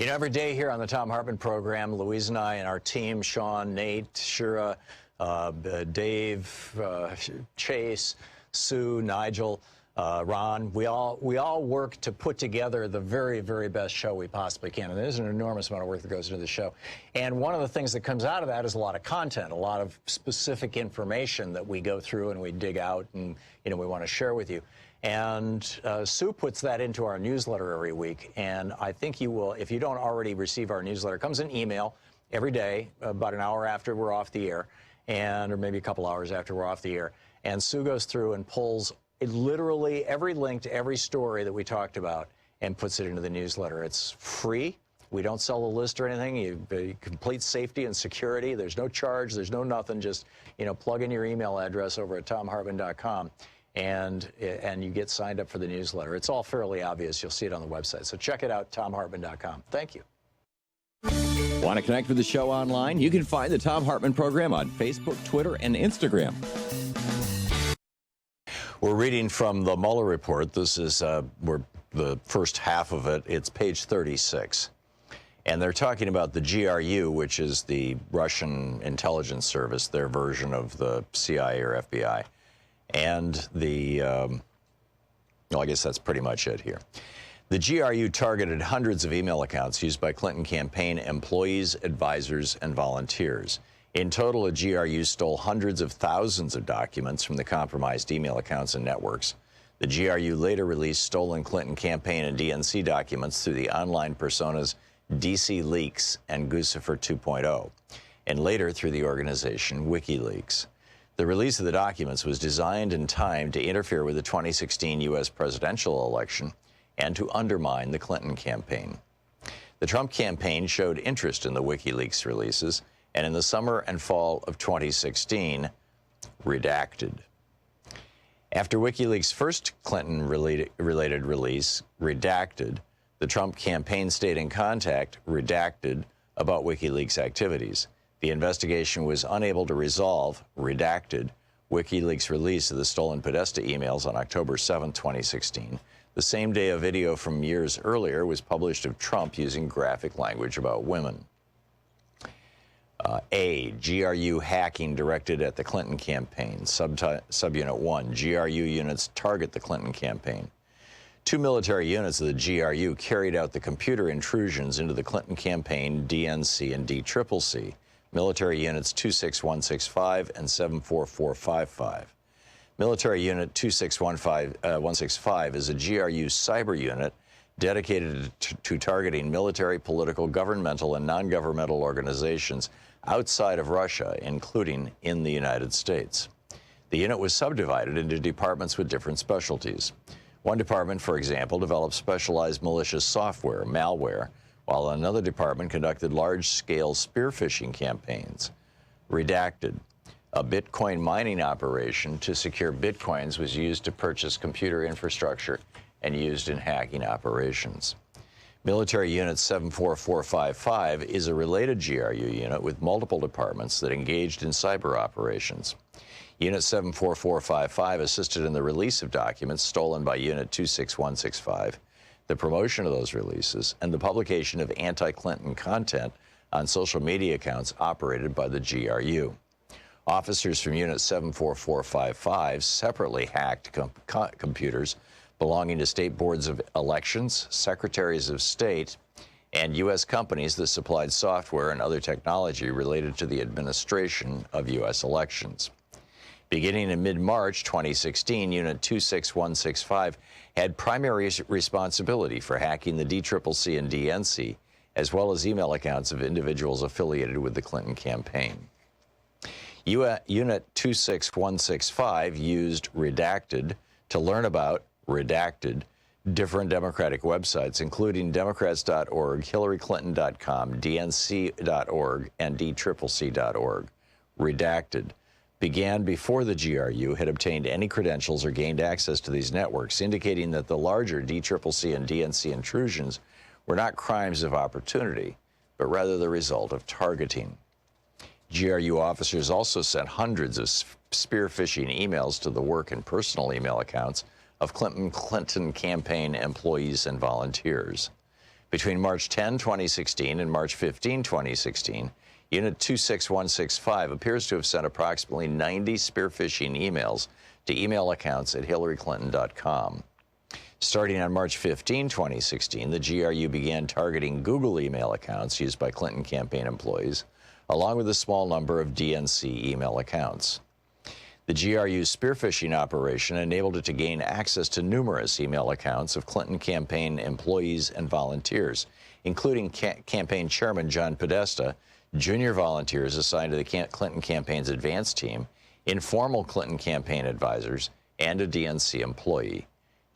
You know, every day here on the Thom Hartmann Program, Louise and I and our team, Sean, Nate, Shira, Dave, Chase, Sue, Nigel, Ron, we all work to put together the very, very best show we possibly can. And there's an enormous amount of work that goes into the show. And one of the things that comes out of that is a lot of content, a lot of specific information that we go through and we dig out and, you know, we want to share with you. And Sue puts that into our newsletter every week. And I think you will, if you don't already receive our newsletter, it comes in email every day, about an hour after we're off the air, or maybe a couple hours after we're off the air. And Sue goes through and pulls literally every link to every story that we talked about and puts it into the newsletter. It's free. We don't sell the list or anything. You complete safety and security. There's no charge. There's no nothing. Just, you know, plug in your email address over at thomhartmann.com. And you get signed up for the newsletter. It's all fairly obvious. You'll see it on the website. So check it out, thomhartmann.com. Thank you. Want to connect with the show online? You can find the Thom Hartmann Program on Facebook, Twitter, and Instagram. We're reading from the Mueller report. This is the first half of it. It's page 36. And they're talking about the GRU, which is the Russian intelligence service, their version of the CIA or FBI. And well, I guess that's pretty much it here. The GRU targeted hundreds of email accounts used by Clinton campaign employees, advisors, and volunteers. In total, the GRU stole hundreds of thousands of documents from the compromised email accounts and networks. The GRU later released stolen Clinton campaign and DNC documents through the online personas DC Leaks and Guccifer 2.0, and later through the organization WikiLeaks. The release of the documents was designed and timed to interfere with the 2016 U.S. presidential election and to undermine the Clinton campaign. The Trump campaign showed interest in the WikiLeaks releases, and in the summer and fall of 2016, redacted. After WikiLeaks' first Clinton-related release, redacted, the Trump campaign stayed in contact, redacted, about WikiLeaks activities. The investigation was unable to resolve, redacted, WikiLeaks' release of the stolen Podesta emails on October 7, 2016. The same day a video from years earlier was published of Trump using graphic language about women. GRU hacking directed at the Clinton campaign. Subunit 1, GRU units target the Clinton campaign. Two military units of the GRU carried out the computer intrusions into the Clinton campaign, DNC, and DCCC. Military units 26165 and 74455. Military unit 26165 is a GRU cyber unit dedicated to targeting military, political, governmental, and non-governmental organizations outside of Russia, including in the United States. The unit was subdivided into departments with different specialties. One department, for example, developed specialized malicious software, malware, while another department conducted large-scale spear phishing campaigns. Redacted. A Bitcoin mining operation to secure Bitcoins was used to purchase computer infrastructure and used in hacking operations. Military Unit 74455 is a related GRU unit with multiple departments that engaged in cyber operations. Unit 74455 assisted in the release of documents stolen by Unit 26165, the promotion of those releases, and the publication of anti-Clinton content on social media accounts operated by the GRU. Officers from Unit 74455 separately hacked computers belonging to state boards of elections, secretaries of state, and U.S. companies that supplied software and other technology related to the administration of U.S. elections. Beginning in mid-March 2016, Unit 26165 had primary responsibility for hacking the DCCC and DNC, as well as email accounts of individuals affiliated with the Clinton campaign. Unit 26165 used redacted to learn about redacted different Democratic websites, including Democrats.org, HillaryClinton.com, DNC.org, and DCCC.org. Redacted began before the GRU had obtained any credentials or gained access to these networks, indicating that the larger DCCC and DNC intrusions were not crimes of opportunity, but rather the result of targeting. GRU officers also sent hundreds of spear phishing emails to the work and personal email accounts of Clinton campaign employees and volunteers. Between March 10, 2016 and March 15, 2016, Unit 26165 appears to have sent approximately 90 spear phishing emails to email accounts at hillaryclinton.com. Starting on March 15, 2016, the GRU began targeting Google email accounts used by Clinton campaign employees, along with a small number of DNC email accounts. The GRU's spear phishing operation enabled it to gain access to numerous email accounts of Clinton campaign employees and volunteers, including campaign chairman John Podesta, junior volunteers assigned to the Clinton campaign's advance team, informal Clinton campaign advisors, and a DNC employee.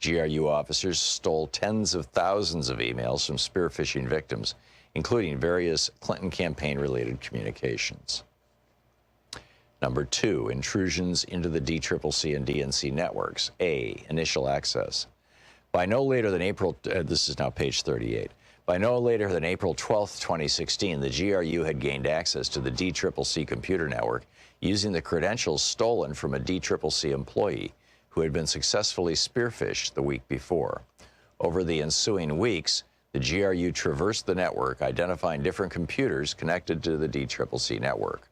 GRU officers stole tens of thousands of emails from spear phishing victims, including various Clinton campaign-related communications. Number 2, intrusions into the DCCC and DNC networks. A, initial access. By no later than April, this is now page 38. By no later than April 12, 2016, the GRU had gained access to the DCCC computer network using the credentials stolen from a DCCC employee who had been successfully spear-phished the week before. Over the ensuing weeks, the GRU traversed the network, identifying different computers connected to the DCCC network.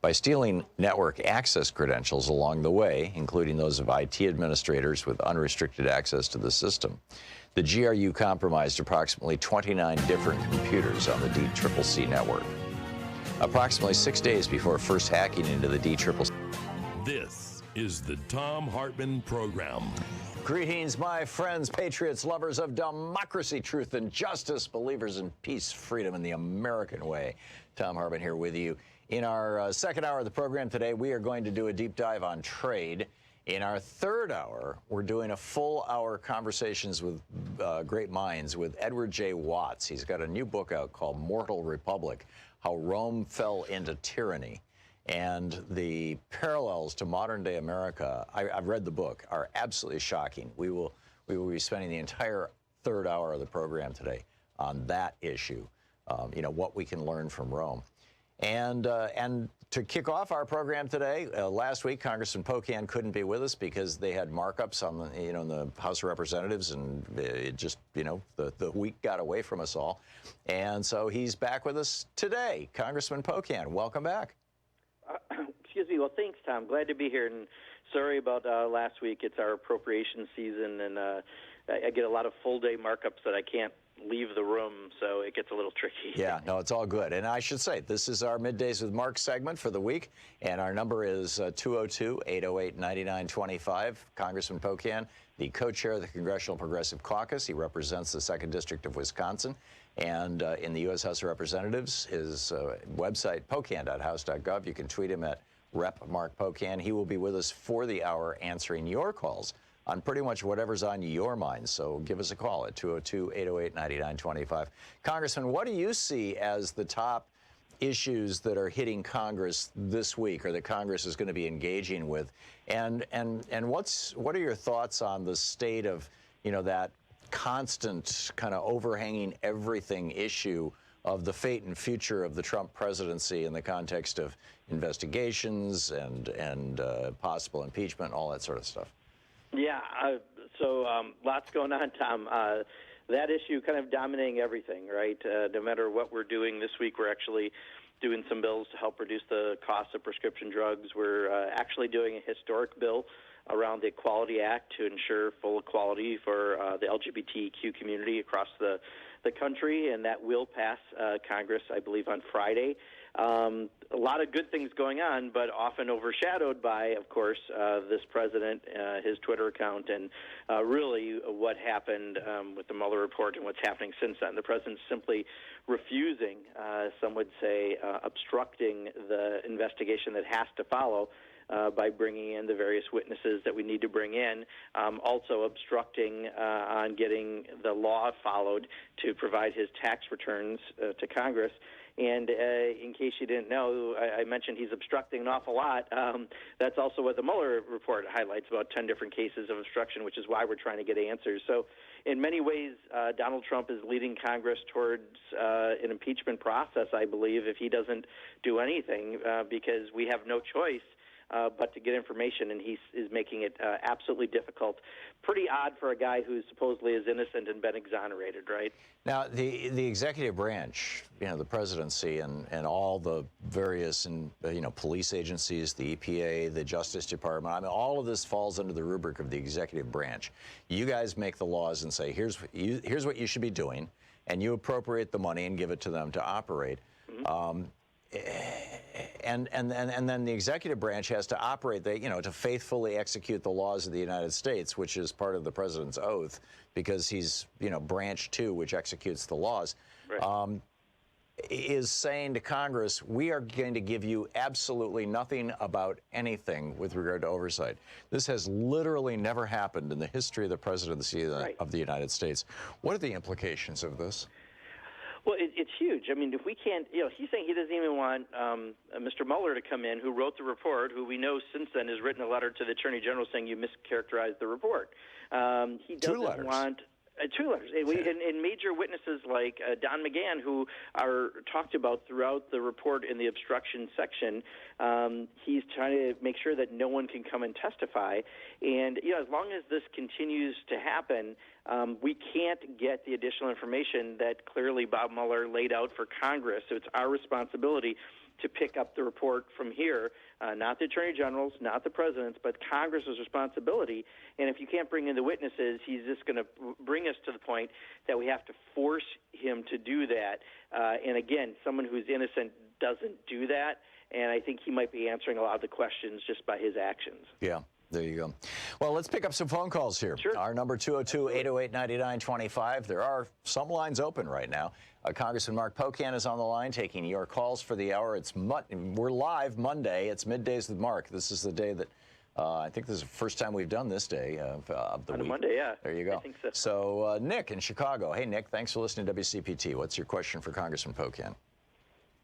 By stealing network access credentials along the way, including those of IT administrators with unrestricted access to the system, the GRU compromised approximately 29 different computers on the DCCC network. Approximately 6 days before first hacking into the DCCC. This is the Thom Hartmann Program. Greetings, my friends, patriots, lovers of democracy, truth, and justice, believers in peace, freedom, and the American way. Thom Hartmann here with you. In our second hour of the program today, we are going to do a deep dive on trade. In our third hour, we're doing a full hour conversations with great minds with Edward J. Watts. He's got a new book out called Mortal Republic, How Rome Fell into Tyranny. And the parallels to modern-day America, I've read the book, are absolutely shocking. We will be spending the entire third hour of the program today on that issue, what we can learn from Rome. And to kick off our program today, last week Congressman Pocan couldn't be with us because they had markups on the, in the House of Representatives, and it just, the week got away from us all. And so he's back with us today. Congressman Pocan, welcome back. Excuse me. Well, thanks, Tom. Glad to be here. And sorry about last week. It's our appropriation season, and I get a lot of full-day markups that I can't leave the room, so it gets a little tricky. Yeah, no, it's all good. And I should say, this is our Middays with Mark segment for the week, and our number is 202-808-9925. Congressman Pocan, the co-chair of the Congressional Progressive Caucus. He represents the 2nd District of Wisconsin. And in the U.S. House of Representatives, his website, pocan.house.gov. You can tweet him at Rep. Mark Pocan. He will be with us for the hour answering your calls on pretty much whatever's on your mind. So give us a call at 202-808-9925. Congressman, what do you see as the top issues that are hitting Congress this week, or that Congress is going to be engaging with? And what are your thoughts on the state of, that constant kind of overhanging everything issue of the fate and future of the Trump presidency in the context of investigations and possible impeachment, all that sort of stuff? Yeah, so lots going on, Tom. That issue kind of dominating everything, right? No matter what we're doing this week, we're actually doing some bills to help reduce the cost of prescription drugs. We're actually doing a historic bill around the Equality Act to ensure full equality for the LGBTQ community across the country, and that will pass Congress, I believe, on Friday. A lot of good things going on, but often overshadowed by, of course, this president, his Twitter account, and really what happened with the Mueller report and what's happening since then. The president's simply refusing, some would say, obstructing the investigation that has to follow by bringing in the various witnesses that we need to bring in, also obstructing on getting the law followed to provide his tax returns to Congress. And in case you didn't know, I mentioned he's obstructing an awful lot. That's also what the Mueller report highlights, about 10 different cases of obstruction, which is why we're trying to get answers. So in many ways, Donald Trump is leading Congress towards an impeachment process, I believe, if he doesn't do anything, because we have no choice but to get information, and he is making it absolutely difficult. Pretty odd for a guy who supposedly is innocent and been exonerated, right? Now, the executive branch, the presidency and all the various, police agencies, the EPA, the Justice Department, I mean, all of this falls under the rubric of the executive branch. You guys make the laws and say, here's what you should be doing, and you appropriate the money and give it to them to operate. Mm-hmm. And then the executive branch has to operate, to faithfully execute the laws of the United States, which is part of the president's oath, because he's, branch 2, which executes the laws, right. Is saying to Congress, we are going to give you absolutely nothing about anything with regard to oversight. This has literally never happened in the history of the presidency of the United States. What are the implications of this? Well, it's huge. I mean, if we can't, he's saying he doesn't even want Mr. Mueller to come in, who wrote the report, who we know since then has written a letter to the Attorney General saying you mischaracterized the report. He doesn't want... 2 letters. And major witnesses like Don McGahn, who are talked about throughout the report in the obstruction section, he's trying to make sure that no one can come and testify. And, as long as this continues to happen, we can't get the additional information that clearly Bob Mueller laid out for Congress. So it's our responsibility to pick up the report from here, not the Attorney General's, not the President's, but Congress's responsibility. And if you can't bring in the witnesses, he's just going to bring us to the point that we have to force him to do that. And again, someone who's innocent doesn't do that, and I think he might be answering a lot of the questions just by his actions. Yeah. There you go. Well, let's pick up some phone calls here. Sure. Our number 202-808-9925. There are some lines open right now. Congressman Mark Pocan is on the line taking your calls for the hour. We're live Monday. It's Middays with Mark. This is the day that I think this is the first time we've done this day of the week. On Monday, yeah. There you go. I think so. So Nick in Chicago. Hey, Nick, thanks for listening to WCPT. What's your question for Congressman Pocan?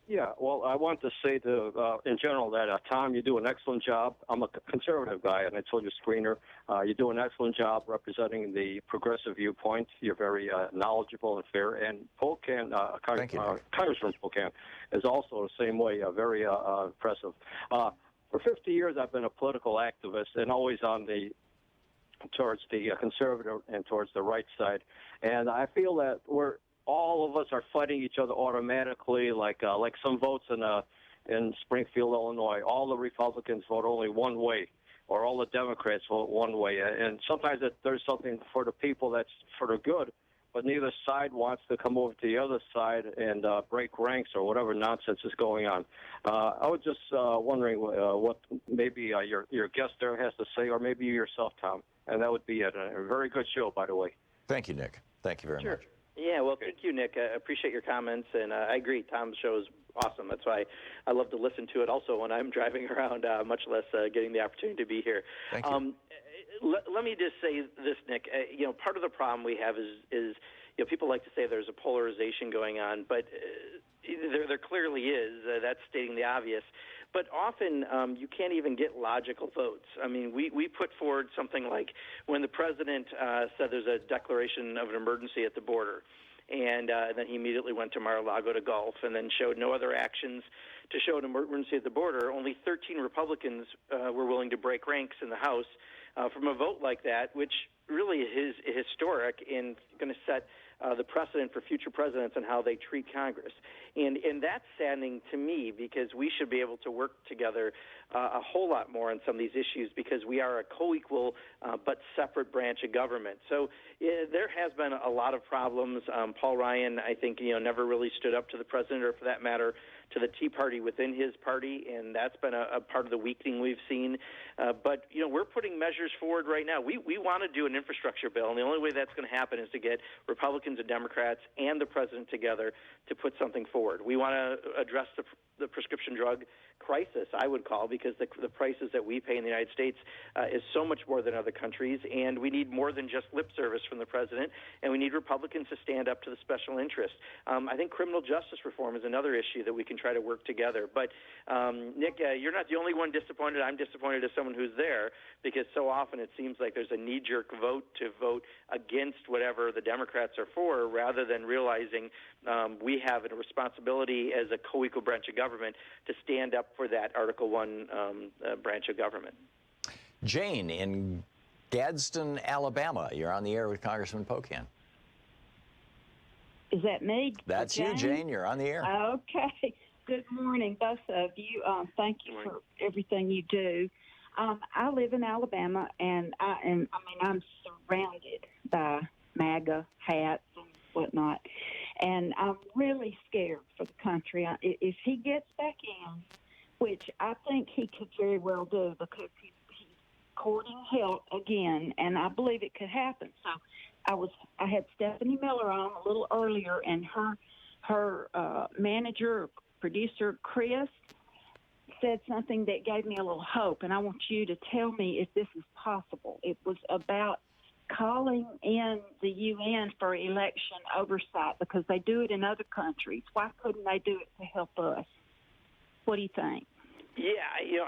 Yeah, well, I want to say in general that, Tom, you do an excellent job. I'm a conservative guy, and I told you, screener, you do an excellent job representing the progressive viewpoint. You're very knowledgeable and fair. And Congressman Pocan is also the same way, very impressive. For 50 years, I've been a political activist and always towards the conservative and towards the right side. And I feel that all of us are fighting each other automatically, like some votes in Springfield, Illinois. All the Republicans vote only one way, or all the Democrats vote one way. And sometimes there's something for the people that's for the good, but neither side wants to come over to the other side and break ranks or whatever nonsense is going on. I was just wondering what maybe your guest there has to say, or maybe you yourself, Tom. And that would be it. A very good show, by the way. Thank you, Nick. Thank you very much. Yeah, well, thank you, Nick. I appreciate your comments, and I agree. Tom's show is awesome. That's why I love to listen to it also when I'm driving around, much less getting the opportunity to be here. Thank you. Let me just say this, Nick. Part of the problem we have is people like to say there's a polarization going on, but there clearly is. That's stating the obvious. But often you can't even get logical votes. I mean, we put forward something like when the president said there's a declaration of an emergency at the border, and then he immediately went to Mar-a-Lago to Gulf and then showed no other actions to show an emergency at the border. Only 13 Republicans were willing to break ranks in the House from a vote like that, which really is historic and going to set the precedent for future presidents and how they treat Congress. And that's saddening to me because we should be able to work together a whole lot more on some of these issues because we are a co-equal but separate branch of government. So there has been a lot of problems. Paul Ryan, I think, never really stood up to the president or, for that matter, to the Tea Party within his party, and that's been a part of the weakening we've seen. But, we're putting measures forward right now. We want to do an infrastructure bill, and the only way that's going to happen is to get Republicans and Democrats and the president together to put something forward. We want to address the prescription drug crisis, I would call, because the prices that we pay in the United States is so much more than other countries, and we need more than just lip service from the president, and we need Republicans to stand up to the special interest. I think criminal justice reform is another issue that we can try to work together. But, Nick, you're not the only one disappointed. I'm disappointed as someone who's there because so often it seems like there's a knee-jerk vote to vote against whatever the Democrats are for rather than realizing we have a responsibility as a co-equal branch of government to stand up up for that Article 1 branch of government. Jane in Gadsden, Alabama. You're on the air with Congressman Pocan. Is that me? That's you, Jane. You're on the air. Okay. Good morning, both of you. Thank you for everything you do. I live in Alabama, and I'm surrounded by MAGA hats and whatnot, and I'm really scared for the country. If he gets back in, which I think he could very well do, because he's courting help again, and I believe it could happen. So I had Stephanie Miller on a little earlier, and her manager, producer, Chris, said something that gave me a little hope, and I want you to tell me if this is possible. It was about calling in the UN for election oversight, because they do it in other countries. Why couldn't they do it to help us? What do you think? Yeah,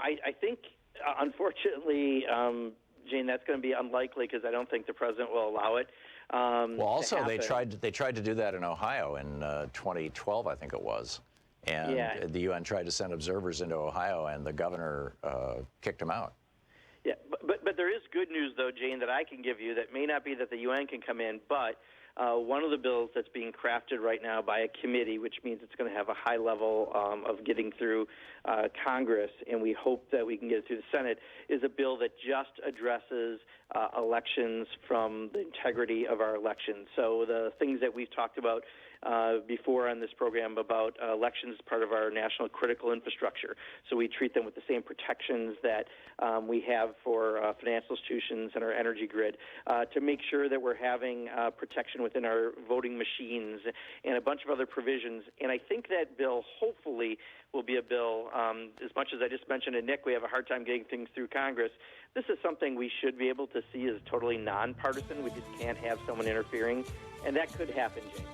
I think, unfortunately, Jane, that's going to be unlikely, because I don't think the president will allow it. Well, also they tried to do that in Ohio in 2012, I think it was, and the UN tried to send observers into Ohio, and the governor kicked them out. Yeah, but there is good news, though, Jane, that I can give you that may not be that the UN can come in, but one of the bills that's being crafted right now by a committee, which means it's going to have a high level of getting through Congress, and we hope that we can get it through the Senate, is a bill that just addresses elections from the integrity of our elections. So the things that we've talked about before on this program about elections as part of our national critical infrastructure. So we treat them with the same protections that we have for financial institutions and our energy grid, to make sure that we're having protection within our voting machines and a bunch of other provisions. And I think that bill hopefully will be a bill, as much as I just mentioned to Nick, we have a hard time getting things through Congress. This is something we should be able to see as totally nonpartisan. We just can't have someone interfering, and that could happen, James.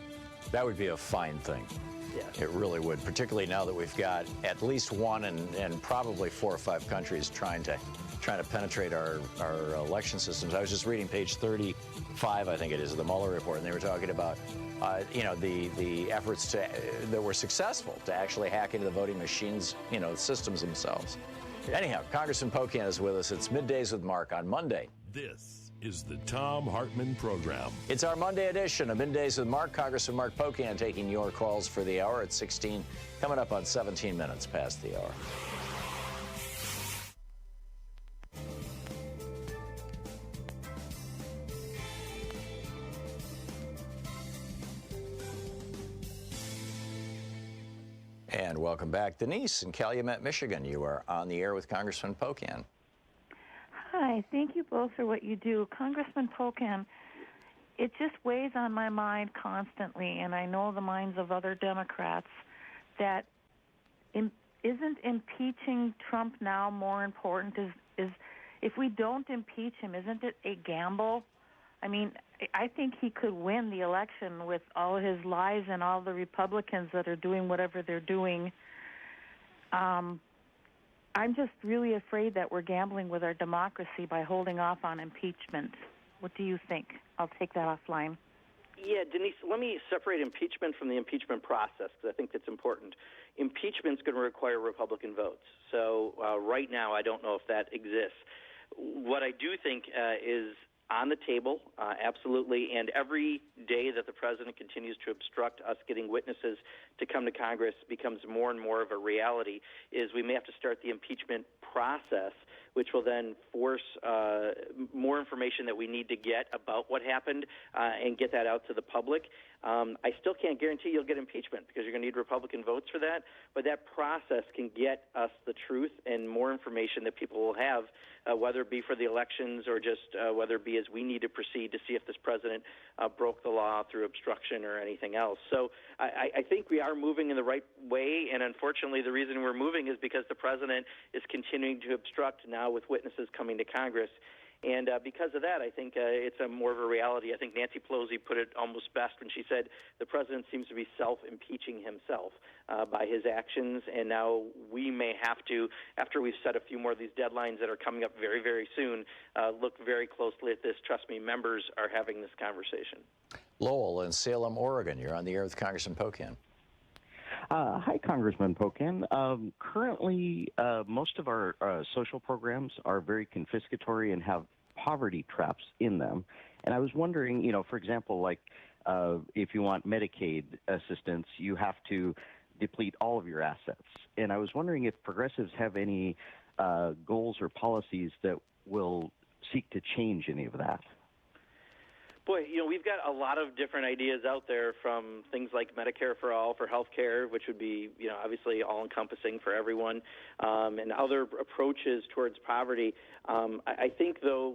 That would be a fine thing. Yes. It really would, particularly now that we've got at least one and probably 4 or 5 countries trying to penetrate our election systems. I was just reading page 35, I think it is, of the Mueller report, and they were talking about the efforts that were successful to actually hack into the voting machines, the systems themselves. Anyhow, Congressman Pocan is with us. It's Middays with Mark on Monday. This is the Thom Hartmann Program. It's our Monday edition of Middays with Mark. Congressman Mark Pocan taking your calls for the hour at 16, coming up on 17 minutes past the hour. And welcome back. Denise in Calumet, Michigan. You are on the air with Congressman Pocan. Hi, thank you both for what you do. Congressman Pocan, it just weighs on my mind constantly, and I know the minds of other Democrats, that isn't impeaching Trump now more important? Is if we don't impeach him, isn't it a gamble? I mean, I think he could win the election with all his lies and all the Republicans that are doing whatever they're doing. I'm just really afraid that we're gambling with our democracy by holding off on impeachment. What do you think? I'll take that offline. Yeah, Denise, let me separate impeachment from the impeachment process, because I think that's important. Impeachment's going to require Republican votes. So right now, I don't know if that exists. What I do think is on the table, absolutely, and every day that the president continues to obstruct us getting witnesses to come to Congress becomes more and more of a reality, is we may have to start the impeachment process, which will then force more information that we need to get about what happened and get that out to the public. I still can't guarantee you'll get impeachment, because you're going to need Republican votes for that, but that process can get us the truth and more information that people will have, whether it be for the elections or just whether it be as we need to proceed to see if this president broke the law through obstruction or anything else. So I think we are moving in the right way, and unfortunately the reason we're moving is because the president is continuing to obstruct now with witnesses coming to Congress. And because of that, I think it's more of a reality. I think Nancy Pelosi put it almost best when she said the president seems to be self-impeaching himself by his actions, and now we may have to, after we've set a few more of these deadlines that are coming up very, very soon, look very closely at this. Trust me, members are having this conversation. Lowell in Salem, Oregon. You're on the air with Congressman Pocan. Hi, Congressman Pocan. Currently, most of our social programs are very confiscatory and have poverty traps in them. And I was wondering, for example, like if you want Medicaid assistance, you have to deplete all of your assets. And I was wondering if progressives have any goals or policies that will seek to change any of that. Boy, we've got a lot of different ideas out there, from things like Medicare for All for health care, which would be, obviously all-encompassing for everyone, and other approaches towards poverty. I think, though,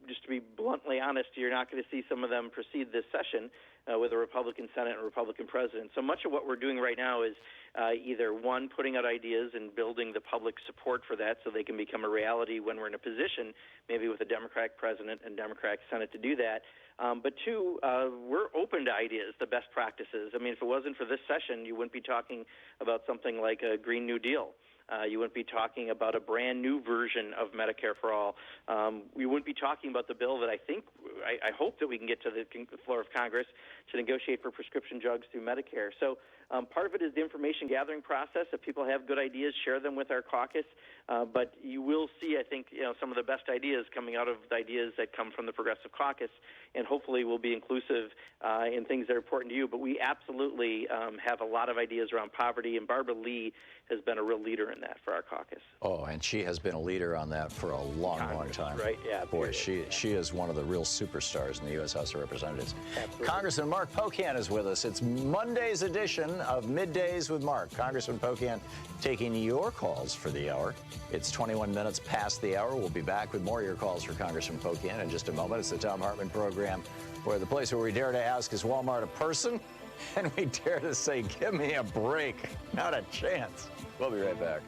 just to be bluntly honest, you're not going to see some of them proceed this session with a Republican Senate and a Republican president. So much of what we're doing right now is either, one, putting out ideas and building the public support for that so they can become a reality when we're in a position, maybe with a Democratic president and Democratic Senate, to do that. But two, we're open to ideas, the best practices. I mean, if it wasn't for this session, you wouldn't be talking about something like a Green New Deal. You wouldn't be talking about a brand new version of Medicare for All. We wouldn't be talking about the bill that I hope that we can get to the floor of Congress to negotiate for prescription drugs through Medicare. So part of it is the information gathering process. If people have good ideas, share them with our caucus. But you will see, I think, some of the best ideas coming out of the ideas that come from the Progressive Caucus, and hopefully will be inclusive in things that are important to you. But we absolutely have a lot of ideas around poverty, and Barbara Lee has been a real leader in that for our caucus. Oh, and she has been a leader on that for a long time. Right, yeah. Boy, she is one of the real superstars in the U.S. House of Representatives. Absolutely. Congressman Mark Pocan is with us. It's Monday's edition of Middays with Mark. Congressman Pocan taking your calls for the hour. It's 21 minutes past the hour. We'll be back with more of your calls for Congressman Pocan in just a moment. It's the Thom Hartmann Program, where the place where we dare to ask, is Walmart a person? And we dare to say, give me a break. Not a chance. We'll be right back.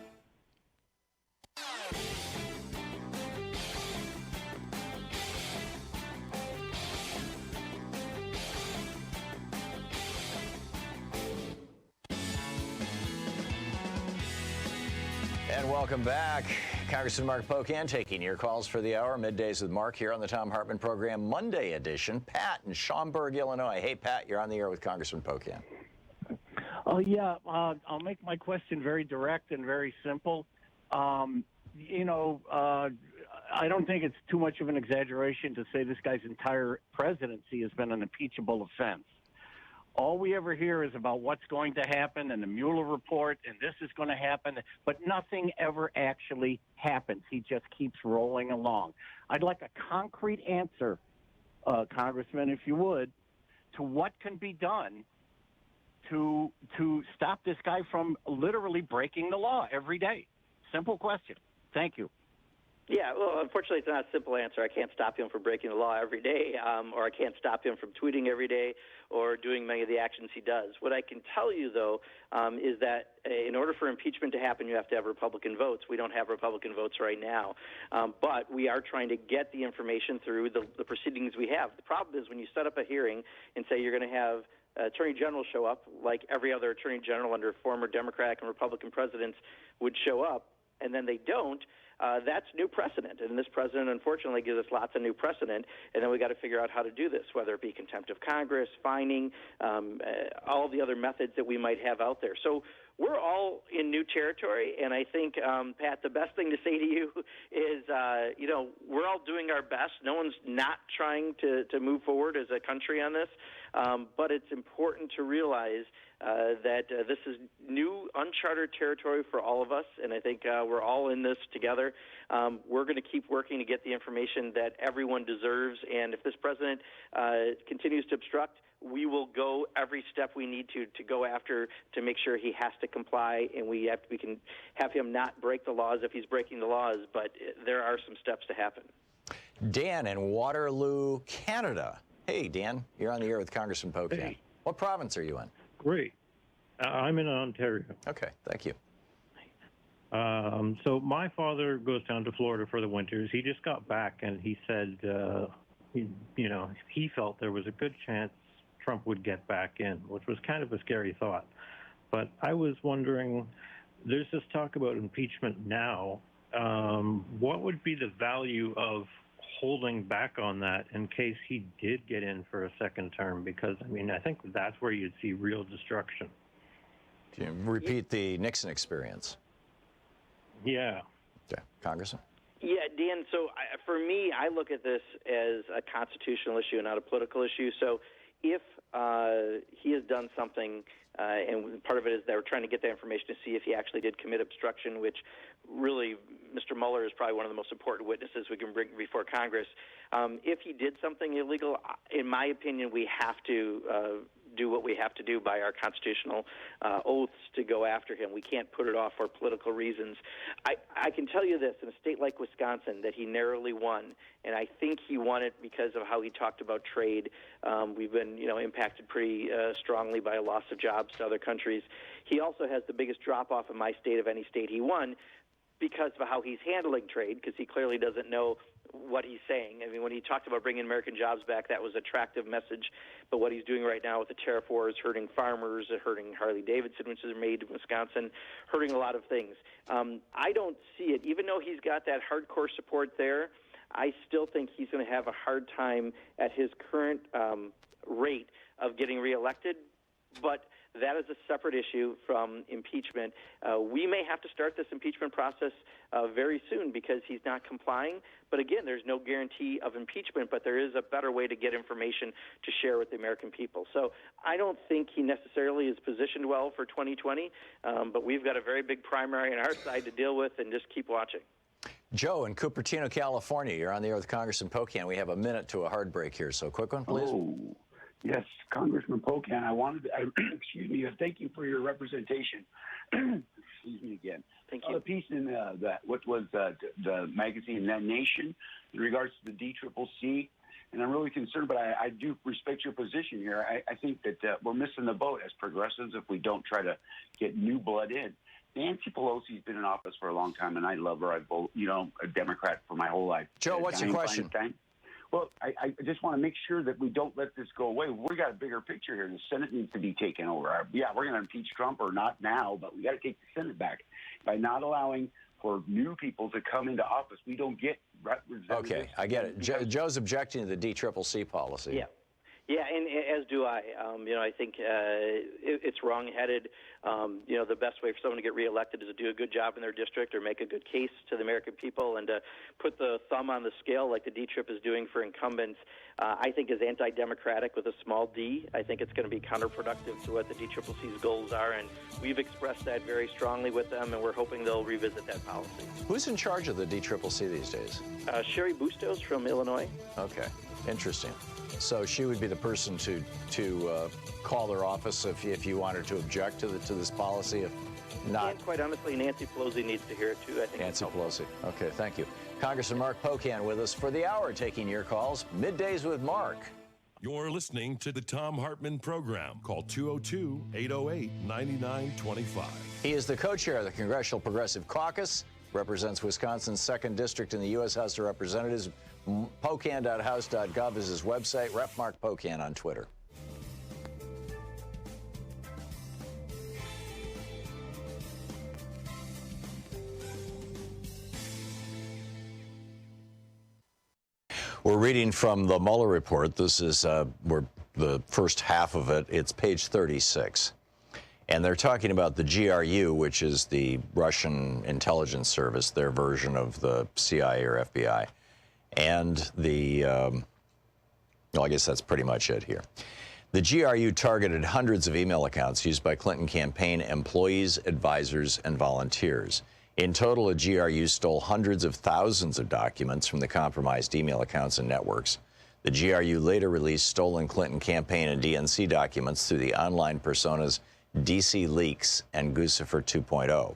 And welcome back. Congressman Mark Pocan taking your calls for the hour. Middays with Mark here on the Thom Hartmann Program, Monday edition. Pat in Schaumburg, Illinois. Hey, Pat, you're on the air with Congressman Pocan. Oh, yeah. I'll make my question very direct and very simple. I don't think it's too much of an exaggeration to say this guy's entire presidency has been an impeachable offense. All we ever hear is about what's going to happen and the Mueller report and this is going to happen, but nothing ever actually happens. He just keeps rolling along. I'd like a concrete answer, Congressman, if you would, to what can be done to stop this guy from literally breaking the law every day. Simple question. Thank you. Yeah, well, unfortunately, it's not a simple answer. I can't stop him from breaking the law every day, or I can't stop him from tweeting every day or doing many of the actions he does. What I can tell you, though, is that in order for impeachment to happen, you have to have Republican votes. We don't have Republican votes right now, but we are trying to get the information through the proceedings we have. The problem is when you set up a hearing and say you're going to have Attorney General show up, like every other Attorney General under former Democratic and Republican presidents would show up, and then they don't, that's new precedent. And this president, unfortunately, gives us lots of new precedent, and then we got to figure out how to do this, whether it be contempt of Congress, fining, all the other methods that we might have out there. So we're all in new territory, and I think, Pat, the best thing to say to you is, we're all doing our best. No one's not trying to move forward as a country on this, but it's important to realize that this is new, uncharted territory for all of us, and I think we're all in this together. We're going to keep working to get the information that everyone deserves, and if this president continues to obstruct, we will go every step we need to go after to make sure he has to comply, and we can have him not break the laws if he's breaking the laws, but there are some steps to happen. Dan in Waterloo, Canada. Hey, Dan, you're on the air with Congressman Pocan. Hey. What province are you in? Great. I'm in Ontario. Okay, thank you. So my father goes down to Florida for the winters. He just got back, and he said, he felt there was a good chance Trump would get back in, which was kind of a scary thought. But I was wondering, there's this talk about impeachment now. What would be the value of holding back on that in case he did get in for a second term? Because, I think that's where you'd see real destruction. Repeat the Nixon experience. Yeah. Okay. Congressman? Yeah, Dan, so for me, I look at this as a constitutional issue and not a political issue. So if he has done something, and part of it is they're trying to get that information to see if he actually did commit obstruction, which really Mr. Mueller is probably one of the most important witnesses we can bring before Congress. If he did something illegal, in my opinion, we have to do what we have to do by our constitutional oaths to go after him. We can't put it off for political reasons. I can tell you this, in a state like Wisconsin, that he narrowly won, and I think he won it because of how he talked about trade. We've been, impacted pretty strongly by a loss of jobs to other countries. He also has the biggest drop-off in my state of any state he won because of how he's handling trade, because he clearly doesn't know what he's saying. I mean, when he talked about bringing American jobs back, that was an attractive message. But what he's doing right now with the tariff war is hurting farmers, hurting Harley-Davidson, which is made in Wisconsin, hurting a lot of things. I don't see it. Even though he's got that hardcore support there, I still think he's going to have a hard time at his current rate of getting reelected. But that is a separate issue from impeachment. We may have to start this impeachment process very soon because he's not complying. But again, there's no guarantee of impeachment, but there is a better way to get information to share with the American people. So I don't think he necessarily is positioned well for 2020, but we've got a very big primary on our side to deal with, and just keep watching. Joe in Cupertino, California. You're on the air with Congressman Pocan. We have a minute to a hard break here, so quick one, please. Oh. Yes, Congressman Pocan, excuse me, thank you for your representation. Excuse me again. Thank you. A piece in the magazine That Nation in regards to the DCCC, and I'm really concerned, but I do respect your position here. I think that we're missing the boat as progressives if we don't try to get new blood in. Nancy Pelosi's been in office for a long time, and I love her. I've been, a Democrat for my whole life. Joe, what's your question? Well, I just want to make sure that we don't let this go away. We got a bigger picture here. The Senate needs to be taken over. Yeah, we're going to impeach Trump, or not now, but we got to take the Senate back. By not allowing for new people to come into office, we don't get representatives. Okay, I get it. Joe's objecting to the DCCC policy. Yeah, and as do I. I think it's wrong-headed. The best way for someone to get reelected is to do a good job in their district or make a good case to the American people, and to put the thumb on the scale like the D-Trip is doing for incumbents, I think is anti-democratic with a small d. I think it's going to be counterproductive to what the DCCC's goals are, and we've expressed that very strongly with them, and we're hoping they'll revisit that policy. Who's in charge of the DCCC these days? Sherry Bustos from Illinois. Okay, interesting. So she would be the person to call their office if you wanted to object to this policy. If not, and quite honestly, Nancy Pelosi needs to hear it too. I think Nancy Pelosi. Okay, thank you. Congressman Mark Pocan with us for the hour, taking your calls. Middays with Mark. You're listening to the Thom Hartmann Program. Call 202-808-9925. He is the co-chair of the Congressional Progressive Caucus, represents Wisconsin's 2nd District in the U.S. House of Representatives. Pocan.house.gov is his website. Rep. Mark Pocan on Twitter. We're reading from the Mueller report. This is the first half of it. It's page 36. And they're talking about the GRU, which is the Russian intelligence service, their version of the CIA or FBI. And I guess that's pretty much it here. The GRU targeted hundreds of email accounts used by Clinton campaign employees, advisors, and volunteers. In total, the GRU stole hundreds of thousands of documents from the compromised email accounts and networks. The GRU later released stolen Clinton campaign and DNC documents through the online personas DC Leaks and Guccifer 2.0,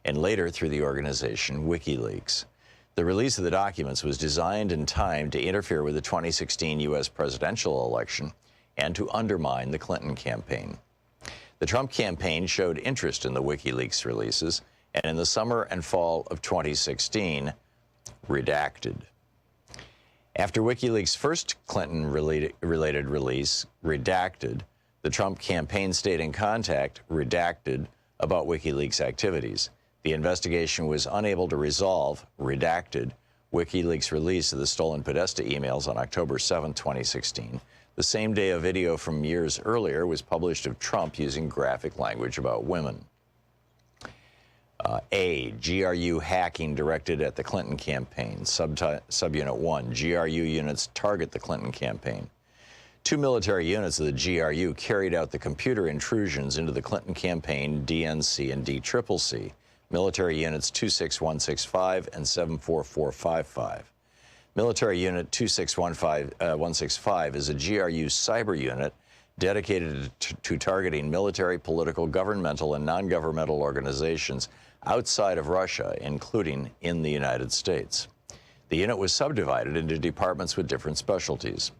and later through the organization WikiLeaks. The release of the documents was designed and timed to interfere with the 2016 U.S. presidential election and to undermine the Clinton campaign. The Trump campaign showed interest in the WikiLeaks releases, and in the summer and fall of 2016, redacted. After WikiLeaks' first Clinton-related release, redacted, the Trump campaign stayed in contact, redacted, about WikiLeaks activities. The investigation was unable to resolve, redacted, WikiLeaks' release of the stolen Podesta emails on October 7, 2016. The same day a video from years earlier was published of Trump using graphic language about women. GRU hacking directed at the Clinton campaign. Subunit 1, GRU units target the Clinton campaign. 2 military units of the GRU carried out the computer intrusions into the Clinton campaign, DNC, and DCCC. Military units 26165 and 74455. Military Unit 26165 is a GRU cyber unit dedicated to targeting military, political, governmental, and non-governmental organizations outside of Russia, including in the United States. The unit was subdivided into departments with different specialties.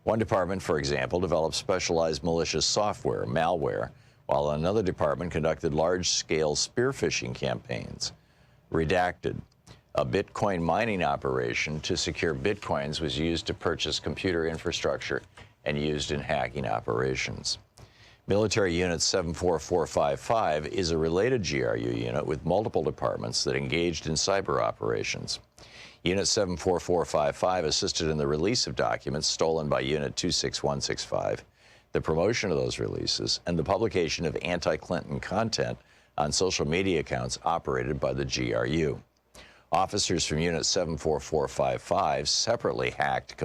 One department, for example, developed specialized malicious software, malware, while another department conducted large-scale spear phishing campaigns. Redacted. A Bitcoin mining operation to secure Bitcoins was used to purchase computer infrastructure and used in hacking operations. Military Unit 74455 is a related GRU unit with multiple departments that engaged in cyber operations. Unit 74455 assisted in the release of documents stolen by Unit 26165, the promotion of those releases, and the publication of anti-Clinton content on social media accounts operated by the GRU. Officers from Unit 74455 separately hacked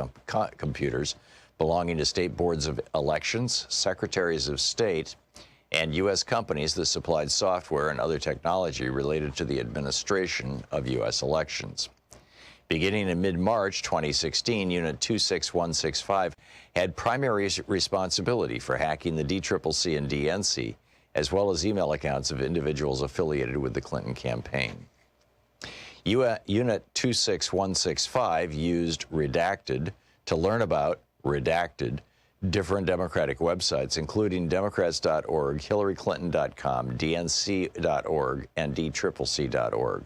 computers belonging to state boards of elections, secretaries of state, and U.S. companies that supplied software and other technology related to the administration of U.S. elections. Beginning in mid-March 2016, Unit 26165 had primary responsibility for hacking the DCCC and DNC, as well as email accounts of individuals affiliated with the Clinton campaign. Unit 26165 used Redacted to learn about redacted different Democratic websites, including Democrats.org, HillaryClinton.com, DNC.org, and DCCC.org.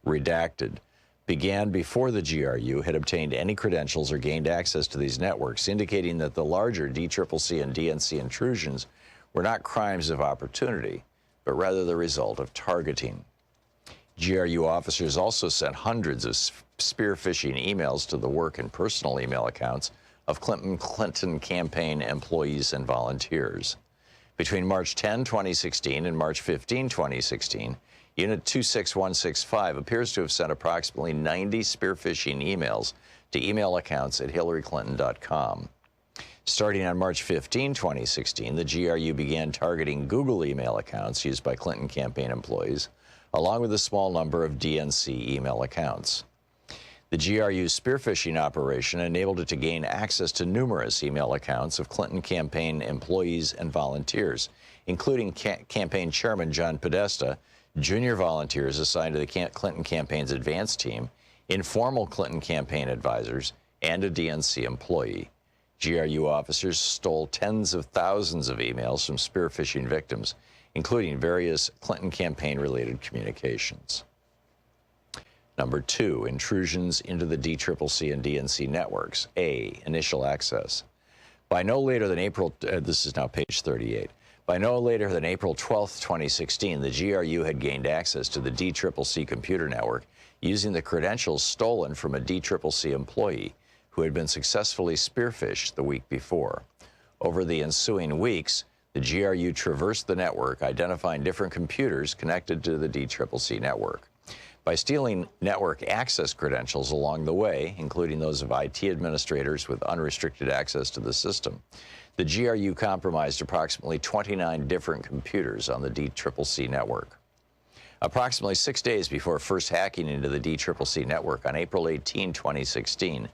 Redacted began before the GRU had obtained any credentials or gained access to these networks, indicating that the larger DCCC and DNC intrusions were not crimes of opportunity, but rather the result of targeting. GRU officers also sent hundreds of spear phishing emails to the work and personal email accounts of Clinton campaign employees and volunteers. Between March 10, 2016 and March 15, 2016, Unit 26165 appears to have sent approximately 90 spear phishing emails to email accounts at HillaryClinton.com. Starting on March 15, 2016, the GRU began targeting Google email accounts used by Clinton campaign employees, along with a small number of DNC email accounts. The GRU's spear phishing operation enabled it to gain access to numerous email accounts of Clinton campaign employees and volunteers, including campaign chairman John Podesta, junior volunteers assigned to the Clinton campaign's advance team, informal Clinton campaign advisors, and a DNC employee. GRU officers stole tens of thousands of emails from spear phishing victims, including various Clinton campaign-related communications. Number 2, intrusions into the DCCC and DNC networks. Initial access. By no later than April, this is now page 38. By no later than April 12, 2016, the GRU had gained access to the DCCC computer network using the credentials stolen from a DCCC employee who had been successfully spear-phished the week before. Over the ensuing weeks, the GRU traversed the network, identifying different computers connected to the DCCC network. By stealing network access credentials along the way, including those of IT administrators with unrestricted access to the system, the GRU compromised approximately 29 different computers on the DCCC network. Approximately 6 days before first hacking into the DCCC network on April 18, 2016,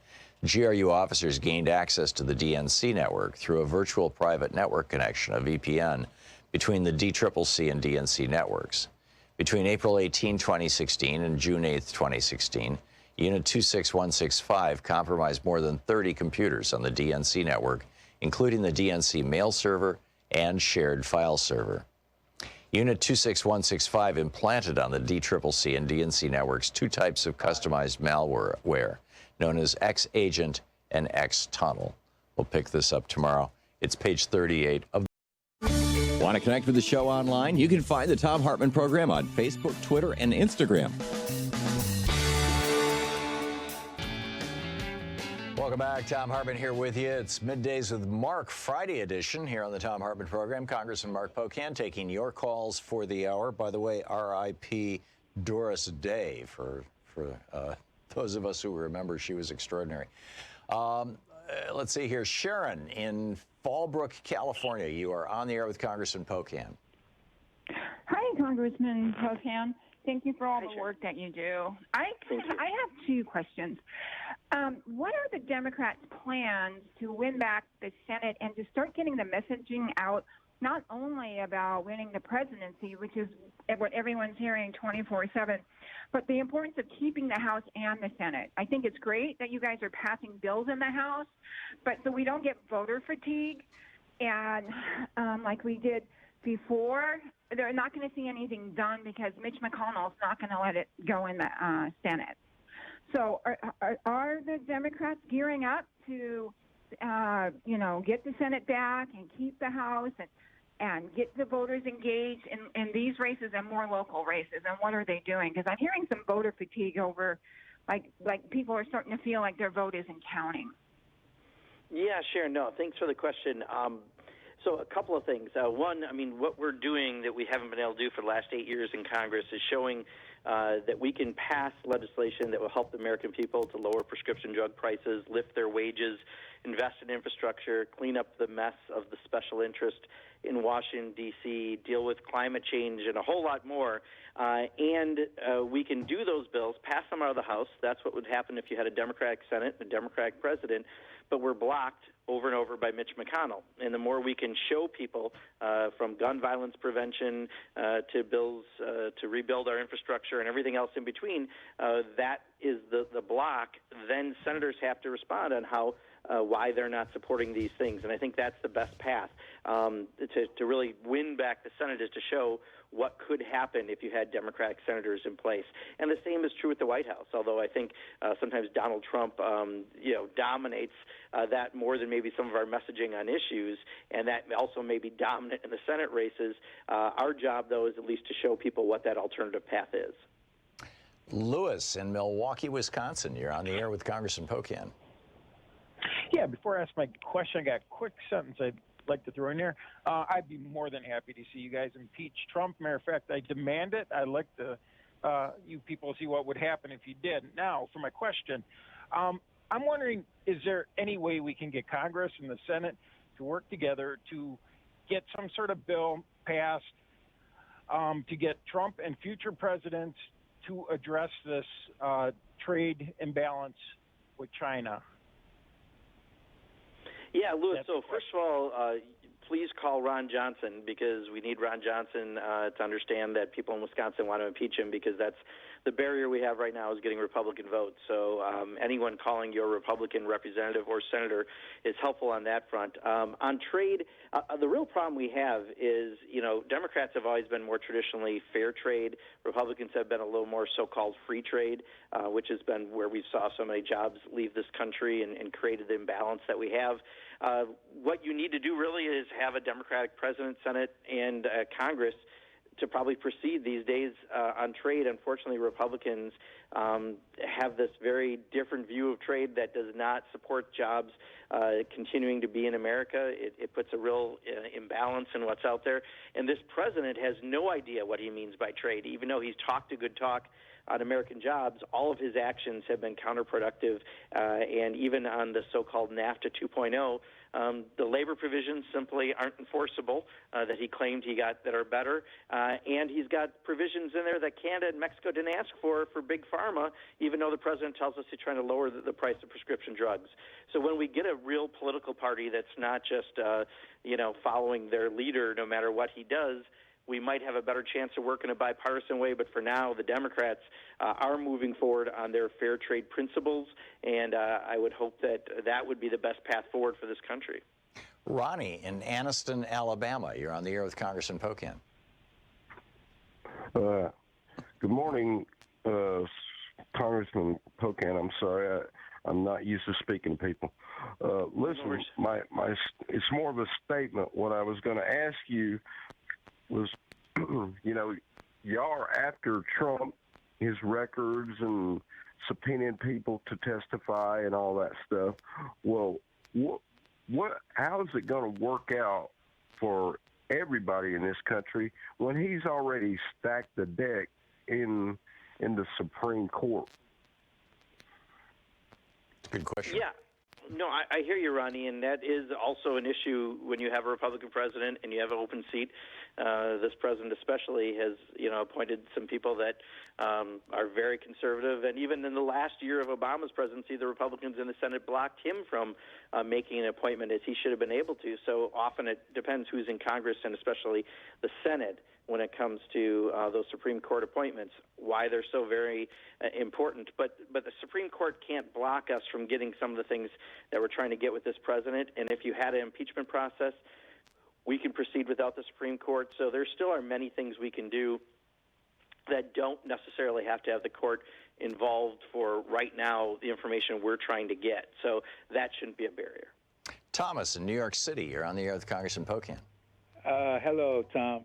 GRU officers gained access to the DNC network through a virtual private network connection, a VPN, between the DCCC and DNC networks. Between April 18, 2016 and June 8, 2016, Unit 26165 compromised more than 30 computers on the DNC network, including the DNC mail server and shared file server. Unit 26165 implanted on the DCCC and DNC networks 2 types of customized malware, known as X-Agent and X-Tunnel. We'll pick this up tomorrow. It's page 38 of. Want to connect with the show online? You can find the Thom Hartmann Program on Facebook, Twitter, and Instagram. Welcome back. Thom Hartmann here with you. It's Middays with Mark, Friday edition here on the Thom Hartmann Program. Congressman Mark Pocan taking your calls for the hour. By the way, R.I.P. Doris Day for those of us who remember, she was extraordinary. Let's see here. Sharon in Fallbrook, California. You are on the air with Congressman Pocan. Hi, Congressman Pocan. Thank you for all the work that you do. I have two questions. What are the Democrats' plans to win back the Senate and to start getting the messaging out, not only about winning the presidency, which is what everyone's hearing 24/7, but the importance of keeping the House and the Senate? I think it's great that you guys are passing bills in the House, but so we don't get voter fatigue, and like we did before, they're not going to see anything done because Mitch McConnell's not going to let it go in the Senate. So are the Democrats gearing up to, get the Senate back and keep the House and get the voters engaged in these races and more local races? And what are they doing? Because I'm hearing some voter fatigue over, like people are starting to feel like their vote isn't counting. Yeah, Sharon. No, thanks for the question. So a couple of things. One, what we're doing that we haven't been able to do for the last 8 years in Congress is showing that we can pass legislation that will help the American people to lower prescription drug prices, lift their wages, invest in infrastructure, clean up the mess of the special interest in Washington, D.C., deal with climate change, and a whole lot more. And we can do those bills, pass them out of the House. That's what would happen if you had a Democratic Senate and a Democratic president. But we're blocked over and over by Mitch McConnell. And the more we can show people, from gun violence prevention to bills to rebuild our infrastructure and everything else in between, that is the block, then senators have to respond on why they're not supporting these things. And I think that's the best path to really win back the Senate, is to show what could happen if you had Democratic senators in place. And the same is true at the White House, although I think sometimes Donald Trump dominates that more than maybe some of our messaging on issues, and that also may be dominant in the Senate races. Our job, though, is at least to show people what that alternative path is. Lewis in Milwaukee, Wisconsin. You're on the air with Congressman Pocan. Yeah, before I ask my question, I got a quick sentence I'd like to throw in there. I'd be more than happy to see you guys impeach Trump. Matter of fact, I demand it. I'd like to you people see what would happen if you did. Now, for my question, I'm wondering, is there any way we can get Congress and the Senate to work together to get some sort of bill passed to get Trump and future presidents to address this trade imbalance with China? Yeah, Lewis, so first of all, please call Ron Johnson, because we need Ron Johnson to understand that people in Wisconsin want to impeach him, because that's the barrier we have right now is getting Republican votes. So anyone calling your Republican representative or senator is helpful on that front. On trade, the real problem we have is, Democrats have always been more traditionally fair trade. Republicans have been a little more so-called free trade, which has been where we saw so many jobs leave this country and created the imbalance that we have. What you need to do really is have a Democratic president, Senate, and Congress to probably proceed these days on trade. Unfortunately, Republicans have this very different view of trade that does not support jobs continuing to be in America. It puts a real imbalance in what's out there. And this president has no idea what he means by trade. Even though he's talked a good talk on American jobs, all of his actions have been counterproductive. And even on the so-called NAFTA 2.0, the labor provisions simply aren't enforceable that he claimed he got that are better. And he's got provisions in there that Canada and Mexico didn't ask for big pharma, even though the president tells us he's trying to lower the price of prescription drugs. So when we get a real political party that's not just, following their leader no matter what he does, we might have a better chance to work in a bipartisan way. But for now, the Democrats are moving forward on their fair trade principles, and I would hope that would be the best path forward for this country. Ronnie in Anniston, Alabama. You're on the air with Congressman Pocan. Good morning, Congressman Pocan. I'm sorry, I'm not used to speaking to people. Listen, it's more of a statement. What I was going to ask you was, y'all are after Trump his records and subpoenaing people to testify and all that stuff. Well, how is it going to work out for everybody in this country when he's already stacked the deck in the Supreme Court? Good question. Yeah. No, I hear you, Ronnie, and that is also an issue when you have a Republican president and you have an open seat. This president especially has, appointed some people that are very conservative, and even in the last year of Obama's presidency, the Republicans in the Senate blocked him from making an appointment as he should have been able to. So often it depends who's in Congress and especially the Senate when it comes to those Supreme Court appointments, why they're so very important. But the Supreme Court can't block us from getting some of the things that we're trying to get with this president. And if you had an impeachment process, we can proceed without the Supreme Court. So there still are many things we can do that don't necessarily have to have the court involved for right now the information we're trying to get. So that shouldn't be a barrier. Thomas in New York City, you're on the air with Congressman Pocan. Hello, Tom.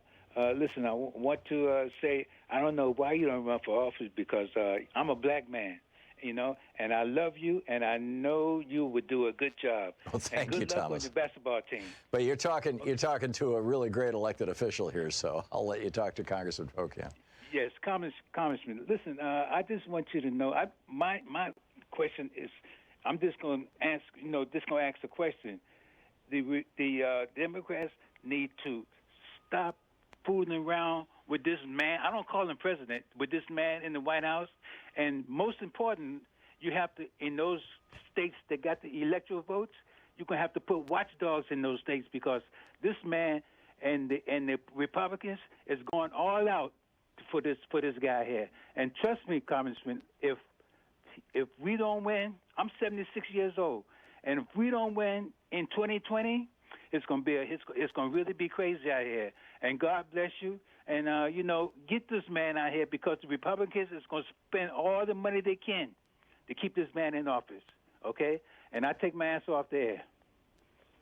Listen, I want to say I don't know why you don't run for office because I'm a black man, and I love you, and I know you would do a good job. Well, thank and you, good luck Thomas. with the basketball team. But you're talking to a really great elected official here, so I'll let you talk to Congressman Pocan. Yes, Congressman. Listen, I just want you to know. My question is, I'm just going to ask. Ask a question. The Democrats need to stop fooling around with this man. I don't call him president, with this man in the White House. And most important, you have to, in those states that got the electoral votes, you're going to have to put watchdogs in those states because this man and the Republicans is going all out for this guy here. And trust me, Congressman, if we don't win, I'm 76 years old, and if we don't win in 2020, it's going to really be crazy out here. And God bless you. And, get this man out here because the Republicans is going to spend all the money they can to keep this man in office, okay? And I take my ass off the air.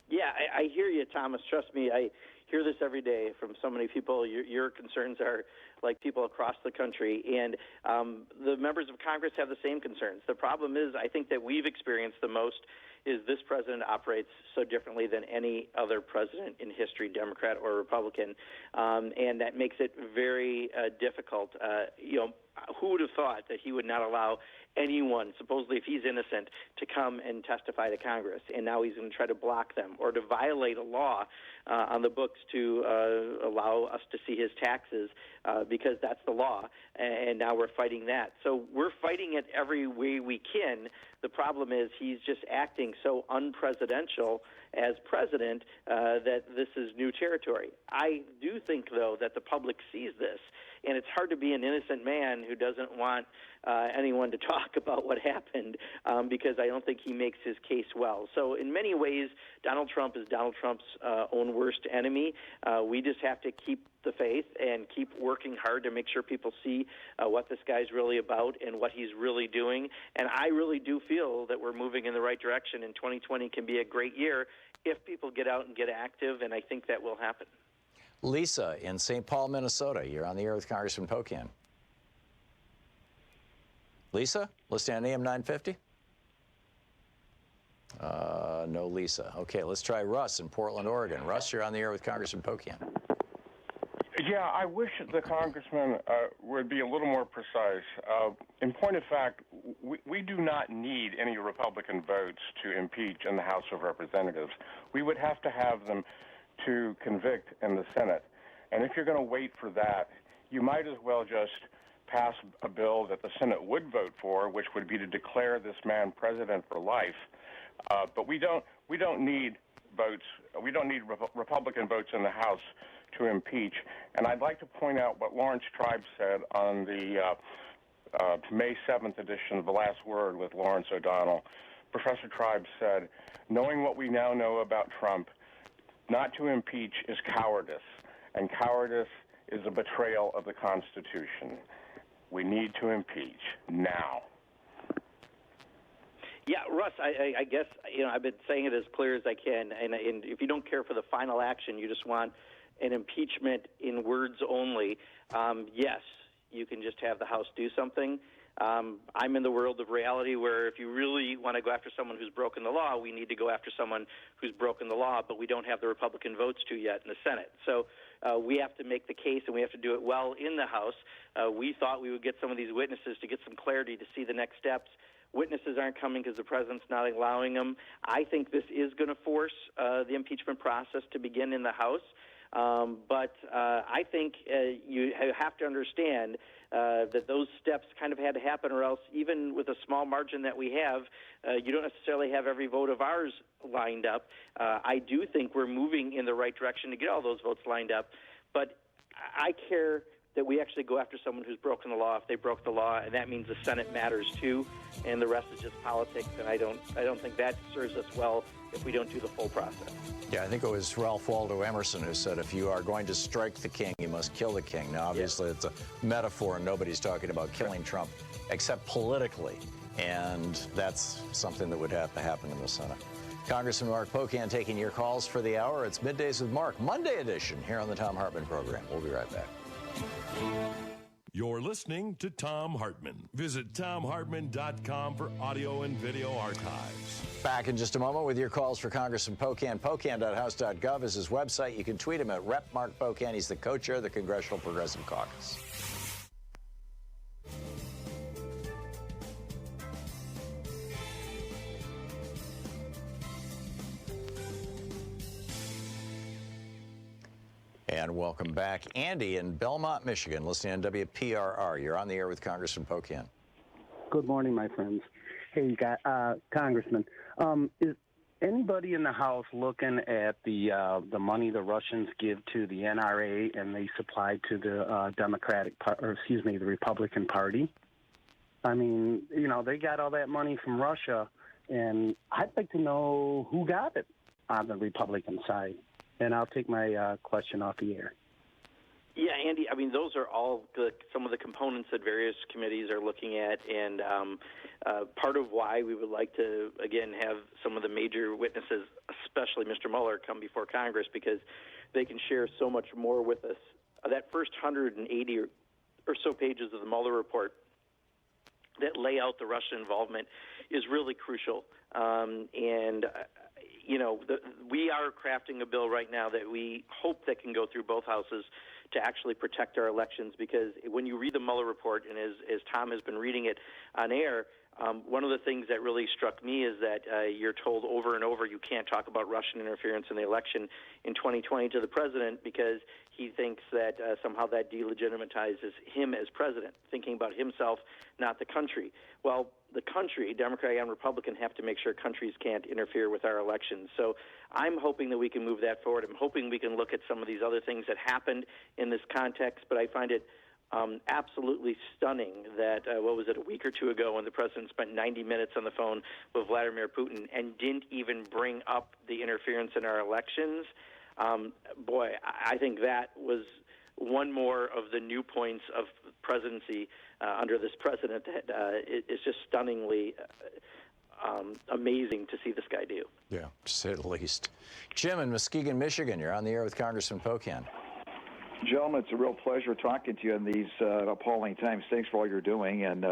Yeah, I hear you, Thomas. Trust me, I hear this every day from so many people. Your concerns are like people across the country, and the members of Congress have the same concerns. The problem is, I think that we've experienced the most is this president operates so differently than any other president in history, Democrat or Republican, and that makes it very difficult. Who would have thought that he would not allow anyone, supposedly if he's innocent, to come and testify to Congress, and now he's going to try to block them or to violate a law on the books to allow us to see his taxes because that's the law, and now we're fighting that. So we're fighting it every way we can. The problem is he's just acting so unpresidential as president that this is new territory. I do think, though, that the public sees this, and it's hard to be an innocent man who doesn't want anyone to talk about what happened because I don't think he makes his case well. So in many ways, Donald Trump is Donald Trump's own worst enemy. We just have to keep the faith and keep working hard to make sure people see what this guy's really about and what he's really doing. And I really do feel that we're moving in the right direction, and 2020 can be a great year if people get out and get active, and I think that will happen. Lisa in St. Paul, Minnesota. You're on the air with Congressman Pocan. Lisa, listening on AM 950? No Lisa. Okay, let's try Russ in Portland, Oregon. Russ, you're on the air with Congressman Pocan. Yeah, I wish the congressman would be a little more precise. In point of fact, we do not need any Republican votes to impeach in the House of Representatives. We would have to have them to convict in the Senate. And if you're going to wait for that, you might as well just pass a bill that the Senate would vote for, which would be to declare this man president for life. But we don't need votes. We don't need Republican votes in the House to impeach. And I'd like to point out what Lawrence Tribe said on the May 7th edition of The Last Word with Lawrence O'Donnell. Professor Tribe said, knowing what we now know about Trump, not to impeach is cowardice, and cowardice is a betrayal of the Constitution. We need to impeach now. Yeah, Russ, I guess, I've been saying it as clear as I can, and if you don't care for the final action, you just want an impeachment in words only, yes, you can just have the House do something. I'm in the world of reality where if you really want to go after someone who's broken the law, we need to go after someone who's broken the law, but we don't have the Republican votes to yet in the Senate. So we have to make the case, and we have to do it well in the House. We thought we would get some of these witnesses to get some clarity to see the next steps. Witnesses aren't coming because the president's not allowing them. I think this is going to force the impeachment process to begin in the House. But I think you have to understand that those steps kind of had to happen, or else even with a small margin that we have, you don't necessarily have every vote of ours lined up. I do think we're moving in the right direction to get all those votes lined up, but I care that we actually go after someone who's broken the law if they broke the law, and that means the Senate matters too, and the rest is just politics, and I don't think that serves us well if we don't do the full process. Yeah, I think it was Ralph Waldo Emerson who said, if you are going to strike the king, you must kill the king. Now, obviously, it's a metaphor, and nobody's talking about killing Trump, except politically, and that's something that would have to happen in the Senate. Congressman Mark Pocan taking your calls for the hour. It's Middays with Mark, Monday edition, here on the Thom Hartmann Program. We'll be right back. You're listening to Thom Hartmann. Visit thomhartmann.com for audio and video archives. Back in just a moment with your calls for Congressman Pocan. Pocan.house.gov is his website. You can tweet him at Rep. Mark Pocan. He's the co-chair of the Congressional Progressive Caucus. And welcome back. Andy in Belmont, Michigan, listening on WPRR. You're on the air with Congressman Pocan. Good morning, my friends. Hey, Congressman, is anybody in the House looking at the money the Russians give to the NRA and they supply to the the Republican Party? I mean, you know, they got all that money from Russia, and I'd like to know who got it on the Republican side. And I'll take my question off the air. Yeah, Andy, I mean, those are all some of the components that various committees are looking at, and part of why we would like to, again, have some of the major witnesses, especially Mr. Mueller, come before Congress, because they can share so much more with us. That first 180 or so pages of the Mueller report that lay out the Russian involvement is really crucial, you know, we are crafting a bill right now that we hope that can go through both houses to actually protect our elections, because when you read the Mueller report, and as Tom has been reading it on air, one of the things that really struck me is that you're told over and over you can't talk about Russian interference in the election in 2020 to the president, because he thinks that somehow that delegitimizes him as president, thinking about himself, not the country. Well, the country, Democrat and Republican, have to make sure countries can't interfere with our elections. So I'm hoping that we can move that forward. I'm hoping we can look at some of these other things that happened in this context, but I find it absolutely stunning that, what was it, a week or two ago, when the president spent 90 minutes on the phone with Vladimir Putin and didn't even bring up the interference in our elections. Boy, I think that was one more of the new points of presidency under this president that is just stunningly amazing to see this guy do. Yeah, to say the least. Jim in Muskegon, Michigan, you're on the air with Congressman Pocan. Gentlemen, it's a real pleasure talking to you in these appalling times. Thanks for all you're doing. And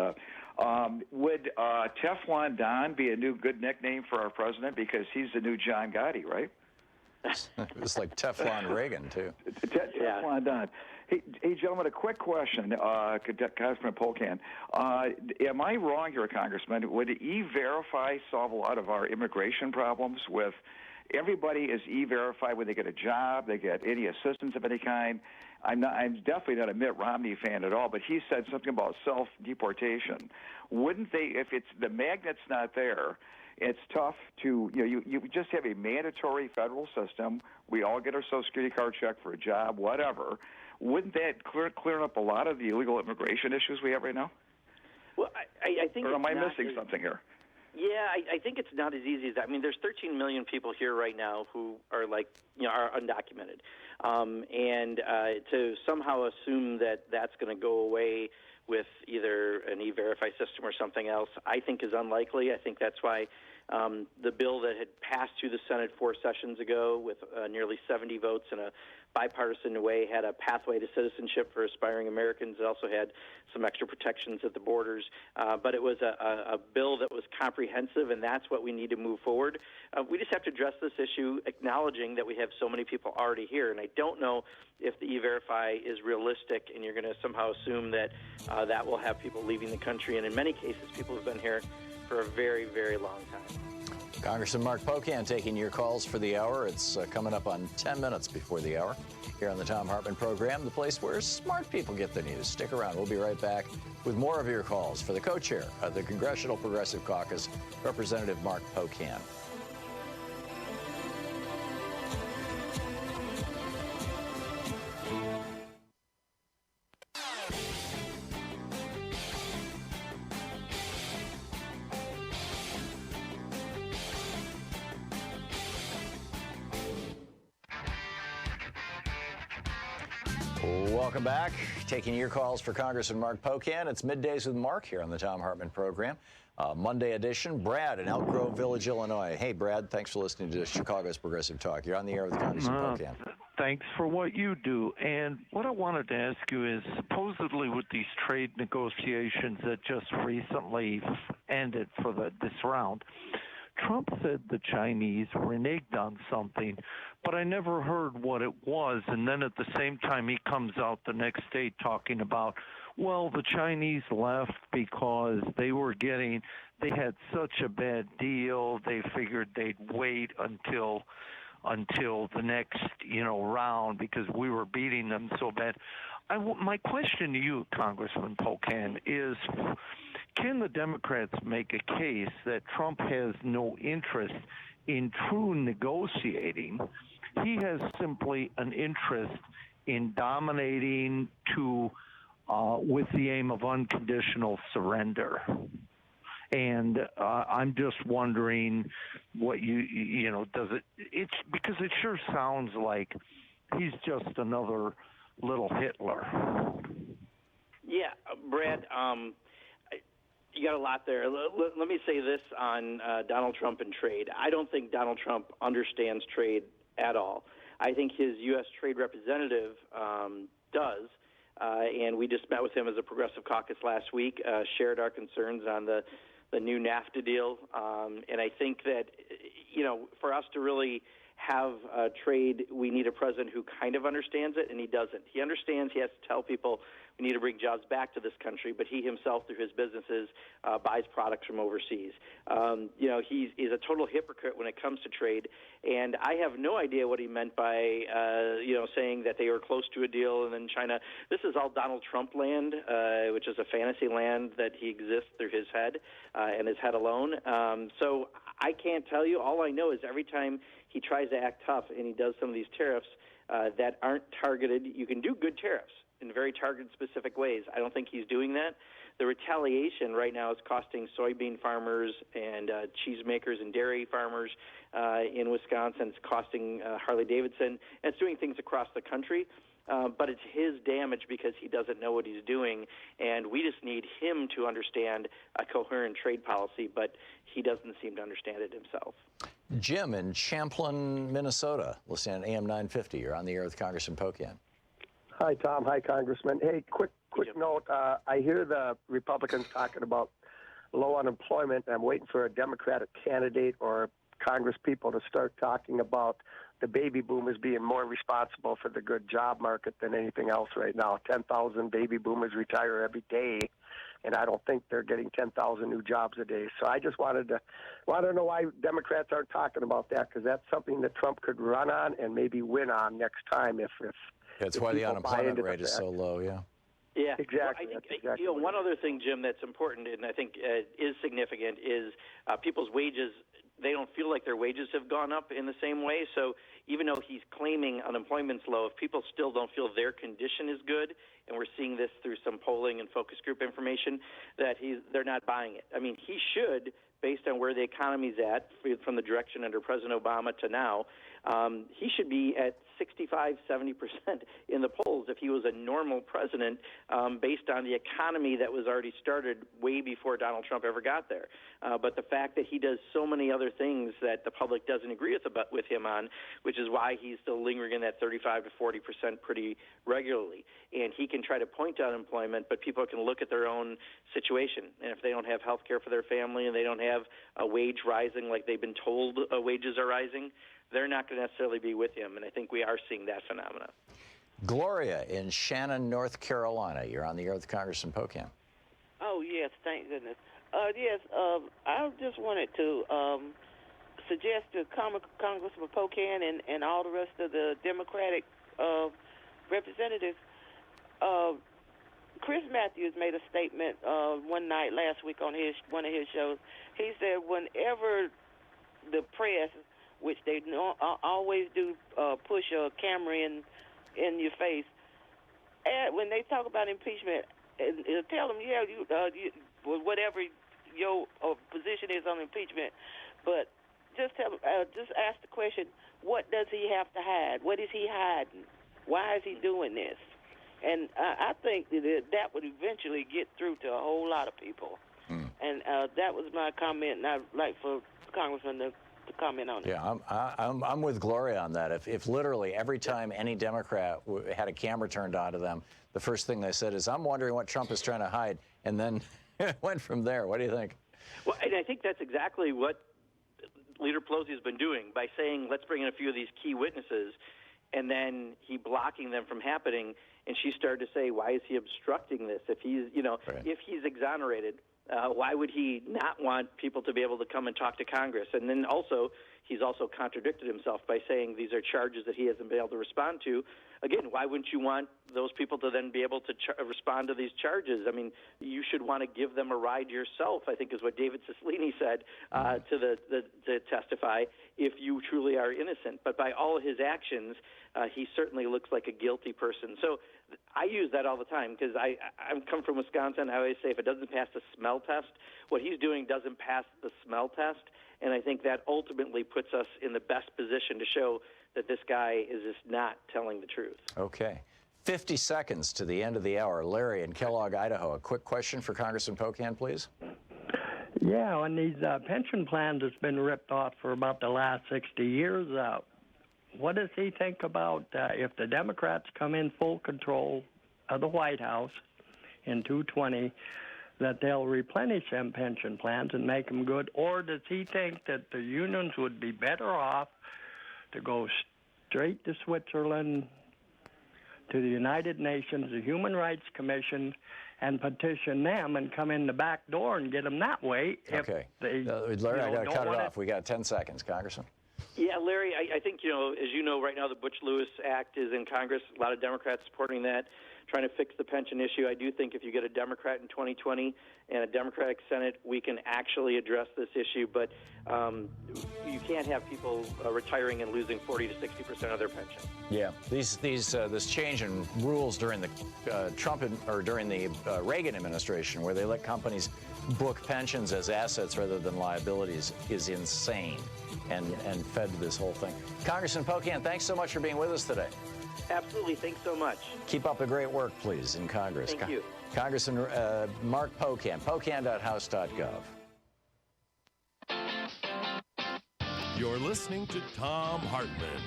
would Teflon Don be a new good nickname for our president? Because he's the new John Gotti, right? It was like Teflon Reagan, too. Teflon Don. Hey, gentlemen, a quick question, Congressman Pocan. Am I wrong here, Congressman? Would E-Verify solve a lot of our immigration problems with everybody is E-Verify when they get a job, they get any assistance of any kind? I'm definitely not a Mitt Romney fan at all, but he said something about self-deportation. Wouldn't they, if it's the magnet's not there, it's tough to, you just have a mandatory federal system. We all get our Social Security card checked for a job, whatever. Wouldn't that clear up a lot of the illegal immigration issues we have right now? Well, I think. Or am I missing something here? Yeah, I think it's not as easy as that. I mean, there's 13 million people here right now who are are undocumented. And to somehow assume that that's going to go away with either an E-Verify system or something else, I think is unlikely. I think that's why The bill that had passed through the Senate 4 sessions ago with nearly 70 votes in a bipartisan way had a pathway to citizenship for aspiring Americans. It also had some extra protections at the borders. But it was a bill that was comprehensive, and that's what we need to move forward. We just have to address this issue, acknowledging that we have so many people already here. And I don't know if the E-Verify is realistic, and you're going to somehow assume that that will have people leaving the country. And in many cases, people have been here for a very, very long time. Congressman Mark Pocan taking your calls for the hour. It's coming up on 10 minutes before the hour here on the Thom Hartmann Program, the place where smart people get the news. Stick around. We'll be right back with more of your calls for the co-chair of the Congressional Progressive Caucus, Representative Mark Pocan. Welcome back. Taking your calls for Congressman Mark Pocan. It's Middays with Mark here on the Thom Hartmann Program. Monday edition. Brad in Elk Grove Village, Illinois. Hey, Brad, thanks for listening to Chicago's Progressive Talk. You're on the air with Congressman Pocan. Thanks for what you do. And what I wanted to ask you is, supposedly with these trade negotiations that just recently ended for this round, Trump said the Chinese reneged on something, but I never heard what it was. And then at the same time, he comes out the next day talking about, well, the Chinese left because they had such a bad deal. They figured they'd wait until the next, round because we were beating them so bad. My question to you, Congressman Pocan, is can the Democrats make a case that Trump has no interest in true negotiating? He has simply an interest in dominating with the aim of unconditional surrender. And I'm just wondering what it's because it sure sounds like he's just another little Hitler. Yeah, Brad, you got a lot there. Let me say this on Donald Trump and trade. I don't think Donald Trump understands trade at all. I think his U.S. trade representative does, and we just met with him as a Progressive Caucus last week, shared our concerns on the new NAFTA deal, and I think that, for us to really have trade, we need a president who kind of understands it, and he doesn't. He understands he has to tell people we need to bring jobs back to this country, but he himself, through his businesses, buys products from overseas. He's a total hypocrite when it comes to trade, and I have no idea what he meant by, saying that they were close to a deal and then China. This is all Donald Trump land, which is a fantasy land that he exists through his head and his head alone. So I can't tell you. All I know is every time he tries to act tough and he does some of these tariffs that aren't targeted. You can do good tariffs in very targeted, specific ways. I don't think he's doing that. The retaliation right now is costing soybean farmers and cheesemakers and dairy farmers in Wisconsin. It's costing Harley-Davidson. And it's doing things across the country. But it's his damage because he doesn't know what he's doing, and we just need him to understand a coherent trade policy, but he doesn't seem to understand it himself. Jim in Champlin, Minnesota, listening on AM 950. You're on the air with Congressman Pocan. Hi, Tom. Hi, Congressman. Hey, quick note. I hear the Republicans talking about low unemployment. I'm waiting for a Democratic candidate or Congress people to start talking about the baby boomers being more responsible for the good job market than anything else right now. 10,000 baby boomers retire every day, and I don't think they're getting 10,000 new jobs a day. So I just wanted to know why Democrats aren't talking about that, because that's something that Trump could run on and maybe win on next time if that's why the unemployment rate is so low, yeah. Yeah, exactly. Well, I think one other thing, Jim, that's important and I think is significant is people's wages. They don't feel like their wages have gone up in the same way. So even though he's claiming unemployment's low, if people still don't feel their condition is good, and we're seeing this through some polling and focus group information, that they're not buying it. I mean, he should, based on where the economy's at, from the direction under President Obama to now, he should be at 65, 70% in the polls if he was a normal president based on the economy that was already started way before Donald Trump ever got there. But the fact that he does so many other things that the public doesn't agree with him on, which is why he's still lingering in that 35 to 40% pretty regularly. And he can try to point to unemployment, but people can look at their own situation. And if they don't have health care for their family and they don't have a wage rising like they've been told wages are rising, they're not going to necessarily be with him. And I think we are seeing that phenomenon. Gloria in Shannon, North Carolina. You're on the air with Congressman Pocan. Oh, yes, thank goodness. I just wanted to suggest to Congressman Pocan and all the rest of the Democratic representatives, Chris Matthews made a statement one night last week on one of his shows. He said whenever the press, which they always do, push a camera in your face, when they talk about impeachment, tell them, whatever your position is on impeachment, but just ask the question, what does he have to hide? What is he hiding? Why is he doing this? And I think that would eventually get through to a whole lot of people. And that was my comment, and I'd like for the Congressman to comment on it. Yeah, I'm with Gloria on that. If literally every time any Democrat had a camera turned on to them, the first thing they said is, I'm wondering what Trump is trying to hide, and then it went from there. What do you think? Well, and I think that's exactly what Leader Pelosi has been doing by saying, let's bring in a few of these key witnesses, and then he blocking them from happening. And she started to say, why is he obstructing this? If he's, if he's exonerated, why would he not want people to be able to come and talk to Congress? And then also, he's also contradicted himself by saying these are charges that he hasn't been able to respond to. Again, why wouldn't you want those people to then be able to respond to these charges? I mean, you should want to give them a ride yourself, I think is what David Cicilline said to testify, if you truly are innocent. But by all his actions, he certainly looks like a guilty person. So I use that all the time because I come from Wisconsin. I always say if it doesn't pass the smell test, what he's doing doesn't pass the smell test. And I think that ultimately puts us in the best position to show that this guy is just not telling the truth. Okay. 50 seconds to the end of the hour. Larry in Kellogg, Idaho. A quick question for Congressman Pocan, please. Yeah, on these pension plans that's been ripped off for about the last 60 years, what does he think about if the Democrats come in full control of the White House in 2020, that they'll replenish them pension plans and make them good? Or does he think that the unions would be better off to go straight to Switzerland, to the United Nations, the Human Rights Commission, and petition them and come in the back door and get them that way? Okay. Larry, I got to cut it off. We got 10 seconds, Congressman. Yeah, Larry, I think, as you know, right now the Butch-Lewis Act is in Congress. A lot of Democrats supporting that, trying to fix the pension issue. I do think if you get a Democrat in 2020 and a Democratic Senate, we can actually address this issue. But you can't have people retiring and losing 40 to 60% of their pension. Yeah, this change in rules during the during the Reagan administration, where they let companies book pensions as assets rather than liabilities, is insane, and fed this whole thing. Congressman Pocan, thanks so much for being with us today. Absolutely. Thanks so much. Keep up the great work, please, in Congress. Thank you. Congressman Mark Pocan, pocan.house.gov. You're listening to Thom Hartmann.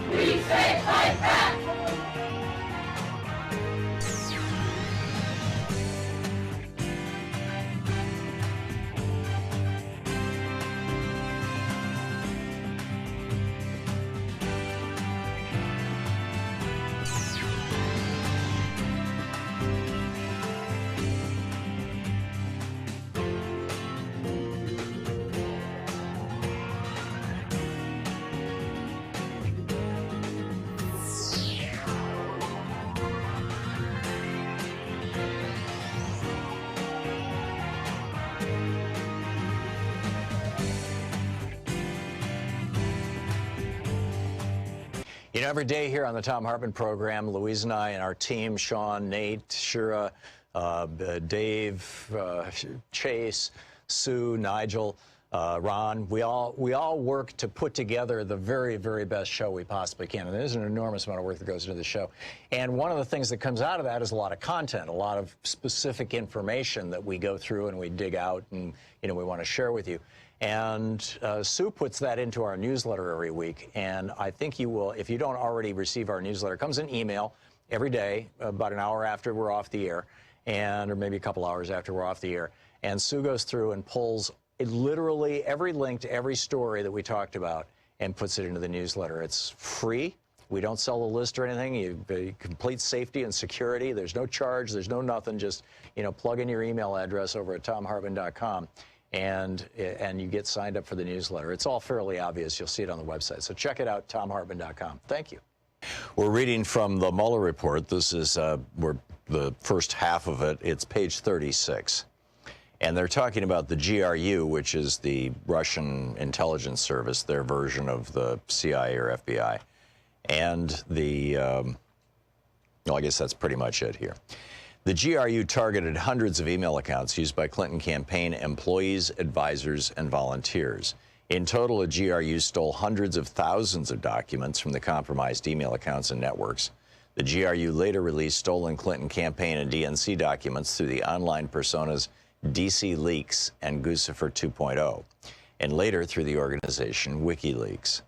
We say fight back! You know, every day here on the Thom Hartmann Program, Louise and I and our team, Sean, Nate, Shira, Dave, Chase, Sue, Nigel, Ron, we all work to put together the very, very best show we possibly can. And there's an enormous amount of work that goes into the show. And one of the things that comes out of that is a lot of content, a lot of specific information that we go through and we dig out and, you know, we want to share with you. And Sue puts that into our newsletter every week. And I think you will, if you don't already receive our newsletter, it comes in email every day, about an hour after we're off the air, or maybe a couple hours after we're off the air. And Sue goes through and pulls literally every link to every story that we talked about and puts it into the newsletter. It's free. We don't sell a list or anything. You complete safety and security. There's no charge. There's no nothing. Just, you know, plug in your email address over at thomhartmann.com. And you get signed up for the newsletter. It's all fairly obvious. You'll see it on the website. So check it out, thomhartmann.com. Thank you. We're reading from the Mueller report. This is the first half of it. It's page 36. And they're talking about the GRU, which is the Russian intelligence service, their version of the CIA or FBI. And well, I guess that's pretty much it here. The GRU targeted hundreds of email accounts used by Clinton campaign employees, advisors, and volunteers. In total, the GRU stole hundreds of thousands of documents from the compromised email accounts and networks. The GRU later released stolen Clinton campaign and DNC documents through the online personas DC Leaks and Guccifer 2.0, and later through the organization WikiLeaks.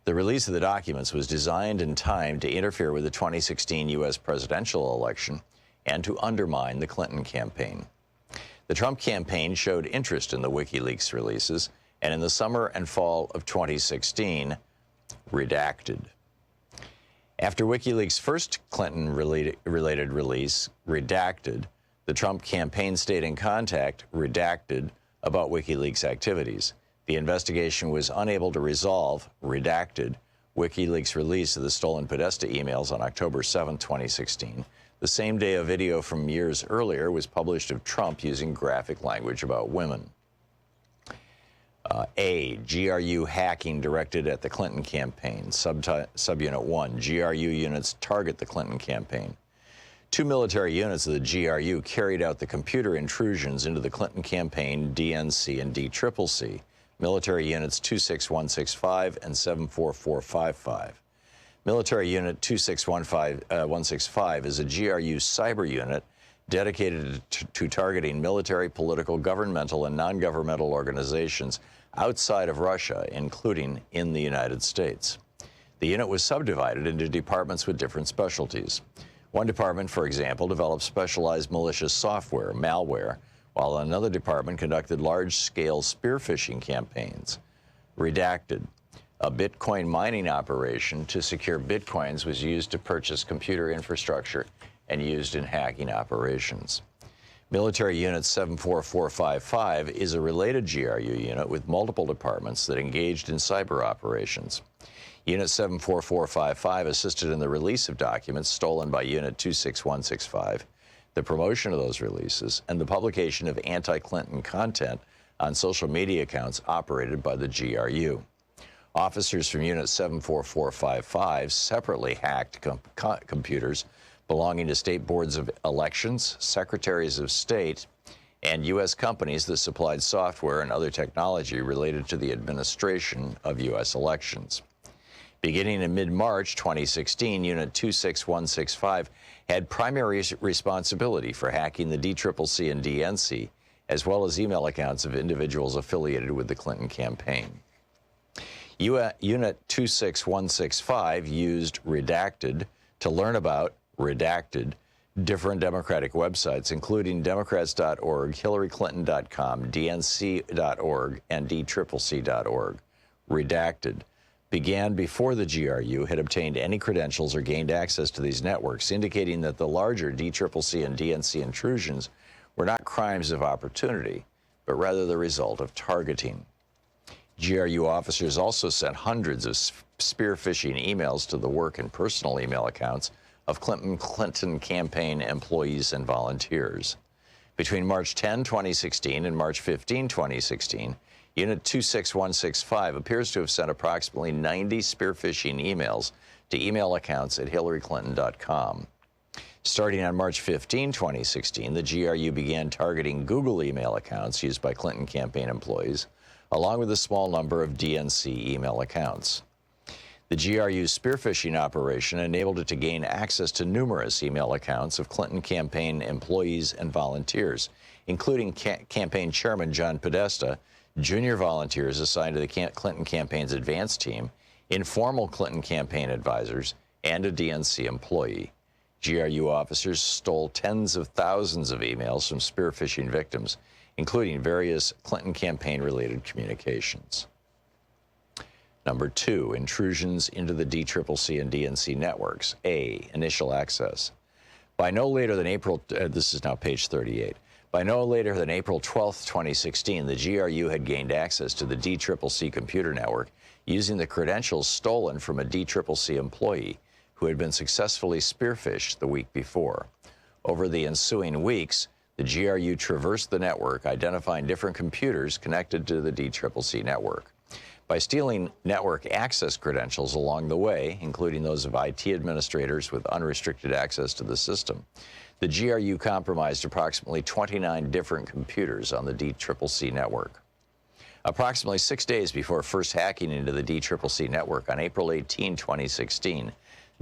The release of the documents was designed and timed to interfere with the 2016 U.S. presidential election and to undermine the Clinton campaign. The Trump campaign showed interest in the WikiLeaks releases, and in the summer and fall of 2016, redacted. After WikiLeaks' first Clinton-related release, redacted, the Trump campaign stayed in contact, redacted, about WikiLeaks activities. The investigation was unable to resolve, redacted, WikiLeaks' release of the stolen Podesta emails on October 7, 2016. The same day a video from years earlier was published of Trump using graphic language about women. GRU hacking directed at the Clinton campaign. Subunit 1, GRU units target the Clinton campaign. 2 military units of the GRU carried out the computer intrusions into the Clinton campaign, DNC, and DCCC. Military units 26165 and 74455. Military Unit 26165 is a GRU cyber unit dedicated to targeting military, political, governmental, and non-governmental organizations outside of Russia, including in the United States. The unit was subdivided into departments with different specialties. One department, for example, developed specialized malicious software, malware, while another department conducted large-scale spear phishing campaigns. Redacted. A Bitcoin mining operation to secure Bitcoins was used to purchase computer infrastructure and used in hacking operations. Military Unit 74455 is a related GRU unit with multiple departments that engaged in cyber operations. Unit 74455 assisted in the release of documents stolen by Unit 26165, the promotion of those releases, and the publication of anti-Clinton content on social media accounts operated by the GRU. Officers from Unit 74455 separately hacked computers belonging to state boards of elections, secretaries of state, and U.S. companies that supplied software and other technology related to the administration of U.S. elections. Beginning in mid-March 2016, Unit 26165 had primary responsibility for hacking the DCCC and DNC, as well as email accounts of individuals affiliated with the Clinton campaign. Unit 26165 used redacted to learn about redacted different Democratic websites, including Democrats.org, HillaryClinton.com, DNC.org, and DCCC.org. Redacted began before the GRU had obtained any credentials or gained access to these networks, indicating that the larger DCCC and DNC intrusions were not crimes of opportunity, but rather the result of targeting. GRU officers also sent hundreds of spear phishing emails to the work and personal email accounts of Clinton campaign employees and volunteers. Between March 10, 2016 and March 15, 2016, Unit 26165 appears to have sent approximately 90 spear phishing emails to email accounts at hillaryclinton.com. Starting on March 15, 2016, the GRU began targeting Google email accounts used by Clinton campaign employees, along with a small number of DNC email accounts. The GRU's spear phishing operation enabled it to gain access to numerous email accounts of Clinton campaign employees and volunteers, including campaign chairman John Podesta, junior volunteers assigned to the Clinton campaign's advance team, informal Clinton campaign advisors, and a DNC employee. GRU officers stole tens of thousands of emails from spear phishing victims, including various Clinton campaign-related communications. Number 2, intrusions into the DCCC and DNC networks. A, initial access. By no later than April, this is now page 38. By no later than April 12, 2016, the GRU had gained access to the DCCC computer network using the credentials stolen from a DCCC employee who had been successfully spear-phished the week before. Over the ensuing weeks, the GRU traversed the network, identifying different computers connected to the DCCC network. By stealing network access credentials along the way, including those of IT administrators with unrestricted access to the system, the GRU compromised approximately 29 different computers on the DCCC network. Approximately 6 days before first hacking into the DCCC network on April 18, 2016,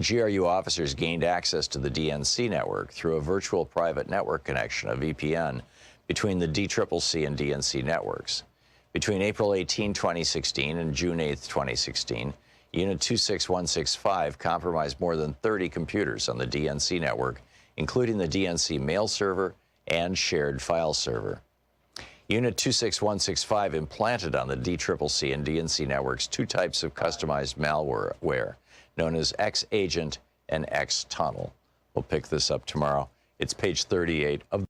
GRU officers gained access to the DNC network through a virtual private network connection, a VPN, between the DCCC and DNC networks. Between April 18, 2016 and June 8, 2016, Unit 26165 compromised more than 30 computers on the DNC network, including the DNC mail server and shared file server. Unit 26165 implanted on the DCCC and DNC networks 2 types of customized malware, known as X-Agent and X-Tunnel. We'll pick this up tomorrow. It's page 38 of.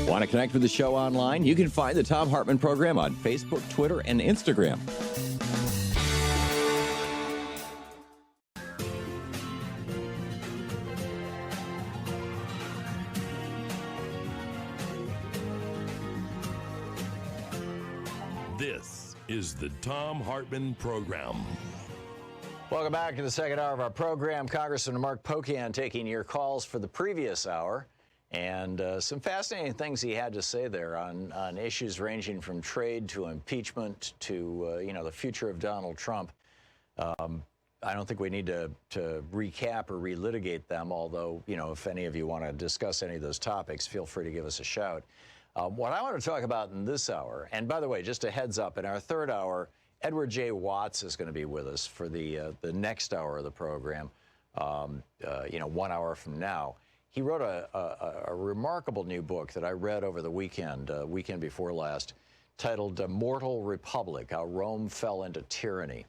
Want to connect with the show online? You can find the Thom Hartmann Program on Facebook, Twitter, and Instagram. This is the Thom Hartmann Program. Welcome back to the second hour of our program. Congressman Mark Pocan taking your calls for the previous hour. And some fascinating things he had to say there on issues ranging from trade to impeachment to, the future of Donald Trump. I don't think we need to recap or relitigate them, although, if any of you want to discuss any of those topics, feel free to give us a shout. What I want to talk about in this hour, and by the way, just a heads up, in our third hour, Edward J. Watts is going to be with us for the next hour of the program, 1 hour from now. He wrote a remarkable new book that I read over the weekend before last, titled Mortal Republic, How Rome Fell into Tyranny.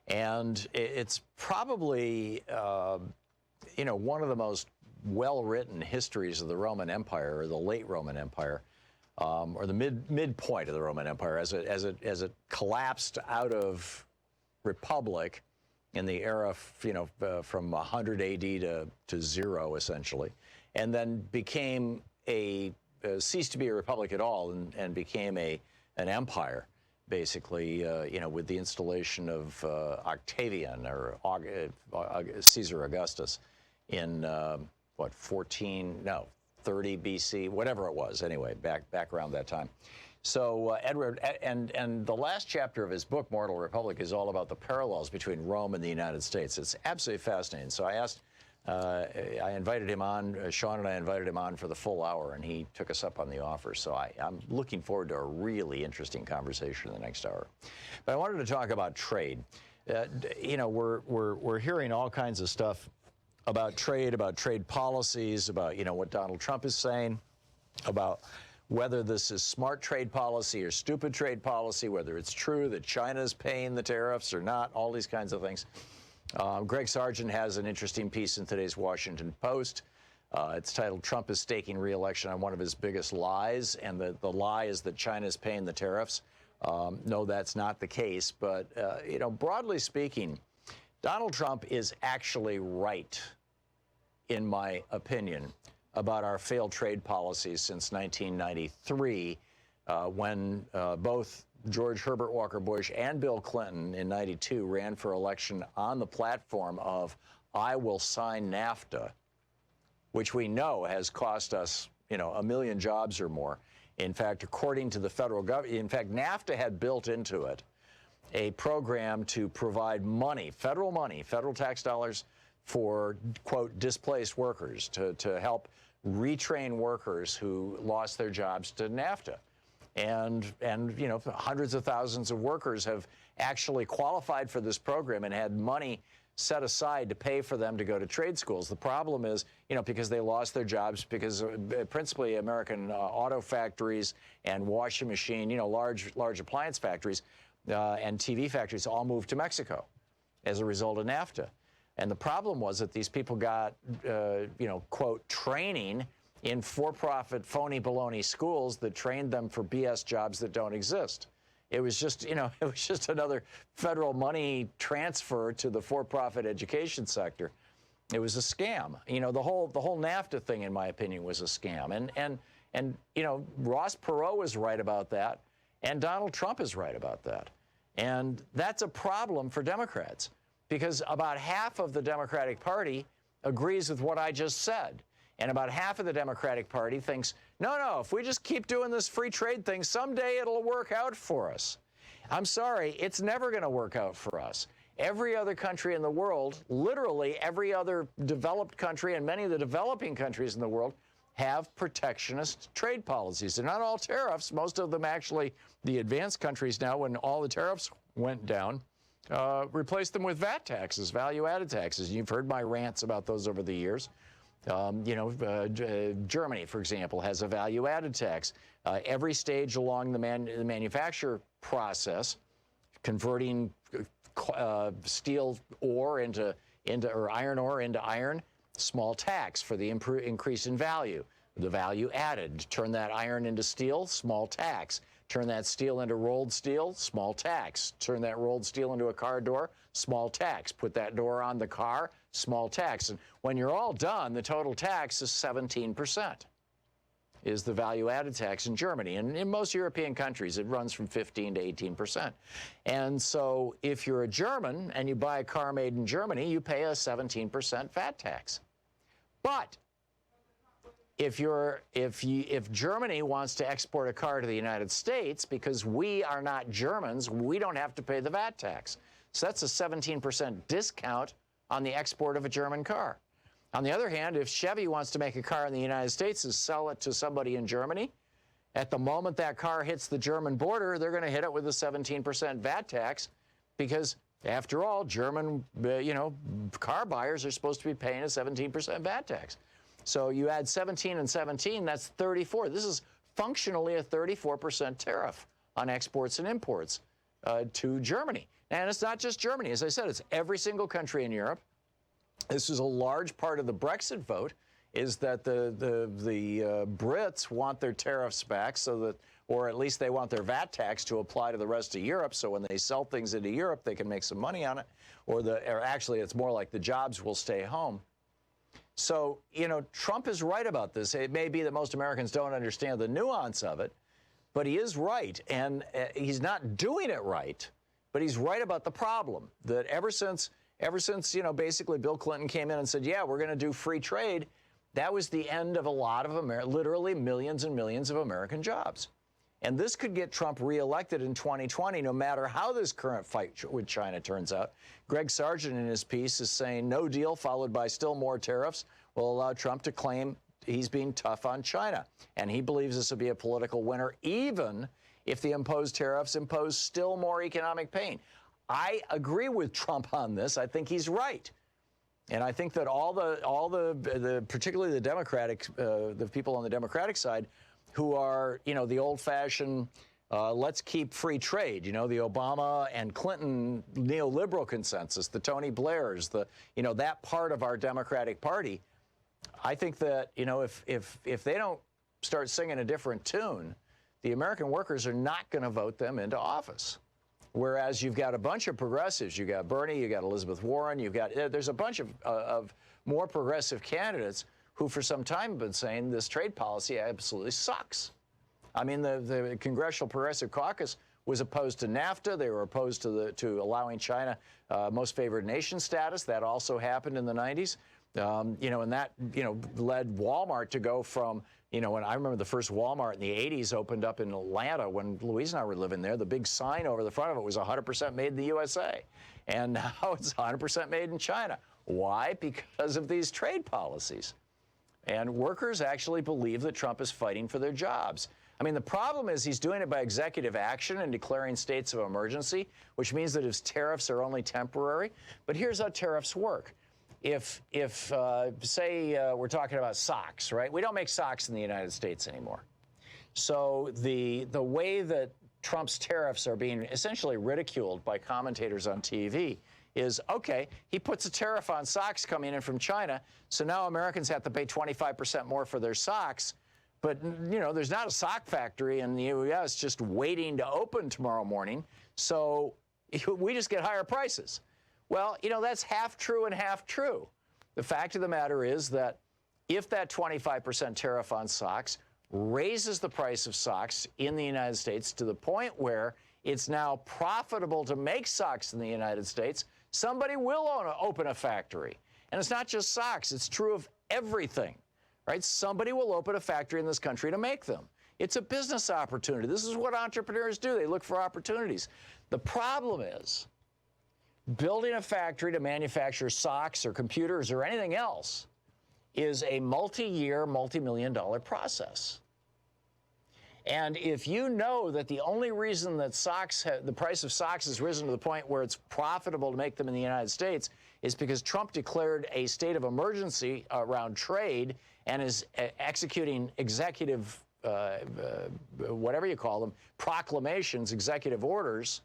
And it's probably, one of the most well-written histories of the Roman Empire, or the late Roman Empire, or the midpoint of the Roman Empire, as it collapsed out of republic in the era, from 100 AD to 0, essentially, and then became ceased to be a republic at all and became an empire, basically, with the installation of Octavian or Caesar Augustus in 30 BC, whatever it was. Anyway, back around that time. So Edward, and the last chapter of his book, Mortal Republic, is all about the parallels between Rome and the United States. It's absolutely fascinating. So I invited him on, Sean and I invited him on for the full hour, and he took us up on the offer. So I'm looking forward to a really interesting conversation in the next hour. But I wanted to talk about trade. We're hearing all kinds of stuff about trade policies, about, what Donald Trump is saying, about whether this is smart trade policy or stupid trade policy, whether it's true that China's paying the tariffs or not, all these kinds of things. Greg Sargent has an interesting piece in today's Washington Post. It's titled, Trump is staking re-election on one of his biggest lies, and the lie is that China's paying the tariffs. No, that's not the case, but, broadly speaking, Donald Trump is actually right, in my opinion, about our failed trade policies since 1993, when both George Herbert Walker Bush and Bill Clinton in '92 ran for election on the platform of "I will sign NAFTA," which we know has cost us, 1 million jobs or more. In fact, according to the federal government, in fact, NAFTA had built into it a program to provide money, federal tax dollars for, quote, displaced workers, to help retrain workers who lost their jobs to NAFTA. And hundreds of thousands of workers have actually qualified for this program and had money set aside to pay for them to go to trade schools. The problem is, because they lost their jobs, because principally American auto factories and washing machine, large appliance factories and TV factories all moved to Mexico as a result of NAFTA. And the problem was that these people got, quote, training in for-profit phony baloney schools that trained them for BS jobs that don't exist. It was just, another federal money transfer to the for-profit education sector. It was a scam. The whole NAFTA thing, in my opinion, was a scam. And Ross Perot was right about that, and Donald Trump is right about that. And that's a problem for Democrats, because about half of the Democratic Party agrees with what I just said. And about half of the Democratic Party thinks, no, if we just keep doing this free trade thing, someday it'll work out for us. I'm sorry, it's never going to work out for us. Every other country in the world, literally every other developed country and many of the developing countries in the world, have protectionist trade policies. They're not all tariffs. Most of them actually, the advanced countries now, when all the tariffs went down, replaced them with VAT taxes, value-added taxes. You've heard my rants about those over the years. Germany, for example, has a value-added tax. Every stage along the manufacture process, converting steel ore or iron ore into iron, small tax for the increase in value. The value added, turn that iron into steel, small tax. Turn that steel into rolled steel, small tax. Turn that rolled steel into a car door, small tax. Put that door on the car, small tax. And when you're all done, the total tax is 17%, is the value-added tax in Germany. And in most European countries, it runs from 15 to 18%. And so if you're a German and you buy a car made in Germany, you pay a 17% VAT tax. But if Germany wants to export a car to the United States, because we are not Germans, we don't have to pay the VAT tax. So that's a 17% discount on the export of a German car. On the other hand, if Chevy wants to make a car in the United States and sell it to somebody in Germany, at the moment that car hits the German border, they're going to hit it with a 17% VAT tax, because after all, German, car buyers are supposed to be paying a 17% VAT tax. So you add 17 and 17, that's 34. This is functionally a 34% tariff on exports and imports to Germany. And it's not just Germany. As I said, it's every single country in Europe. This is a large part of the Brexit vote, is that the Brits want their tariffs back, so that, or at least they want their VAT tax to apply to the rest of Europe, so when they sell things into Europe, they can make some money on it. Or actually, it's more like the jobs will stay home. So, Trump is right about this. It may be that most Americans don't understand the nuance of it, but he is right. And he's not doing it right, but he's right about the problem. That ever since, basically Bill Clinton came in and said, yeah, we're going to do free trade, that was the end of a lot of literally millions and millions of American jobs. And this could get Trump reelected in 2020, no matter how this current fight with China turns out. Greg Sargent in his piece is saying no deal followed by still more tariffs will allow Trump to claim he's being tough on China. And he believes this will be a political winner, even if the imposed tariffs impose still more economic pain. I agree with Trump on this. I think he's right. And I think that all the particularly the Democratic, the people on the Democratic side, who are, the old-fashioned, let's keep free trade, the Obama and Clinton neoliberal consensus, the Tony Blairs, that part of our Democratic Party. I think that, if they don't start singing a different tune, the American workers are not going to vote them into office. Whereas you've got a bunch of progressives, you've got Bernie, you've got Elizabeth Warren, there's a bunch of more progressive candidates who for some time have been saying this trade policy absolutely sucks. I mean, the Congressional Progressive Caucus was opposed to NAFTA. They were opposed to allowing China most favored nation status. That also happened in the 90s. And that, led Walmart to go from, when I remember the first Walmart in the 80s opened up in Atlanta when Louise and I were living there, the big sign over the front of it was 100% made in the USA. And now it's 100% made in China. Why? Because of these trade policies. And workers actually believe that Trump is fighting for their jobs. I mean, the problem is he's doing it by executive action and declaring states of emergency, which means that his tariffs are only temporary. But here's how tariffs work. If say we're talking about socks, right? We don't make socks in the United States anymore. So the way that Trump's tariffs are being essentially ridiculed by commentators on TV is, okay, he puts a tariff on socks coming in from China, so now Americans have to pay 25% more for their socks. But, there's not a sock factory in the U.S. just waiting to open tomorrow morning, so we just get higher prices. Well, that's half true and half true. The fact of the matter is that if that 25% tariff on socks raises the price of socks in the United States to the point where it's now profitable to make socks in the United States, somebody will open a factory. And it's not just socks. It's true of everything, right? Somebody will open a factory in this country to make them. It's a business opportunity. This is what entrepreneurs do. They look for opportunities. The problem is building a factory to manufacture socks or computers or anything else is a multi-year, multi-million-dollar process. And if you know that the only reason that the price of socks has risen to the point where it's profitable to make them in the United States is because Trump declared a state of emergency around trade and is executing executive, whatever you call them, proclamations, executive orders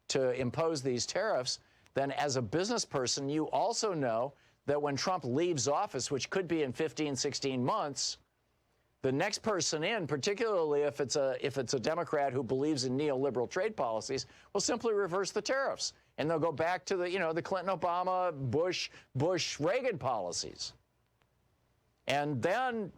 to impose these tariffs, then as a business person, you also know that when Trump leaves office, which could be in 15, 16 months, the next person in, particularly if it's a Democrat who believes in neoliberal trade policies, will simply reverse the tariffs, and they'll go back to the Clinton, Obama, Bush, Reagan policies. And then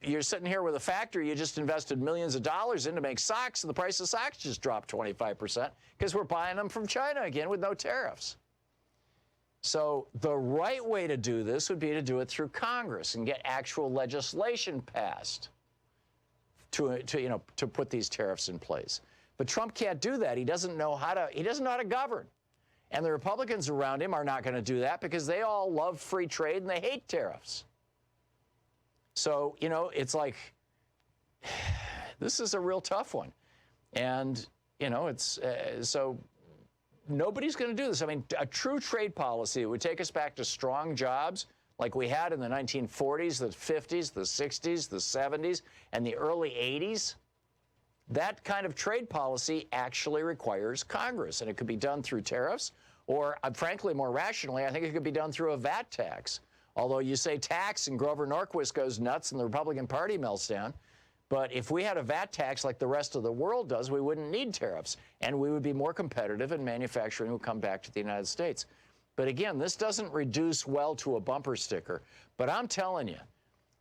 you're sitting here with a factory you just invested millions of dollars in to make socks, and the price of socks just dropped 25% because we're buying them from China again with no tariffs. So the right way to do this would be to do it through Congress and get actual legislation passed to put these tariffs in place. But Trump can't do that. He doesn't know how to govern. And the Republicans around him are not going to do that because they all love free trade and they hate tariffs. So, it's like, this is a real tough one. And, so nobody's going to do this. I mean, a true trade policy would take us back to strong jobs like we had in the 1940s, the 50s, the 60s, the 70s, and the early 80s. That kind of trade policy actually requires Congress, and it could be done through tariffs, or frankly, more rationally, I think it could be done through a VAT tax. Although you say tax and Grover Norquist goes nuts and the Republican Party melts down. But if we had a VAT tax like the rest of the world does, we wouldn't need tariffs. And we would be more competitive and manufacturing would come back to the United States. But again, this doesn't reduce well to a bumper sticker. But I'm telling you,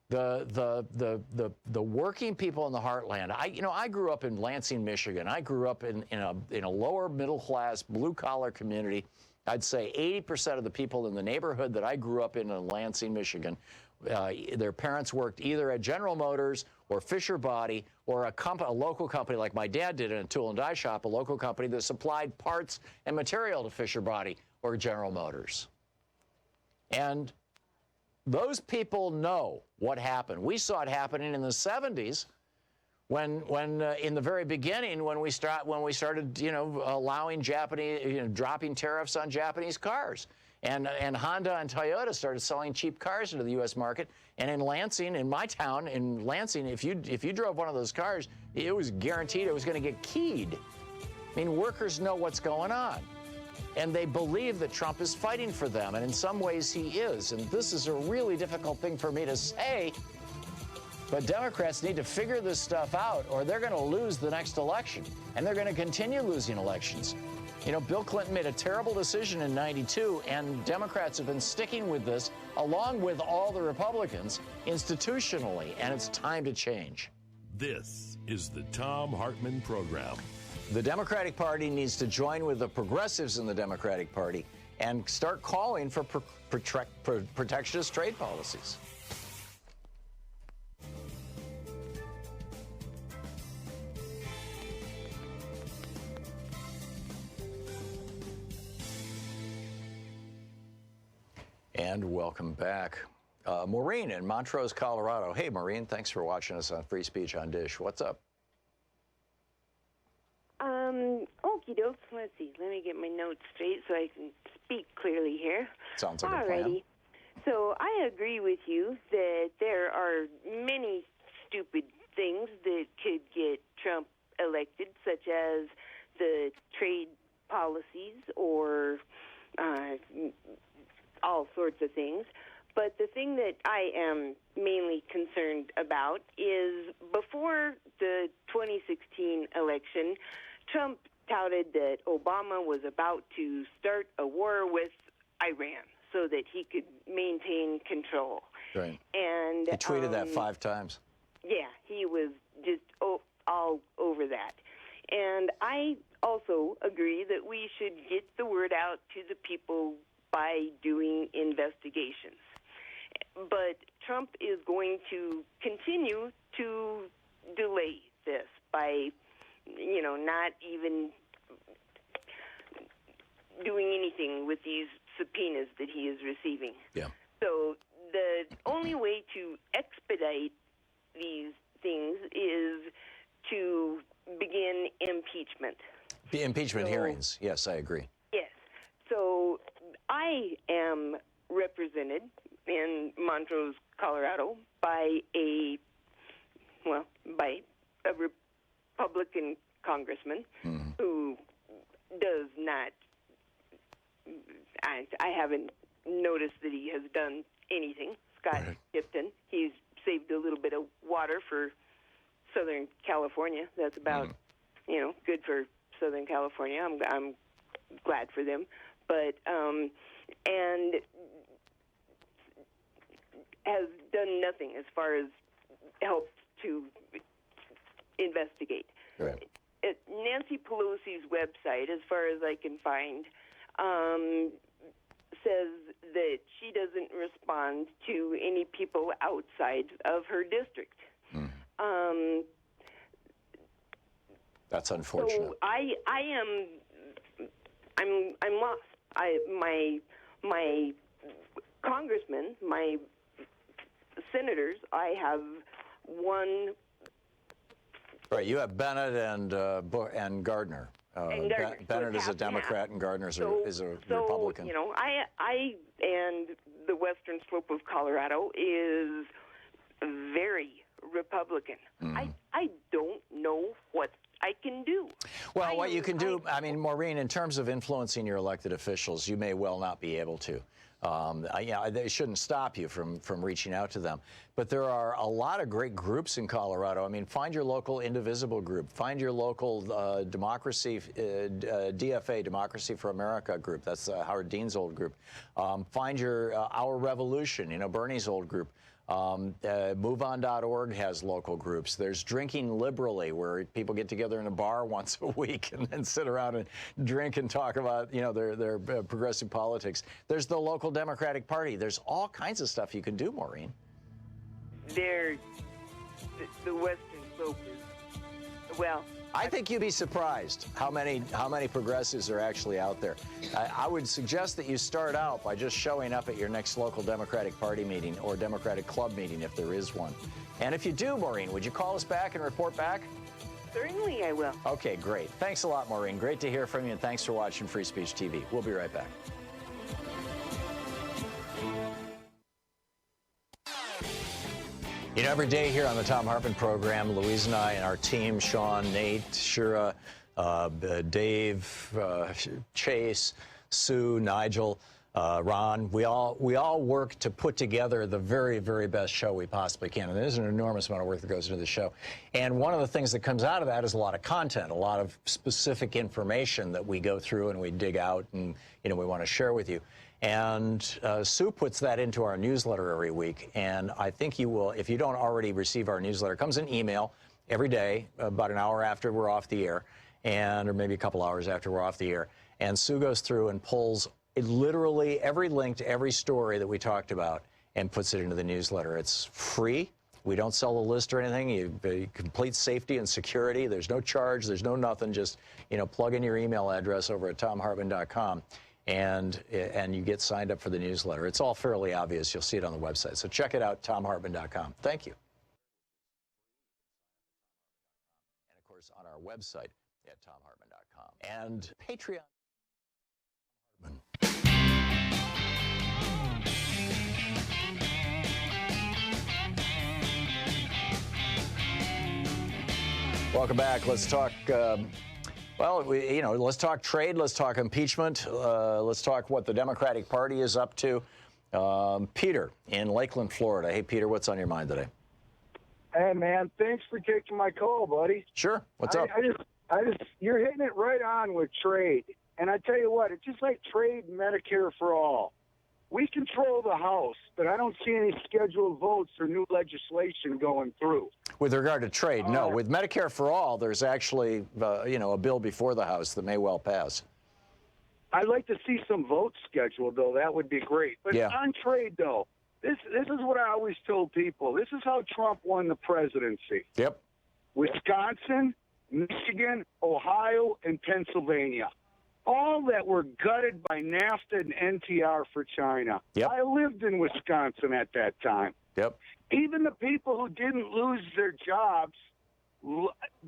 the working people in the heartland, I grew up in Lansing, Michigan. I grew up in a lower middle class, blue collar community. I'd say 80% of the people in the neighborhood that I grew up in Lansing, Michigan, their parents worked either at General Motors or Fisher Body or a local company like my dad did in a tool and die shop, a local company that supplied parts and material to Fisher Body or General Motors. And those people know what happened. We saw it happening in the 70s. When in the very beginning, when we started, allowing Japanese, dropping tariffs on Japanese cars, and Honda and Toyota started selling cheap cars into the U.S. market. And in Lansing, in my town, in Lansing, if you drove one of those cars, it was guaranteed it was going to get keyed. I mean, workers know what's going on, and they believe that Trump is fighting for them, and in some ways he is. And this is a really difficult thing for me to say. But Democrats need to figure this stuff out, or they're going to lose the next election, and they're going to continue losing elections. Bill Clinton made a terrible decision in '92, and Democrats have been sticking with this, along with all the Republicans, institutionally, and it's time to change. This is the Thom Hartmann Program. The Democratic Party needs to join with the progressives in the Democratic Party and start calling for protectionist trade policies. And welcome back. Maureen in Montrose, Colorado. Hey, Maureen, thanks for watching us on Free Speech on Dish. What's up? Okie dokes. Let's see. Let me get my notes straight so I can speak clearly here. Sounds like a plan. Alrighty. So I agree with you that there are many stupid things that could get Trump elected, such as the trade policies or all sorts of things. But the thing that I am mainly concerned about is before the 2016 election, Trump touted that Obama was about to start a war with Iran so that he could maintain control. Right. And he tweeted that 5 times. Yeah, he was just all over that. And I also agree that we should get the word out to the people by doing investigations. But Trump is going to continue to delay this by, not even doing anything with these subpoenas that he is receiving. Yeah. So the only way to expedite these things is to begin impeachment. The impeachment hearings. Yes, I agree. Yes. So I am represented in Montrose, Colorado by a Republican congressman who does not, I haven't noticed that he has done anything. Scott Tipton. He's saved a little bit of water for Southern California. That's about, good for Southern California. I'm glad for them. But, and has done nothing as far as help to investigate. Right. At Nancy Pelosi's website, as far as I can find, says that she doesn't respond to any people outside of her district. That's unfortunate. So I'm lost. My congressmen, my senators, I have one. Right, you have Bennett and Gardner. Bennett is a Democrat and Gardner is a Republican. I and the western slope of Colorado is very Republican. I don't know what I can do. Well, what you can do, Maureen, in terms of influencing your elected officials, you may well not be able to. They shouldn't stop you from reaching out to them. But there are a lot of great groups in Colorado. Find your local Indivisible group. Find your local DFA, Democracy for America group. That's Howard Dean's old group. Find your Our Revolution, Bernie's old group. MoveOn.org has local groups. There's Drinking Liberally, where people get together in a bar once a week and then sit around and drink and talk about, their progressive politics. There's the local Democratic Party. There's all kinds of stuff you can do, Maureen. The western slope is, I think you'd be surprised how many progressives are actually out there. I would suggest that you start out by just showing up at your next local Democratic Party meeting or Democratic Club meeting if there is one. And if you do, Maureen, would you call us back and report back? Certainly I will. Okay, great. Thanks a lot, Maureen. Great to hear from you, and thanks for watching Free Speech TV. We'll be right back. Every day here on the Thom Hartmann Program, Louise and I and our team, Sean, Nate, Shira, Dave, Chase, Sue, Nigel, Ron, we all work to put together the very, very best show we possibly can. And there's an enormous amount of work that goes into the show. And one of the things that comes out of that is a lot of content, a lot of specific information that we go through and we dig out and, we want to share with you. And Sue puts that into our newsletter every week. And I think you will, if you don't already receive our newsletter, it comes in email every day, about an hour after we're off the air. or maybe a couple hours after we're off the air. And Sue goes through and pulls literally every link to every story that we talked about and puts it into the newsletter. It's free. We don't sell a list or anything. You complete safety and security. There's no charge. There's no nothing. Just, plug in your email address over at thomhartmann.com. And you get signed up for the newsletter. It's all fairly obvious. You'll see it on the website. So check it out, thomhartmann.com. Thank you. And, of course, on our website at thomhartmann.com. And Patreon. Welcome back. Let's talk, let's talk trade. Let's talk impeachment. Let's talk what the Democratic Party is up to. Peter in Lakeland, Florida. Hey, Peter, what's on your mind today? Hey, man, thanks for taking my call, buddy. Sure. What's up? You're hitting it right on with trade. And I tell you what, it's just like trade Medicare for all. We control the House, but I don't see any scheduled votes or new legislation going through. With regard to trade, no. With Medicare for all, there's actually, a bill before the House that may well pass. I'd like to see some votes scheduled, though. That would be great. But on trade, though, this is what I always told people. This is how Trump won the presidency. Yep. Wisconsin, Michigan, Ohio, and Pennsylvania. All that were gutted by NAFTA and NTR for China. Yep. I lived in Wisconsin at that time. Yep. Even the people who didn't lose their jobs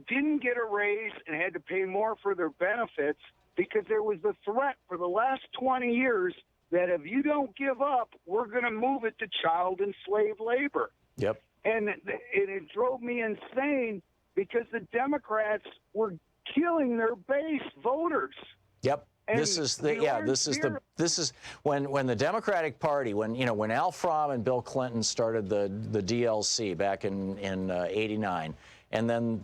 didn't get a raise and had to pay more for their benefits because there was the threat for the last 20 years that if you don't give up, we're going to move it to child and slave labor. Yep. And it drove me insane because the Democrats were killing their base voters. Yep. This is when the Democratic Party, when Al Fromm and Bill Clinton started the DLC back in '89, and then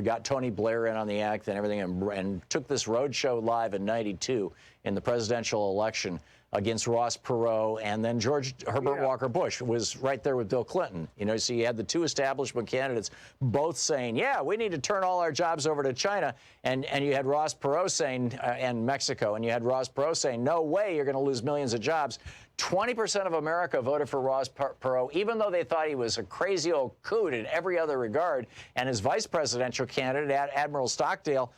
got Tony Blair in on the act and everything, and took this roadshow live in '92 in the presidential election against Ross Perot, and then George Herbert Walker Bush was right there with Bill Clinton. So you had the two establishment candidates both saying, yeah, we need to turn all our jobs over to China, and you had Ross Perot saying, and Mexico, and you had Ross Perot saying, no way, you're going to lose millions of jobs. 20% of America voted for Ross Perot, even though they thought he was a crazy old coot in every other regard. And his vice presidential candidate, Admiral Stockdale,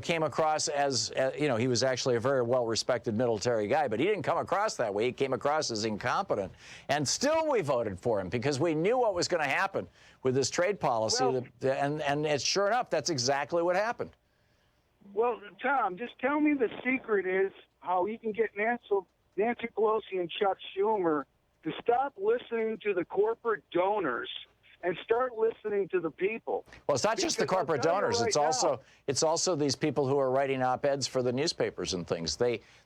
came across as, he was actually a very well-respected military guy, but he didn't come across that way. He came across as incompetent. And still we voted for him because we knew what was going to happen with this trade policy. And it's sure enough, that's exactly what happened. Well, Tom, just tell me the secret is how you can get Nancy Pelosi and Chuck Schumer to stop listening to the corporate donors and start listening to the people. Well, it's not just the corporate donors. It's also these people who are writing op-eds for the newspapers and things.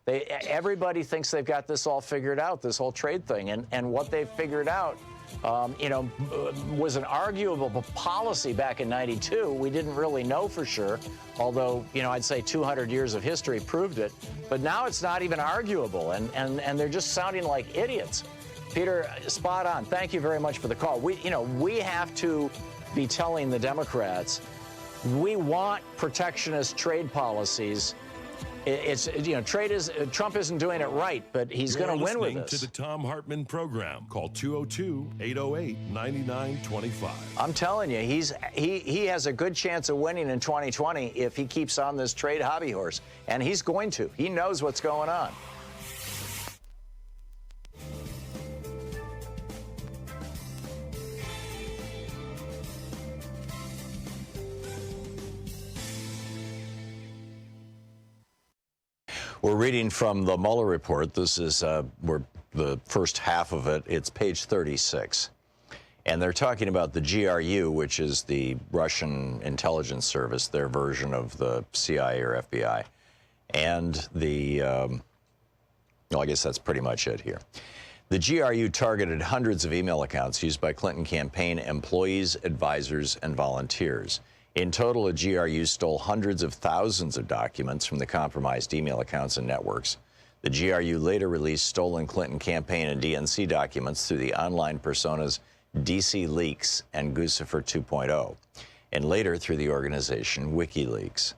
Everybody thinks they've got this all figured out, this whole trade thing, and what they've figured out, was an arguable policy back in '92. We didn't really know for sure, although I'd say 200 years of history proved it. But now it's not even arguable, and they're just sounding like idiots. Peter, spot on. Thank you very much for the call. We have to be telling the Democrats we want protectionist trade policies. Trump isn't doing it right, but he's going to win with this. To the Thom Hartmann Program. Call 202-808-9925. I'm telling you, he has a good chance of winning in 2020 if he keeps on this trade hobby horse, and he's going to. He knows what's going on. We're reading from the Mueller report. This is the first half of it. It's page 36. And they're talking about the GRU, which is the Russian intelligence service, their version of the CIA or FBI. And I guess that's pretty much it here. The GRU targeted hundreds of email accounts used by Clinton campaign employees, advisors, and volunteers. In total, the GRU stole hundreds of thousands of documents from the compromised email accounts and networks. The GRU later released stolen Clinton campaign and DNC documents through the online personas DC Leaks and Guccifer 2.0. and later through the organization WikiLeaks.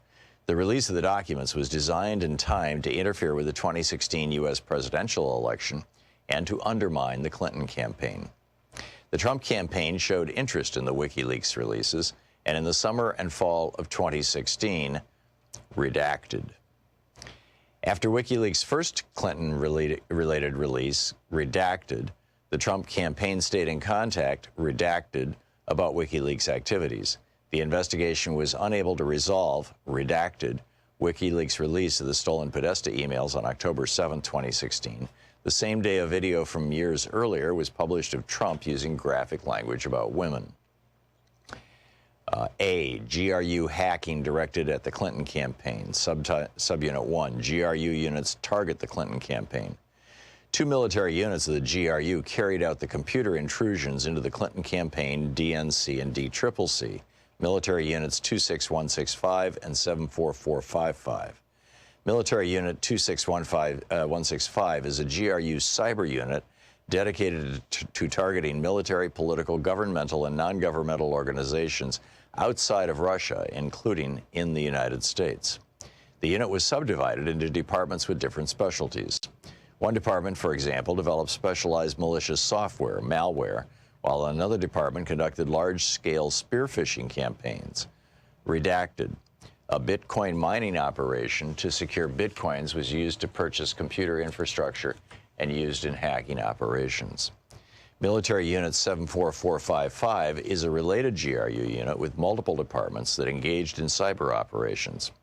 The release of the documents was designed and timed to interfere with the 2016 U.S. presidential election and to undermine the Clinton campaign. The Trump campaign showed interest in the WikiLeaks releases, and in the summer and fall of 2016, redacted. After WikiLeaks' first Clinton-related release, redacted, the Trump campaign stayed in contact, redacted, about WikiLeaks activities. The investigation was unable to resolve, redacted, WikiLeaks' release of the stolen Podesta emails on October 7, 2016. The same day a video from years earlier was published of Trump using graphic language about women. GRU hacking directed at the Clinton campaign. Subunit 1, GRU units target the Clinton campaign. 2 military units of the GRU carried out the computer intrusions into the Clinton campaign, DNC, and DCCC. Military units 26165 and 74455. Military Unit 26165 is a GRU cyber unit dedicated to targeting military, political, governmental, and non-governmental organizations outside of Russia, including in the United States. The unit was subdivided into departments with different specialties. One department, for example, developed specialized malicious software, malware, while another department conducted large-scale spear phishing campaigns. Redacted. A Bitcoin mining operation to secure Bitcoins was used to purchase computer infrastructure and used in hacking operations. Military Unit 74455 is a related GRU unit with multiple departments that engaged in cyber operations.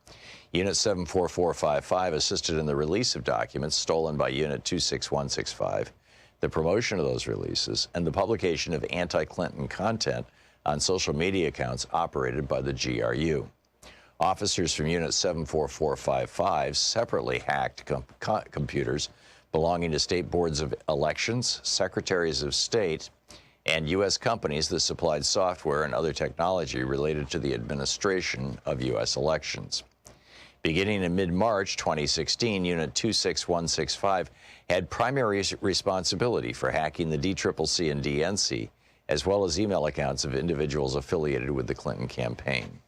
Unit 74455 assisted in the release of documents stolen by Unit 26165, the promotion of those releases, and the publication of anti-Clinton content on social media accounts operated by the GRU. Officers from Unit 74455 separately hacked computers belonging to state boards of elections, secretaries of state, and U.S. companies that supplied software and other technology related to the administration of U.S. elections. Beginning in mid-March 2016, Unit 26165 had primary responsibility for hacking the DCCC and DNC, as well as email accounts of individuals affiliated with the Clinton campaign.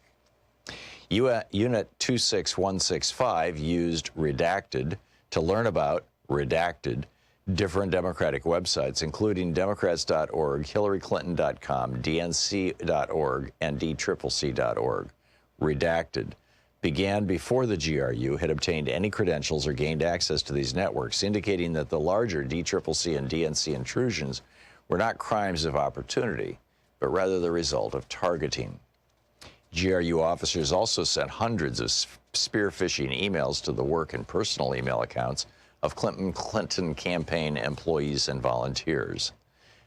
Unit 26165 used redacted to learn about redacted different Democratic websites, including Democrats.org, HillaryClinton.com, DNC.org, and DCCC.org. Redacted began before the GRU had obtained any credentials or gained access to these networks, indicating that the larger DCCC and DNC intrusions were not crimes of opportunity, but rather the result of targeting. GRU officers also sent hundreds of spear phishing emails to the work and personal email accounts of Clinton campaign employees and volunteers.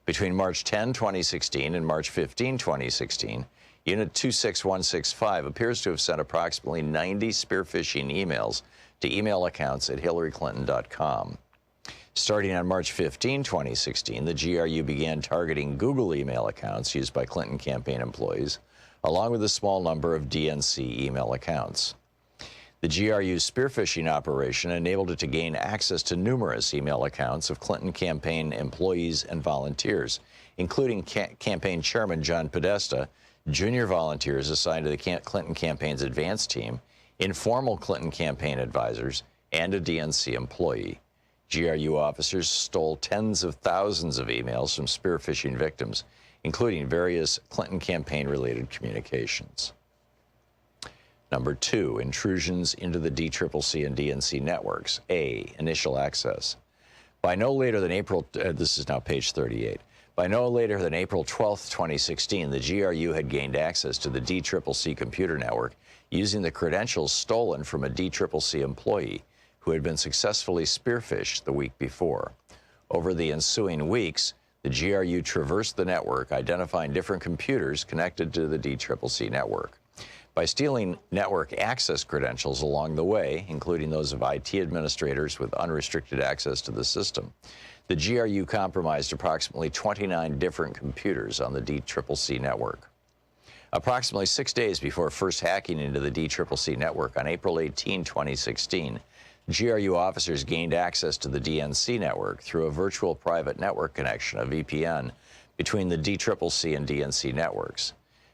Between March 10, 2016 and March 15, 2016, Unit 26165 appears to have sent approximately 90 spear phishing emails to email accounts at HillaryClinton.com. Starting on March 15, 2016, the GRU began targeting Google email accounts used by Clinton campaign employees, along with a small number of DNC email accounts. The GRU's spear phishing operation enabled it to gain access to numerous email accounts of Clinton campaign employees and volunteers, including campaign chairman John Podesta, junior volunteers assigned to the Clinton campaign's advance team, informal Clinton campaign advisors, and a DNC employee. GRU officers stole tens of thousands of emails from spear phishing victims, including various Clinton campaign-related communications. Number 2, intrusions into the DCCC and DNC networks. A, initial access. By no later than April, this is now page 38. By no later than April 12, 2016, the GRU had gained access to the DCCC computer network using the credentials stolen from a DCCC employee who had been successfully spear-phished the week before. Over the ensuing weeks, the GRU traversed the network, identifying different computers connected to the DCCC network. By stealing network access credentials along the way, including those of IT administrators with unrestricted access to the system, the GRU compromised approximately 29 different computers on the DCCC network. Approximately 6 days before first hacking into the DCCC network on April 18, 2016, GRU officers gained access to the DNC network through a virtual private network connection, a VPN, between the DCCC and DNC networks.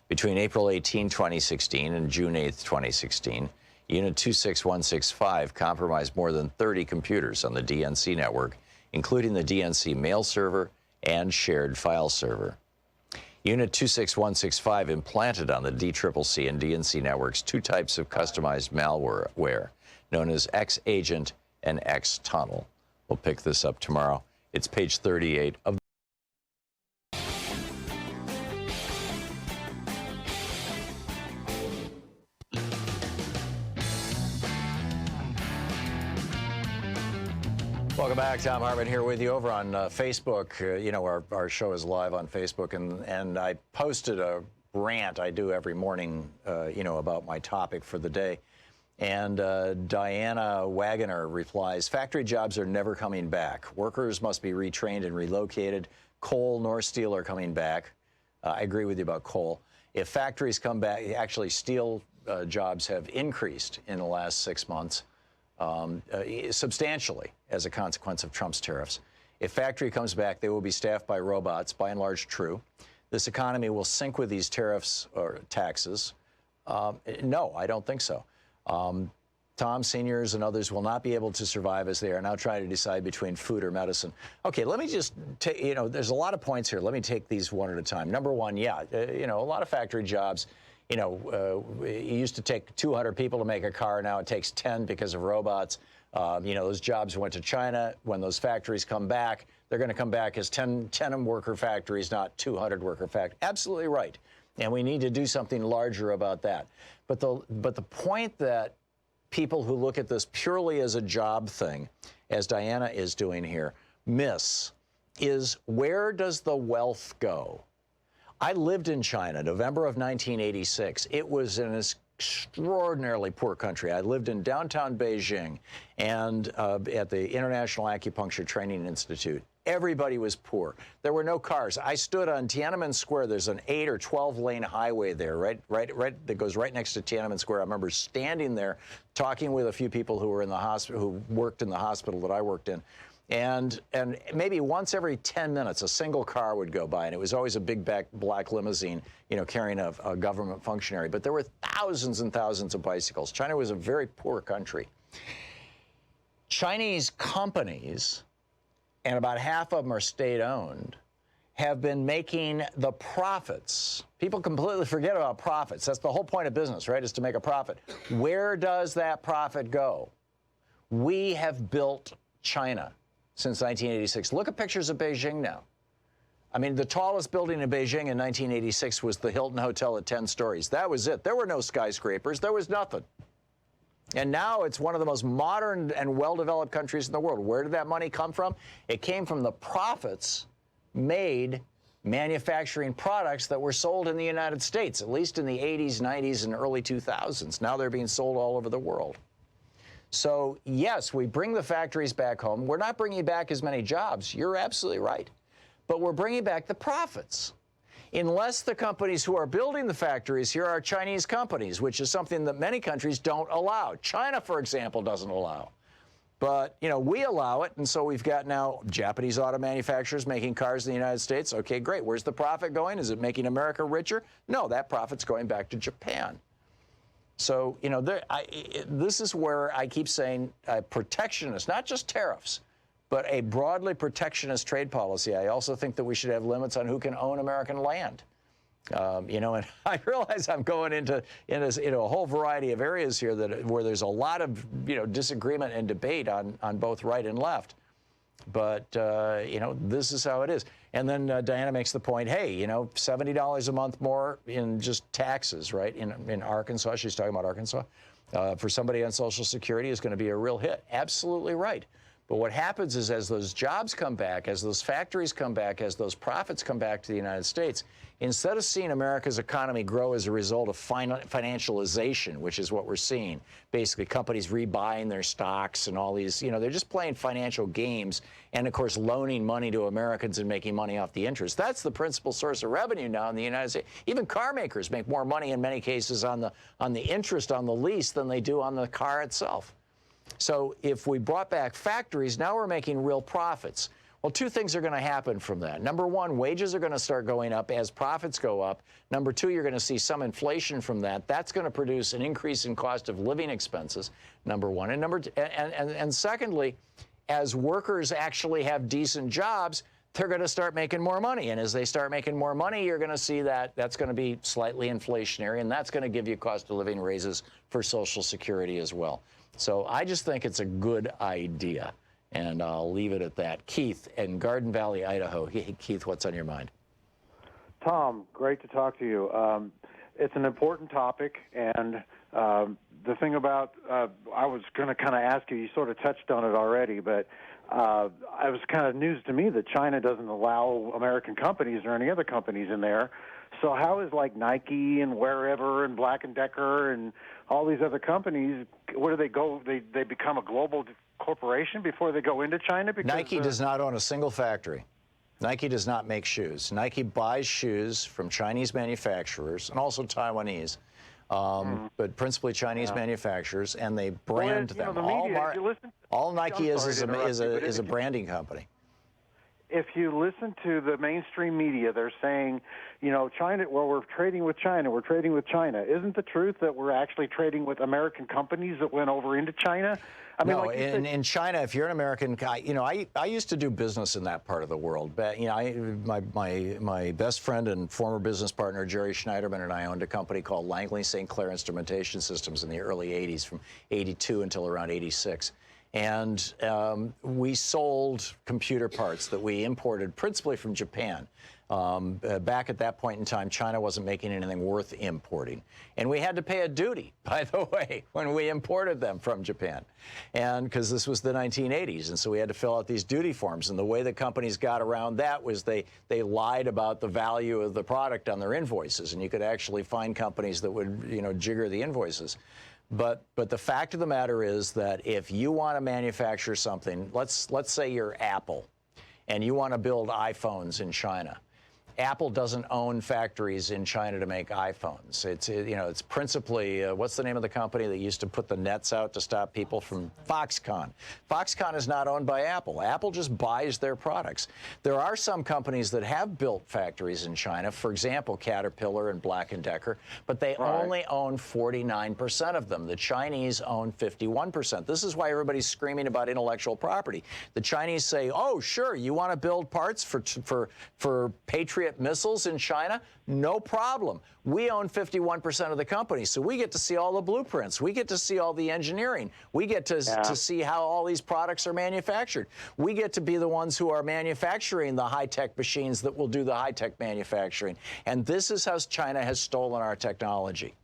Between April 18, 2016 and June 8, 2016, Unit 26165 compromised more than 30 computers on the DNC network, including the DNC mail server and shared file server. Unit 26165 implanted on the DCCC and DNC networks two types of customized malware known as X-Agent and X-Tunnel. We'll pick this up tomorrow. It's page 38 of Welcome back. Thom Hartmann here with you over on Facebook. You know, our show is live on Facebook, and I posted a rant I do every morning, you know, about my topic for the day. And Diana Wagoner replies, factory jobs are never coming back. Workers must be retrained and relocated. Coal nor steel are coming back. I agree with you about coal. If factories come back, actually steel jobs have increased in the last 6 months. Substantially as a consequence of Trump's tariffs. If factory comes back, they will be staffed by robots, by and large true. This economy will sink with these tariffs or taxes. No, I don't think so. Tom, seniors and others will not be able to survive as they are now trying to decide between food or medicine. Okay, let me just take, you know, there's a lot of points here. Let me take these one at a time. Number one, yeah, you know, a lot of factory jobs. You know, it used to take 200 people to make a car. Now it takes 10 because of robots. You know, those jobs went to China. When those factories come back, they're going to come back as 10 worker factories, not 200 worker factories. Absolutely right. And we need to do something larger about that. But the point that people who look at this purely as a job thing, as Diana is doing here, miss is, where does the wealth go? I lived in China, November of 1986. It was an extraordinarily poor country. I lived in downtown Beijing and at the International Acupuncture Training Institute. Everybody was poor. There were no cars. I stood on Tiananmen Square. There's an 8 or 12 lane highway there, right, that goes right next to Tiananmen Square. I remember standing there talking with a few people who were in the hospital, who worked in the hospital that I worked in. And maybe once every 10 minutes, a single car would go by, and it was always a big black limousine, you know, carrying a government functionary. But there were thousands and thousands of bicycles. China was a very poor country. Chinese companies, and about half of them are state-owned, have been making the profits. People completely forget about profits. That's the whole point of business, right, is to make a profit. Where does that profit go? We have built China since 1986. Look at pictures of Beijing now. I mean, the tallest building in Beijing in 1986 was the Hilton Hotel at 10 stories. That was it. There were no skyscrapers. There was nothing. And now it's one of the most modern and well-developed countries in the world. Where did that money come from? It came from the profits made manufacturing products that were sold in the United States, at least in the 80s, 90s, and early 2000s. Now they're being sold all over the world. So, yes, we bring the factories back home. We're not bringing back as many jobs. You're absolutely right. But we're bringing back the profits. Unless the companies who are building the factories here are Chinese companies, which is something that many countries don't allow. China, for example, doesn't allow. But, you know, we allow it, and so we've got now Japanese auto manufacturers making cars in the United States. Okay, great. Where's the profit going? Is it making America richer? No, that profit's going back to Japan. So, you know, this is where I keep saying protectionist, not just tariffs, but a broadly protectionist trade policy. I also think that we should have limits on who can own American land. You know, and I realize I'm going into a whole variety of areas here where there's a lot of, you know, disagreement and debate on both right and left. But, you know, this is how it is. And then Diana makes the point, hey, you know, $70 a month more in just taxes, right, in Arkansas. She's talking about Arkansas. For somebody on Social Security is going to be a real hit. Absolutely right. But what happens is, as those jobs come back, as those factories come back, as those profits come back to the United States, instead of seeing America's economy grow as a result of financialization, which is what we're seeing, basically companies rebuying their stocks and all these, you know, they're just playing financial games and, of course, loaning money to Americans and making money off the interest. That's the principal source of revenue now in the United States. Even car makers make more money in many cases on the interest on the lease than they do on the car itself. So if we brought back factories, now we're making real profits. Well, two things are going to happen from that. Number one, wages are going to start going up as profits go up. Number two, you're going to see some inflation from that. That's going to produce an increase in cost of living expenses, number one. And secondly, as workers actually have decent jobs, they're going to start making more money. And as they start making more money, you're going to see that that's going to be slightly inflationary, and that's going to give you cost of living raises for Social Security as well. So I just think it's a good idea. And I'll leave it at that. Keith in Garden Valley, Idaho. Hey, Keith, what's on your mind? Tom, great to talk to you. It's an important topic, and the thing about, I was going to kind of ask you, you sort of touched on it already, but it was kind of news to me that China doesn't allow American companies or any other companies in there. So how is like Nike and Wherever and Black & Decker and all these other companies, where do they go? They become a global corporation before they go into China? Because Nike does not own a single factory. Nike does not make shoes. Nike buys shoes from Chinese manufacturers and also Taiwanese, but principally Chinese manufacturers, and they brand them. All Nike is a branding company. If you listen to the mainstream media, they're saying, you know, China, well, we're trading with China, we're trading with China. Isn't the truth that we're actually trading with American companies that went over into China? I mean, no, in China, if you're an American guy, you know, I used to do business in that part of the world. But, you know, my best friend and former business partner, Jerry Schneiderman, and I owned a company called Langley St. Clair Instrumentation Systems in the early 80s, from 82 until around 86. And we sold computer parts that we imported principally from Japan. Back at that point in time, China wasn't making anything worth importing. And we had to pay a duty, by the way, when we imported them from Japan. And because this was the 1980s, and so we had to fill out these duty forms. And the way the companies got around that was they lied about the value of the product on their invoices. And you could actually find companies that would, you know, jigger the invoices. But the fact of the matter is that if you want to manufacture something, let's say you're Apple, and you want to build iPhones in China. Apple doesn't own factories in China to make iPhones. It's, you know, it's principally, what's the name of the company that used to put the nets out to stop people from Foxconn? Foxconn is not owned by Apple. Apple just buys their products. There are some companies that have built factories in China, for example, Caterpillar and Black & Decker, but they only own 49% of them. The Chinese own 51%. This is why everybody's screaming about intellectual property. The Chinese say, oh, sure, you want to build parts for Patriot missiles in China? No problem. We own 51% of the company, so we get to see all the blueprints. We get to see all the engineering. We get to see how all these products are manufactured. We get to be the ones who are manufacturing the high-tech machines that will do the high-tech manufacturing. And this is how China has stolen our technology.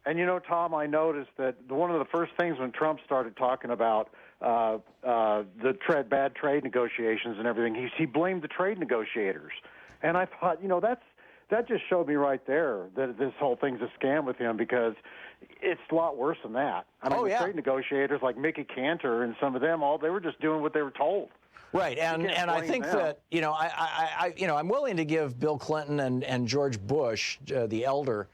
And you know, Tom, I noticed that one of the first things when Trump started talking about the bad trade negotiations and everything, he blamed the trade negotiators. And I thought, you know, that just showed me right there that this whole thing's a scam with him, because it's a lot worse than that. I mean, the trade negotiators like Mickey Cantor and some of them, they were just doing what they were told. Right, and I think that, you know, I'm willing to give Bill Clinton and George Bush, the elder,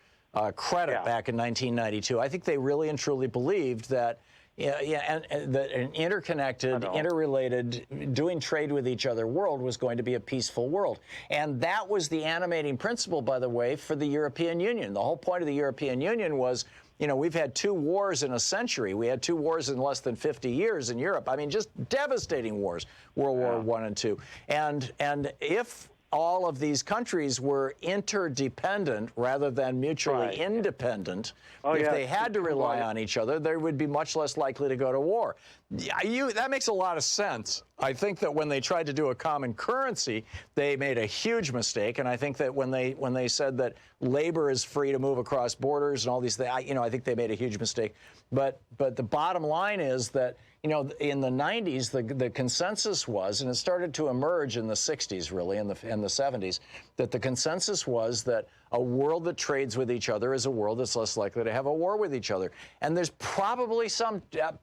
credit back in 1992. I think they really and truly believed that. And that an interconnected, interrelated, doing trade with each other world was going to be a peaceful world. And that was the animating principle, by the way, for the European Union. The whole point of the European Union was, you know, we've had 2 wars in a century. We had 2 wars in less than 50 years in Europe. I mean, just devastating wars, World War I and II. And if all of these countries were interdependent rather than mutually independent, if they had to rely on each other, they would be much less likely to go to war. That makes a lot of sense. I think that when they tried to do a common currency, they made a huge mistake. And I think that when they said that labor is free to move across borders and all these things, I think they made a huge mistake. But the bottom line is that, you know, in the 90s, the consensus was, and it started to emerge in the 60s, really, in the 70s, that the consensus was that, A world that trades with each other is a world that's less likely to have a war with each other. And there's probably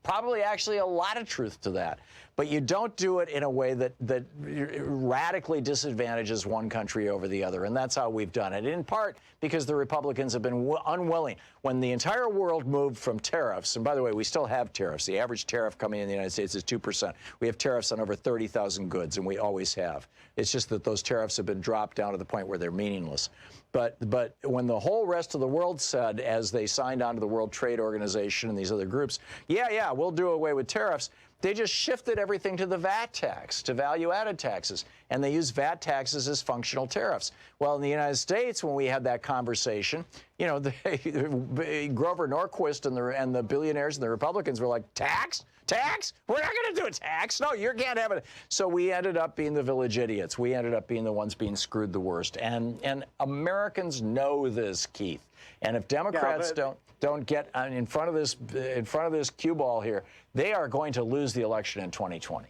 probably actually a lot of truth to that. But you don't do it in a way that radically disadvantages one country over the other. And that's how we've done it, in part because the Republicans have been unwilling. When the entire world moved from tariffs, and by the way, we still have tariffs. The average tariff coming in the United States is 2%. We have tariffs on over 30,000 goods, and we always have. It's just that those tariffs have been dropped down to the point where they're meaningless. But when the whole rest of the world said, as they signed on to the World Trade Organization and these other groups, yeah, we'll do away with tariffs, they just shifted everything to the VAT tax, to value-added taxes, and they use VAT taxes as functional tariffs. Well, in the United States, when we had that conversation, you know, Grover Norquist and the billionaires and the Republicans were like, tax? Tax? We're not going to do a tax. No, you can't have it. So we ended up being the village idiots. We ended up being the ones being screwed the worst. And Americans know this, Keith. And if Democrats don't get in front of this cue ball here, they are going to lose the election in 2020.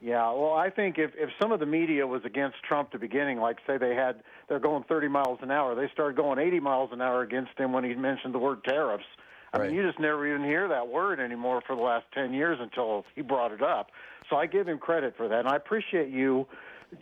Yeah, well, I think if some of the media was against Trump at the beginning, like say they're going 30 miles an hour, they started going 80 miles an hour against him when he mentioned the word tariffs. I mean, you just never even hear that word anymore for the last 10 years until he brought it up. So I give him credit for that, and I appreciate you.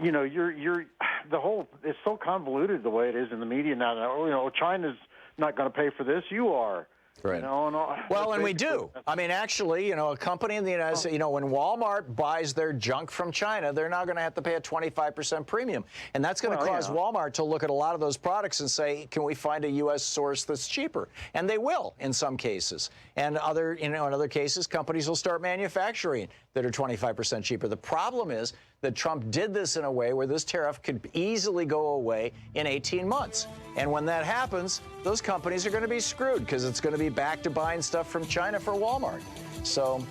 You know, it's so convoluted the way it is in the media now. You know, China's not going to pay for this. You are. Right. You know, well, and we do. I mean, actually, you know, a company in the United States, you know, when Walmart buys their junk from China, they're now going to have to pay a 25% premium. And that's going to cause Walmart to look at a lot of those products and say, can we find a U.S. source that's cheaper? And they will in some cases. And in other cases, companies will start manufacturing that are 25% cheaper. The problem is that Trump did this in a way where this tariff could easily go away in 18 months. And when that happens, those companies are going to be screwed because it's going to be back to buying stuff from China for Walmart. So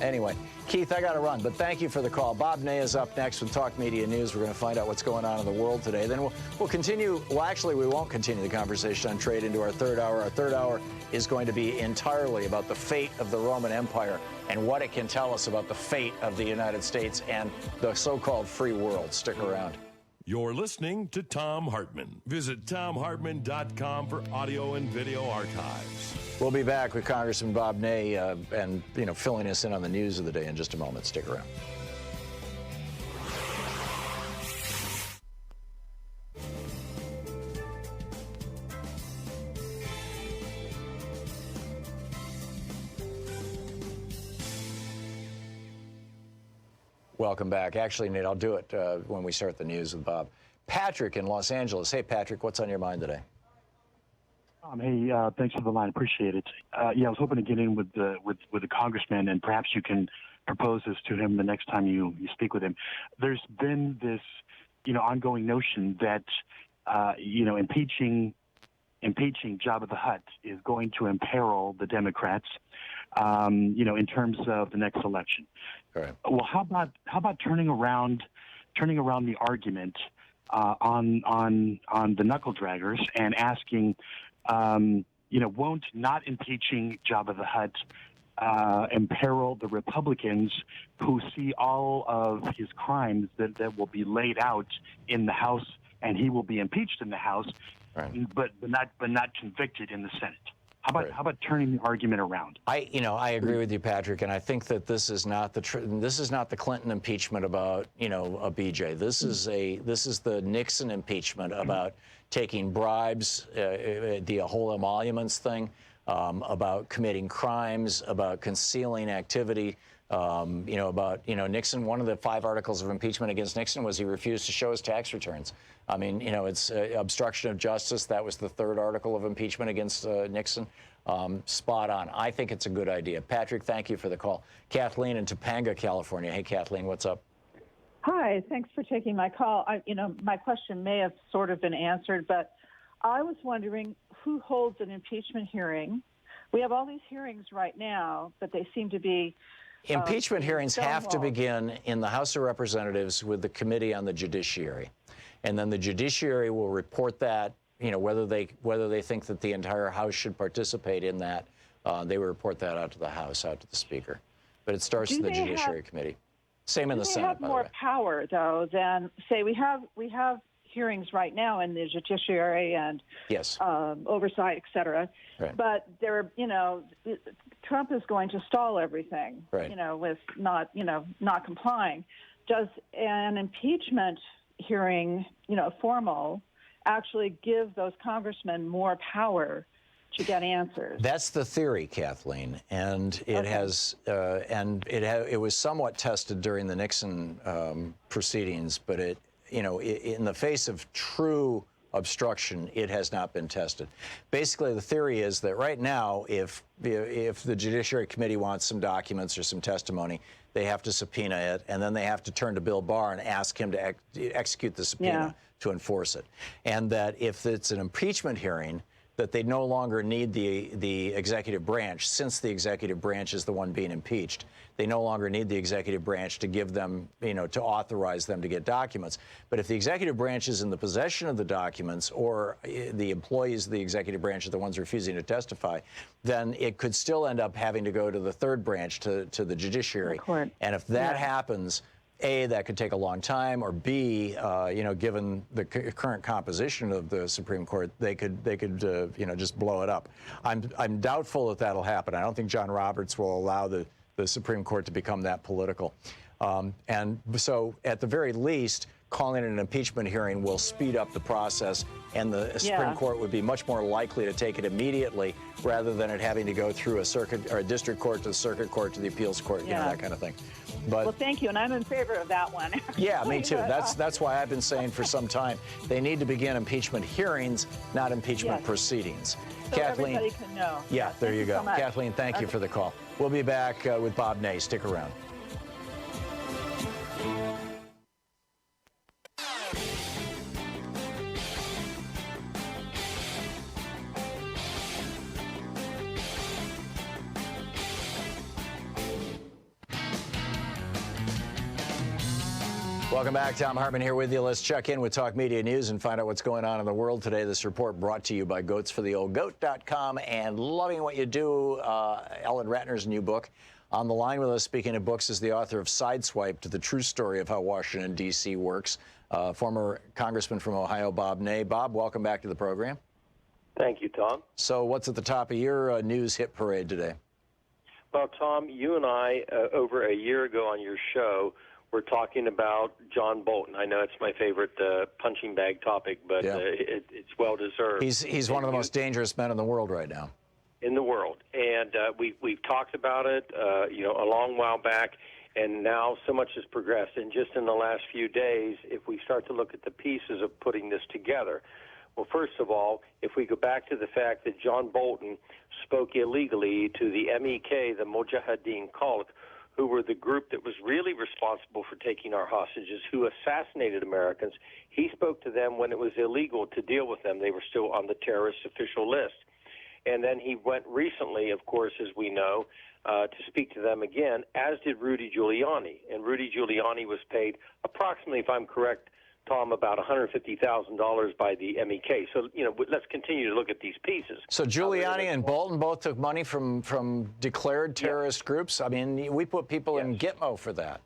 anyway, Keith, I got to run, but thank you for the call. Bob Ney is up next with Talk Media News. We're going to find out what's going on in the world today. Then we'll continue. Well, actually, we won't continue the conversation on trade into our third hour. Our third hour is going to be entirely about the fate of the Roman Empire and what it can tell us about the fate of the United States and the so-called free world. Stick around. You're listening to Thom Hartmann. Visit thomhartmann.com for audio and video archives. We'll be back with Congressman Bob Ney and, you know, filling us in on the news of the day in just a moment. Stick around. Welcome back. Actually, Nate, I'll do it when we start the news with Bob. Patrick in Los Angeles. Hey, Patrick, what's on your mind today? Hey, thanks for the line. Appreciate it. Yeah, I was hoping to get in with the congressman, and perhaps you can propose this to him the next time you speak with him. There's been this, ongoing notion that, impeaching Jabba the Hutt is going to imperil the Democrats, in terms of the next election. Right. Well, how about turning around the argument on the knuckle draggers and asking, won't not impeaching Jabba the Hutt imperil the Republicans who see all of his crimes that will be laid out in the House, and he will be impeached in the House, right, but not convicted in the Senate? How about turning the argument around? I agree with you, Patrick, and I think that this is not the Clinton impeachment about a BJ. This is the Nixon impeachment about taking bribes, the whole emoluments thing, about committing crimes, about concealing activity. Nixon. One of the 5 articles of impeachment against Nixon was he refused to show his tax returns. I mean, it's obstruction of justice. That was the 3rd article of impeachment against Nixon. Spot on. I think it's a good idea. Patrick, thank you for the call. Kathleen in Topanga, California. Hey, Kathleen, what's up? Hi, thanks for taking my call. My question may have sort of been answered, but I was wondering who holds an impeachment hearing. We have all these hearings right now, but they seem to be impeachment hearings have to begin in the House of Representatives with the Committee on the Judiciary. And then the Judiciary will report that, whether they think that the entire House should participate in that. They will report that out to the House, out to the Speaker. But it starts in the Judiciary Committee. Same in the Senate, by the way. They have more power, though, than, say, we have hearings right now in the judiciary and yes, oversight, et cetera. Right. But they're, Trump is going to stall everything, right. With not complying. Does an impeachment hearing, formal, actually give those congressmen more power to get answers? That's the theory, Kathleen, and it has, it was somewhat tested during the Nixon proceedings, but in the face of true obstruction, it has not been tested. Basically, the theory is that right now, if the Judiciary Committee wants some documents or some testimony, they have to subpoena it, and then they have to turn to Bill Barr and ask him to execute the subpoena to enforce it. And that if it's an impeachment hearing, that they no longer need the executive branch, since the executive branch is the one being impeached. They no longer need the executive branch to give them, to authorize them to get documents. But if the executive branch is in the possession of the documents, or the employees of the executive branch are the ones refusing to testify, then it could still end up having to go to the third branch, to the judiciary. And if that happens, A, that could take a long time, or B, given the current composition of the Supreme Court, they could just blow it up. I'm doubtful that that'll happen. I don't think John Roberts will allow the Supreme Court to become that political. And so, at the very least, calling an impeachment hearing will speed up the process, and the Supreme Court would be much more likely to take it immediately, rather than it having to go through a circuit or a district court to the circuit court to the appeals court, that kind of thing. But, well, thank you, and I'm in favor of that one. Yeah, me too. That's why I've been saying for some time they need to begin impeachment hearings, not impeachment proceedings. So Kathleen, everybody can know. Yeah, there you go. So much. Kathleen, thank you for the call. We'll be back with Bob Ney. Stick around. Welcome back. Thom Hartmann here with you. Let's check in with Talk Media News and find out what's going on in the world today. This report brought to you by goatsfortheoldgoat.com and Loving What You Do, Ellen Ratner's new book. On the line with us, speaking of books, is the author of Sideswiped, the true story of how Washington, D.C. works, former Congressman from Ohio, Bob Ney. Bob, welcome back to the program. Thank you, Tom. So what's at the top of your news hit parade today? Well, Tom, you and I, over a year ago on your show, we're talking about John Bolton. I know it's my favorite punching bag topic, but it's well deserved. He's one of the most dangerous men in the world right now. In the world, and we've talked about it, a long while back, and now so much has progressed. And just in the last few days, if we start to look at the pieces of putting this together, well, first of all, if we go back to the fact that John Bolton spoke illegally to the MEK, the Mujahideen cult, who were the group that was really responsible for taking our hostages, who assassinated Americans. He spoke to them when it was illegal to deal with them. They were still on the terrorist official list. And then he went recently, of course, as we know, to speak to them again, as did Rudy Giuliani. And Rudy Giuliani was paid approximately, if I'm correct, Tom, about $150,000 by the MEK. So, let's continue to look at these pieces. So Giuliani and Bolton both took money from declared terrorist groups? I mean, we put people in Gitmo for that.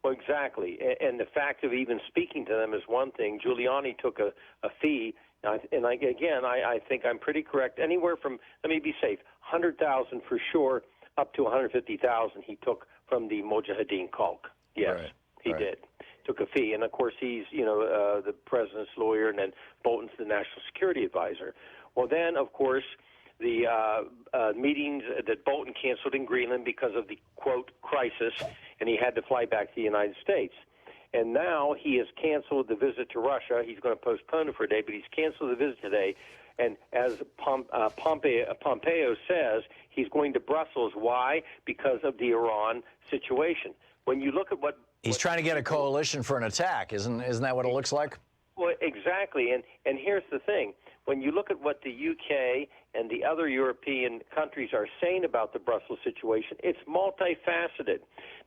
Well, exactly. And the fact of even speaking to them is one thing. Giuliani took a fee, and I think I'm pretty correct, anywhere from, let me be safe, $100,000 for sure, up to $150,000 he took from the Mujahideen cult. Yes, he did. Took a fee. And, of course, he's, the president's lawyer, and then Bolton's the national security advisor. Well, then, of course, the meetings that Bolton canceled in Greenland because of the, quote, crisis, and he had to fly back to the United States. And now he has canceled the visit to Russia. He's going to postpone it for a day, but he's canceled the visit today. And as Pompeo says, he's going to Brussels. Why? Because of the Iran situation. When you look at what he's trying to get a coalition for an attack, isn't that what it looks like? Well, exactly. And here's the thing. When you look at what the UK and the other European countries are saying about the Brussels situation, it's multifaceted.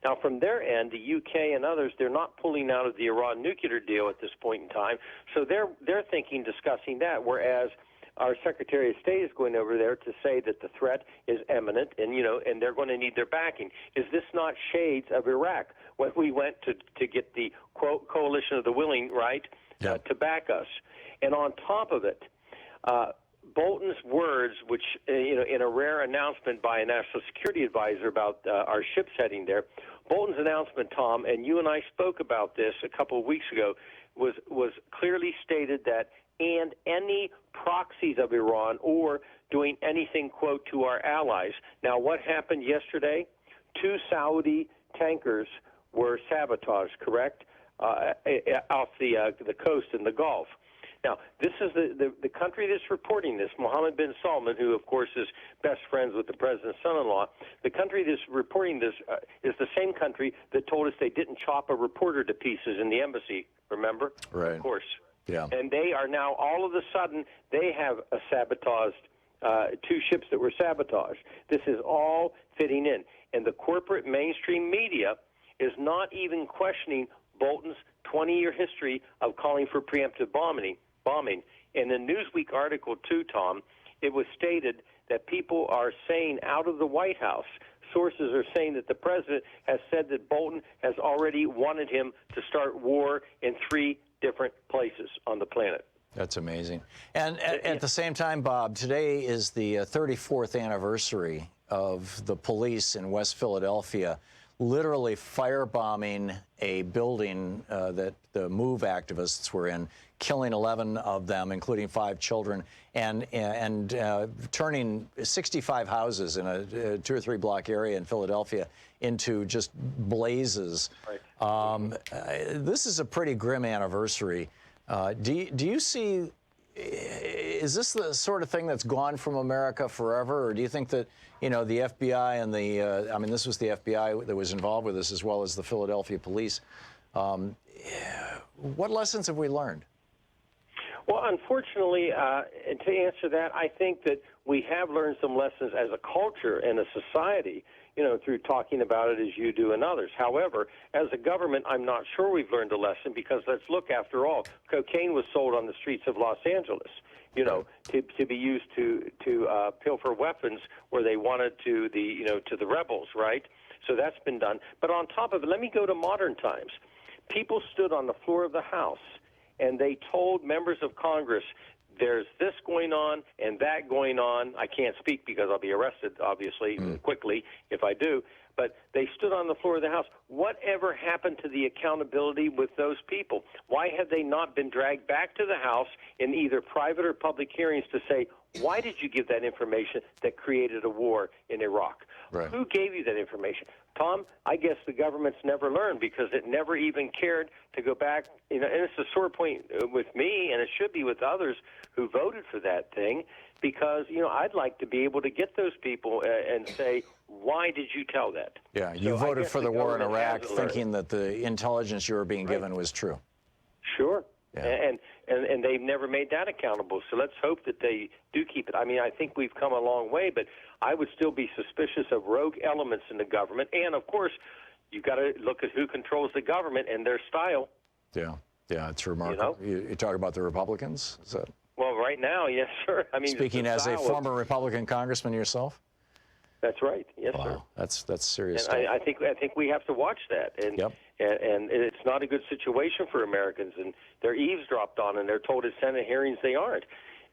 Now, from their end, the UK and others, they're not pulling out of the Iran nuclear deal at this point in time. So they're thinking, discussing that, whereas our Secretary of State is going over there to say that the threat is imminent, and and they're going to need their backing. Is this not shades of Iraq? when we went to get the quote coalition of the willing, right, to back us. And on top of it, Bolton's words, which in a rare announcement by a national security advisor about our ships heading there, Bolton's announcement, Tom, and you and I spoke about this a couple of weeks ago, was clearly stated that and any proxies of Iran or doing anything, quote, to our allies. Now, what happened yesterday? 2 Saudi tankers were sabotaged, correct, off the coast in the Gulf. Now, this is the country that's reporting this, Mohammed bin Salman, who, of course, is best friends with the president's son-in-law. The country that's reporting this is the same country that told us they didn't chop a reporter to pieces in the embassy, remember? Right. Of course. Yeah. And they are now, all of a sudden, they have sabotaged 2 ships that were sabotaged. This is all fitting in. And the corporate mainstream media is not even questioning Bolton's 20-year history of calling for preemptive bombing. In the Newsweek article, too, Tom, it was stated that people are saying out of the White House, sources are saying that the president has said that Bolton has already wanted him to start war in 3 different places on the planet. That's amazing. And at the same time, Bob, today is the 34th anniversary of the police in West Philadelphia literally firebombing a building that the MOVE activists were in, killing 11 of them, including 5 children, and turning 65 houses in a 2 or 3 block area in Philadelphia into just blazes. Right. This is a pretty grim anniversary. Do you see, is this the sort of thing that's gone from America forever, or do you think that, the FBI and this was the FBI that was involved with this as well as the Philadelphia police. What lessons have we learned? Well, unfortunately, and to answer that, I think that we have learned some lessons as a culture and a society, through talking about it as you do and others. However, as a government, I'm not sure we've learned a lesson because let's look, after all, cocaine was sold on the streets of Los Angeles, to be used to pilfer weapons where they wanted to the rebels, right? So that's been done. But on top of it, let me go to modern times. People stood on the floor of the House and they told members of Congress, there's this going on and that going on. I can't speak because I'll be arrested, obviously, quickly if I do. But they stood on the floor of the House. Whatever happened to the accountability with those people? Why have they not been dragged back to the House in either private or public hearings to say, why did you give that information that created a war in Iraq? Right. Who gave you that information? Tom, I guess the government's never learned because it never even cared to go back. And it's a sore point with me, and it should be with others who voted for that thing, because, I'd like to be able to get those people and say, why did you tell that? Yeah, you voted for the war in Iraq thinking that the intelligence you were being given was true. Sure. Yeah. And they've never made that accountable. So let's hope that they do keep it. I mean, I think we've come a long way, but I would still be suspicious of rogue elements in the government. And, of course, you've got to look at who controls the government and their style. Yeah, it's remarkable. You talk about the Republicans? Is that... Well, right now, yes, sir. I mean, speaking as a former Republican congressman yourself? That's right. Yes, sir. That's serious and stuff. I think we have to watch that. And, and it's not a good situation for Americans. And they're eavesdropped on, and they're told at Senate hearings they aren't.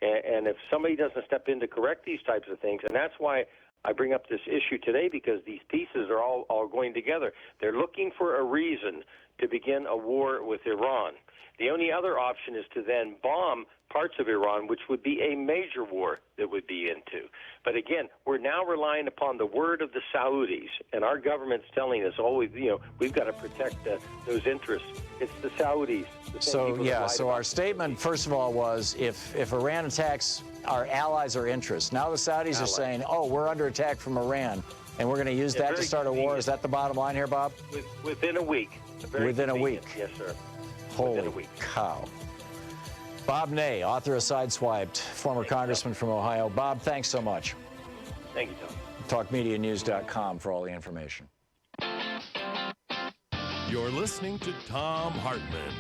And if somebody doesn't step in to correct these types of things, and that's why I bring up this issue today, because these pieces are all going together. They're looking for a reason to begin a war with Iran. The only other option is to then bomb parts of Iran, which would be a major war that would be into. But again, we're now relying upon the word of the Saudis, and our government's telling us, we've got to protect those interests. It's the Saudis. So our statement, first of all, was if Iran attacks our allies or interests. Now the Saudis are saying, we're under attack from Iran, and we're going to use that to start a war. Is that the bottom line here, Bob? Within a week. Within a week. Yes, sir. Holy cow. Bob Ney, author of Sideswiped, former congressman from Ohio. Bob, thanks so much. Thank you, Tom. TalkMediaNews.com for all the information. You're listening to Thom Hartmann.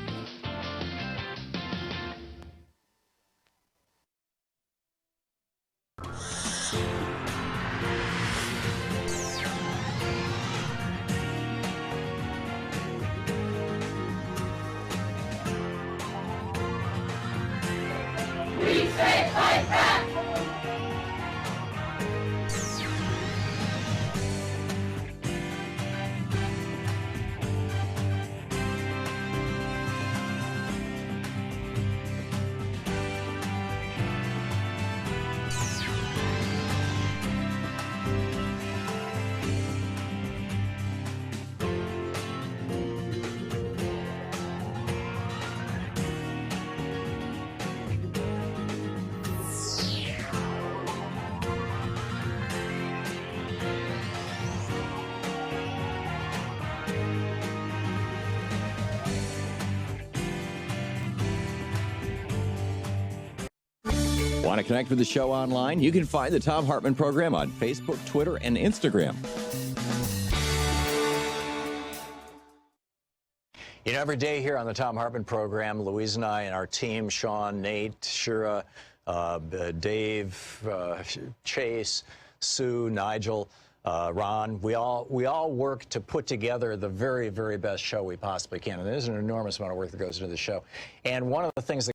Want to connect with the show online? You can find the Thom Hartmann Program on Facebook, Twitter, and Instagram. You know, every day here on the Thom Hartmann Program, Louise and I and our team, Sean, Nate, Shira, Dave, Chase, Sue, Nigel, Ron, we all work to put together the very, very best show we possibly can. And there's an enormous amount of work that goes into the show. And one of the things that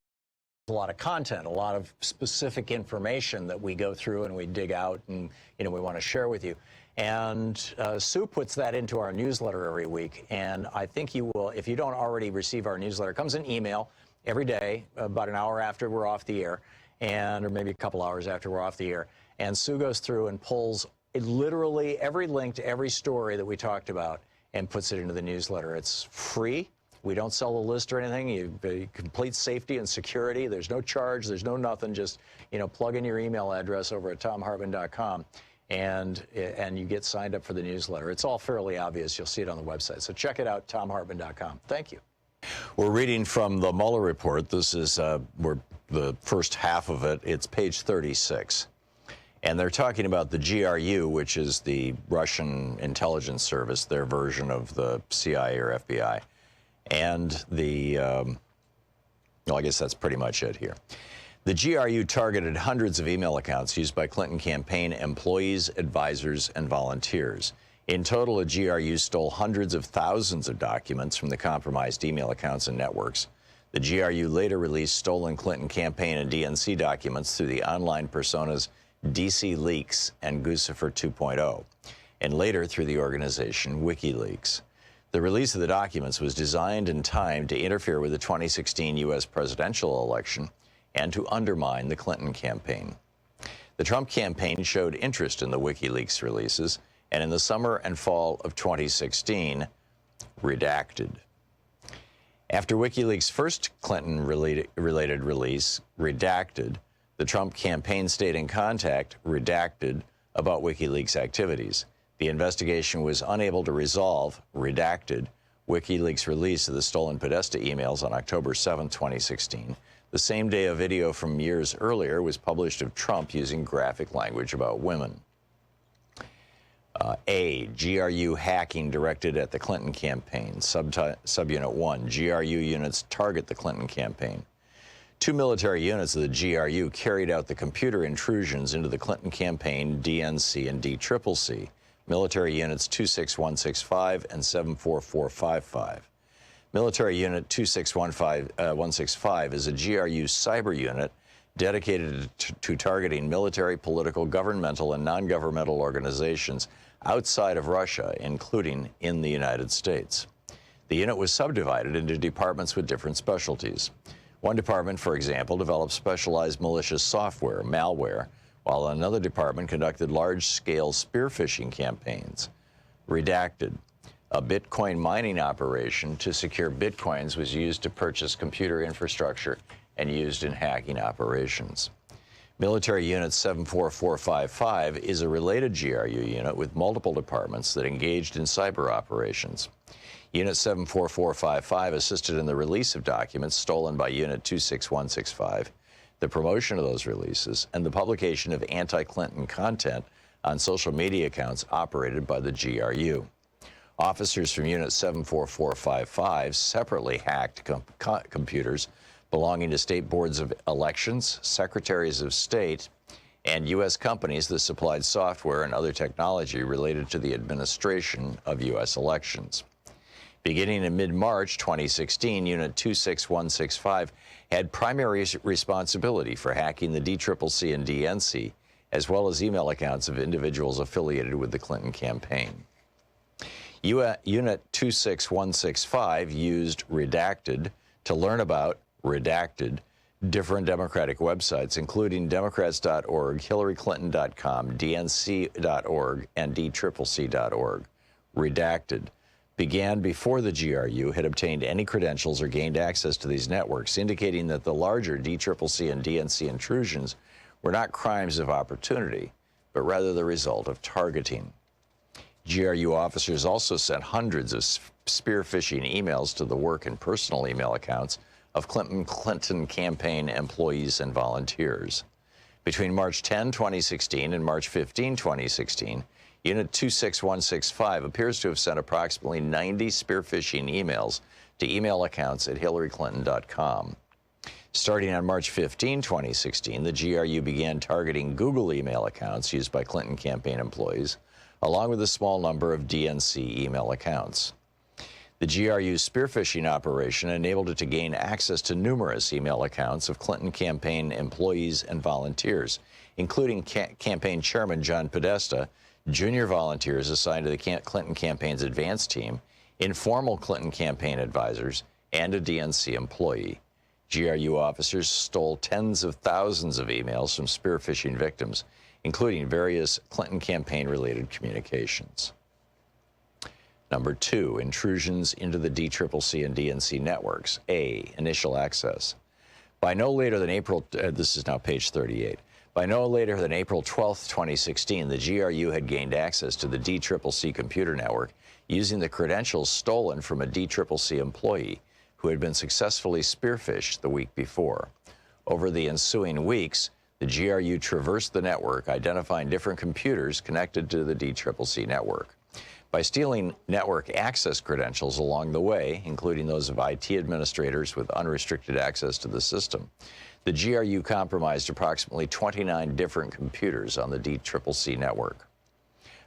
a lot of content, a lot of specific information that we go through and we dig out and, you know, we want to share with you. And Sue puts that into our newsletter every week. And I think you will, if you don't already receive our newsletter, it comes in email every day, about an hour after we're off the air, or maybe a couple hours after we're off the air. And Sue goes through and pulls literally every link to every story that we talked about and puts it into the newsletter. It's free. We don't sell the list or anything. You complete safety and security. There's no charge. There's no nothing. Just, you know, plug in your email address over at thomhartmann.com. And you get signed up for the newsletter. It's all fairly obvious. You'll see it on the website. So check it out, thomhartmann.com. Thank you. We're reading from the Mueller report. This is the first half of it. It's page 36. And they're talking about the GRU, which is the Russian intelligence service, their version of the CIA or FBI. And well, I guess that's pretty much it here. The GRU targeted hundreds of email accounts used by Clinton campaign employees, advisors, and volunteers. In total, the GRU stole hundreds of thousands of documents from the compromised email accounts and networks. The GRU later released stolen Clinton campaign and DNC documents through the online personas DC Leaks and Guccifer 2.0, and later through the organization WikiLeaks. The release of the documents was designed and timed to interfere with the 2016 U.S. presidential election and to undermine the Clinton campaign. The Trump campaign showed interest in the WikiLeaks releases, and in the summer and fall of 2016, redacted. After WikiLeaks' first Clinton-related release, redacted, the Trump campaign stayed in contact, redacted, about WikiLeaks activities. The investigation was unable to resolve, redacted, WikiLeaks' release of the stolen Podesta emails on October 7, 2016. The same day a video from years earlier was published of Trump using graphic language about women. GRU hacking directed at the Clinton campaign. Subunit 1, GRU units target the Clinton campaign. 2 military units of the GRU carried out the computer intrusions into the Clinton campaign, DNC, and DCCC. Military units 26165 and 74455. Military Unit 26165 is a GRU cyber unit dedicated to targeting military, political, governmental, and non-governmental organizations outside of Russia, including in the United States. The unit was subdivided into departments with different specialties. One department, for example, developed specialized malicious software, malware, while another department conducted large-scale spear phishing campaigns. Redacted. A Bitcoin mining operation to secure Bitcoins was used to purchase computer infrastructure and used in hacking operations. Military Unit 74455 is a related GRU unit with multiple departments that engaged in cyber operations. Unit 74455 assisted in the release of documents stolen by Unit 26165, the promotion of those releases, and the publication of anti-Clinton content on social media accounts operated by the GRU. Officers from Unit 74455 separately hacked computers belonging to state boards of elections, secretaries of state, and U.S. companies that supplied software and other technology related to the administration of U.S. elections. Beginning in mid-March 2016, Unit 26165 had primary responsibility for hacking the DCCC and DNC, as well as email accounts of individuals affiliated with the Clinton campaign. Unit 26165 used redacted to learn about redacted different Democratic websites, including Democrats.org, HillaryClinton.com, DNC.org, and DCCC.org. Redacted began before the GRU had obtained any credentials or gained access to these networks, indicating that the larger DCCC and DNC intrusions were not crimes of opportunity, but rather the result of targeting. GRU officers also sent hundreds of spear phishing emails to the work and personal email accounts of Clinton campaign employees and volunteers. Between March 10, 2016 and March 15, 2016, Unit 26165 appears to have sent approximately 90 spear phishing emails to email accounts at hillaryclinton.com. Starting on March 15, 2016, the GRU began targeting Google email accounts used by Clinton campaign employees, along with a small number of DNC email accounts. The GRU's spear phishing operation enabled it to gain access to numerous email accounts of Clinton campaign employees and volunteers, including campaign chairman John Podesta, junior volunteers assigned to the Clinton campaign's advance team, informal Clinton campaign advisors, and a DNC employee. GRU officers stole tens of thousands of emails from spear phishing victims, including various Clinton campaign-related communications. Number 2, intrusions into the DCCC and DNC networks. A, initial access. By no later than April, this is now page 38. By no later than April 12, 2016, the GRU had gained access to the DCCC computer network using the credentials stolen from a DCCC employee who had been successfully spear-phished the week before. Over the ensuing weeks, the GRU traversed the network, identifying different computers connected to the DCCC network. By stealing network access credentials along the way, including those of IT administrators with unrestricted access to the system, the GRU compromised approximately 29 different computers on the DCCC network.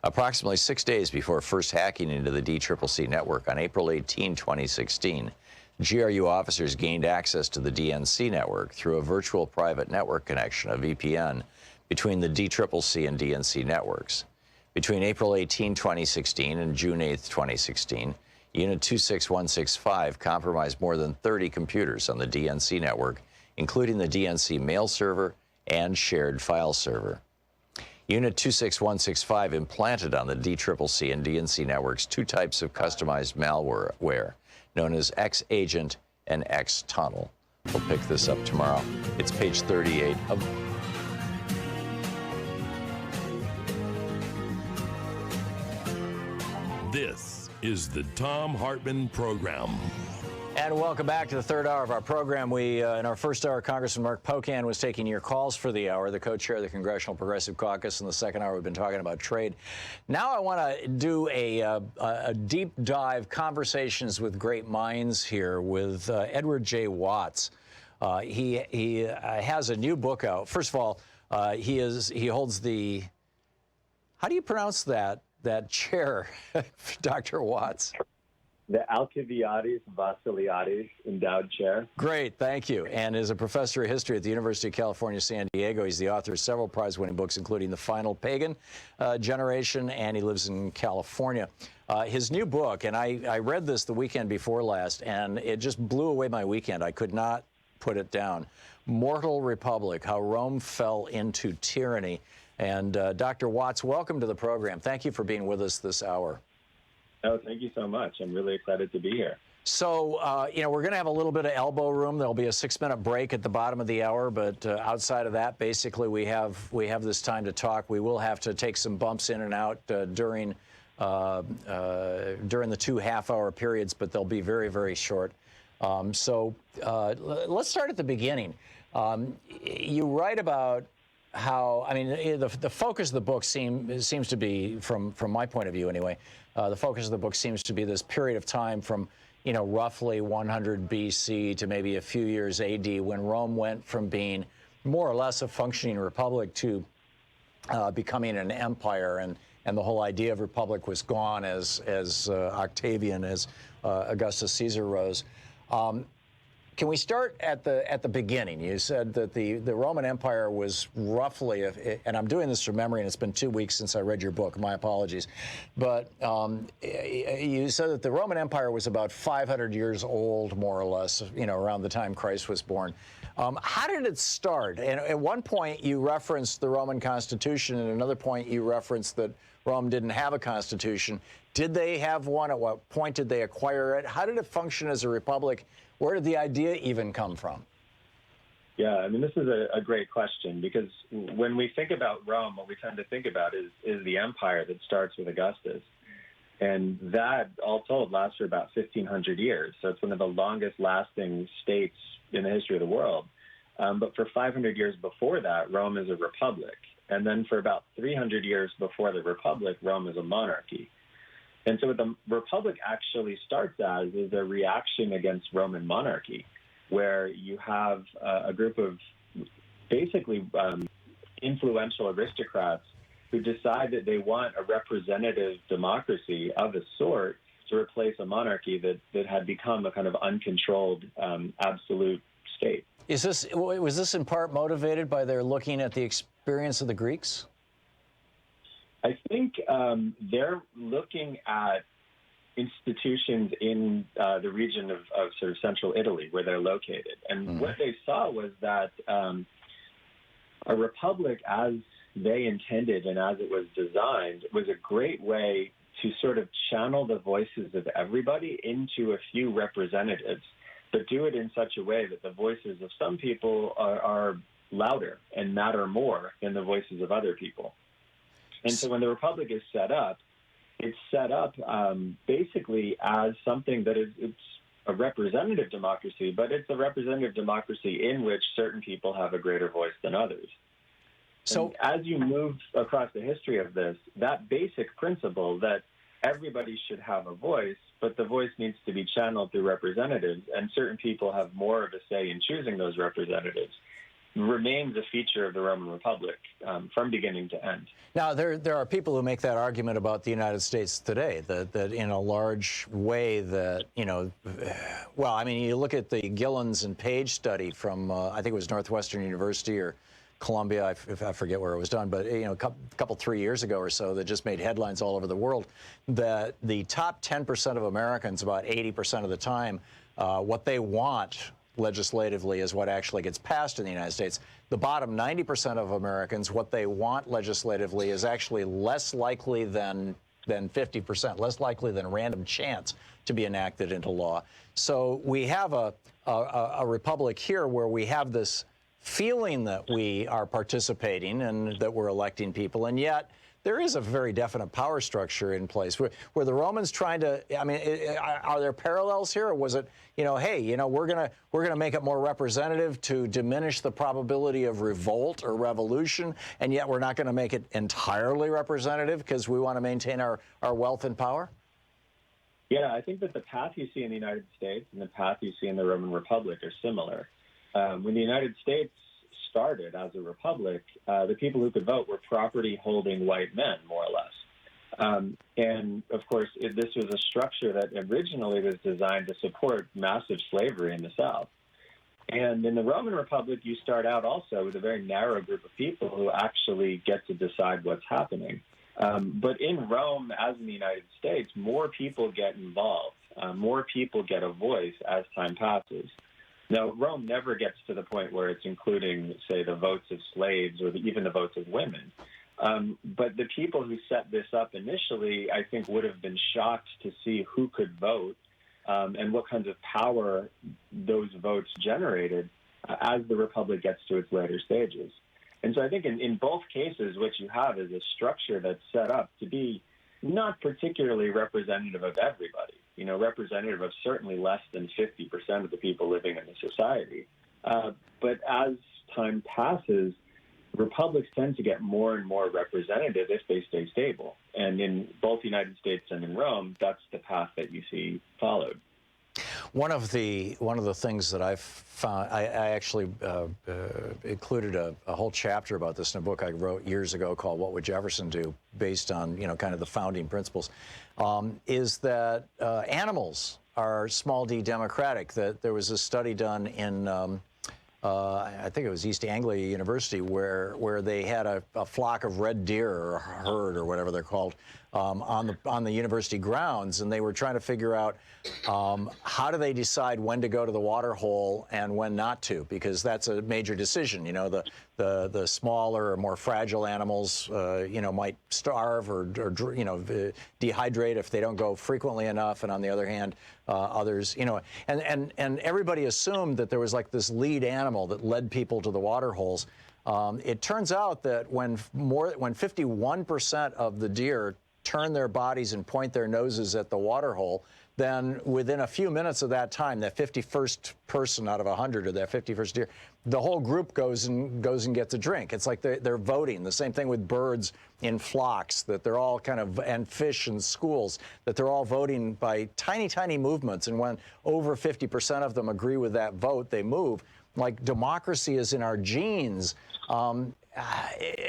Approximately 6 days before first hacking into the DCCC network on April 18, 2016, GRU officers gained access to the DNC network through a virtual private network connection, a VPN, between the DCCC and DNC networks. Between April 18, 2016 and June 8, 2016, Unit 26165 compromised more than 30 computers on the DNC network, including the DNC mail server and shared file server. Unit 26165 implanted on the DCCC and DNC networks 2 types of customized malware, known as X-Agent and X-Tunnel. We'll pick this up tomorrow. It's page 38 of... This is the Thom Hartmann Program. And welcome back to the third hour of our program. We, in our first hour, Congressman Mark Pocan was taking your calls for the hour, the co-chair of the Congressional Progressive Caucus. In the second hour, we've been talking about trade. Now I want to do a deep dive, conversations with great minds here with Edward J. Watts. He has a new book out. First of all, he holds the, how do you pronounce that chair, Dr. Watts? The Alcibiades Vasiliades Endowed Chair. Great, thank you. And is a professor of history at the University of California, San Diego. He's the author of several prize-winning books, including The Final Pagan Generation, and he lives in California. His new book, and I read this the weekend before last, and it just blew away my weekend. I could not put it down. Mortal Republic, How Rome Fell into Tyranny. And Dr. Watts, welcome to the program. Thank you for being with us this hour. Oh, thank you so much. I'm really excited to be here. So, we're going to have a little bit of elbow room. There'll be a 6-minute break at the bottom of the hour, but outside of that, basically, we have this time to talk. We will have to take some bumps in and out during the 2 half-hour periods, but they'll be very, very short. Let's start at the beginning. You write about how, I mean, the focus of the book seems to be, from my point of view anyway, the focus of the book seems to be this period of time from, roughly 100 BC to maybe a few years AD, when Rome went from being more or less a functioning republic to becoming an empire, and the whole idea of republic was gone as Octavian, as Augustus Caesar rose. Can we start at the beginning? You said that the Roman Empire was roughly, and I'm doing this from memory, and it's been 2 weeks since I read your book. My apologies, but you said that the Roman Empire was about 500 years old, more or less, around the time Christ was born. How did it start? And at one point, you referenced the Roman Constitution, and at another point, you referenced that Rome didn't have a constitution. Did they have one? At what point did they acquire it? How did it function as a republic? Where did the idea even come from? Yeah, I mean, this is a great question, because when we think about Rome, what we tend to think about is the empire that starts with Augustus. And that, all told, lasts for about 1,500 years. So it's one of the longest lasting states in the history of the world. But for 500 years before that, Rome is a republic. And then for about 300 years before the republic, Rome is a monarchy. And so what the republic actually starts as is a reaction against Roman monarchy, where you have a group of basically influential aristocrats who decide that they want a representative democracy of a sort to replace a monarchy that had become a kind of uncontrolled absolute state. Was this in part motivated by their looking at the experience of the Greeks? I think they're looking at institutions in the region of sort of central Italy where they're located. And what they saw was that a republic as they intended and as it was designed was a great way to sort of channel the voices of everybody into a few representatives, but do it in such a way that the voices of some people are louder and matter more than the voices of other people. And so when the republic is set up, it's set up basically as something that it's a representative democracy, but it's a representative democracy in which certain people have a greater voice than others. So and as you move across the history of this, that basic principle that everybody should have a voice, but the voice needs to be channeled through representatives, and certain people have more of a say in choosing those representatives, remains a feature of the Roman Republic from beginning to end. Now, there are people who make that argument about the United States today, that in a large way that, well, I mean, you look at the Gillens and Page study from, I think it was Northwestern University or Columbia, I forget where it was done, but, a couple 3 years ago or so, that just made headlines all over the world, that the top 10% of Americans, about 80% of the time, what they want legislatively is what actually gets passed in the United States. The bottom 90% of Americans, what they want legislatively is actually less likely than 50%, less likely than random chance to be enacted into law. So we have a republic here where we have this feeling that we are participating and that we're electing people, and yet there is a very definite power structure in place. Were the Romans trying to? I mean, are there parallels here, or was it, hey, we're gonna make it more representative to diminish the probability of revolt or revolution, and yet we're not going to make it entirely representative because we want to maintain our wealth and power? Yeah, I think that the path you see in the United States and the path you see in the Roman Republic are similar. When the United States started as a republic, the people who could vote were property-holding white men, more or less. And, of course, this was a structure that originally was designed to support massive slavery in the South. And in the Roman Republic, you start out also with a very narrow group of people who actually get to decide what's happening. But in Rome, as in the United States, more people get involved. More people get a voice as time passes. Now, Rome never gets to the point where it's including, say, the votes of slaves or even the votes of women. But the people who set this up initially, I think, would have been shocked to see who could vote and what kinds of power those votes generated as the Republic gets to its later stages. And so I think in both cases, what you have is a structure that's set up to be not particularly representative of everybody, representative of certainly less than 50% of the people living in the society. But as time passes, republics tend to get more and more representative if they stay stable. And in both the United States and in Rome, that's the path that you see followed. One of the things that I've found, I actually included a whole chapter about this in a book I wrote years ago called "What Would Jefferson Do?" based on kind of the founding principles, is that animals are small d democratic. That there was a study done in I think it was East Anglia University where they had a flock of red deer or a herd or whatever they're called on the university grounds, and they were trying to figure out how do they decide when to go to the water hole and when not to, because that's a major decision. The smaller or more fragile animals might starve or dehydrate if they don't go frequently enough, and on the other hand others and everybody assumed that there was like this lead animal that led people to the water holes. It turns out that when 51% of the deer turn their bodies and point their noses at the water hole, then within a few minutes of that time, that 51st person out of 100 or that 51st year, the whole group goes and gets a drink. It's like they're voting. The same thing with birds in flocks, that they're all kind of, and fish in schools, that they're all voting by tiny, tiny movements. And when over 50% of them agree with that vote, they move. Like democracy is in our genes.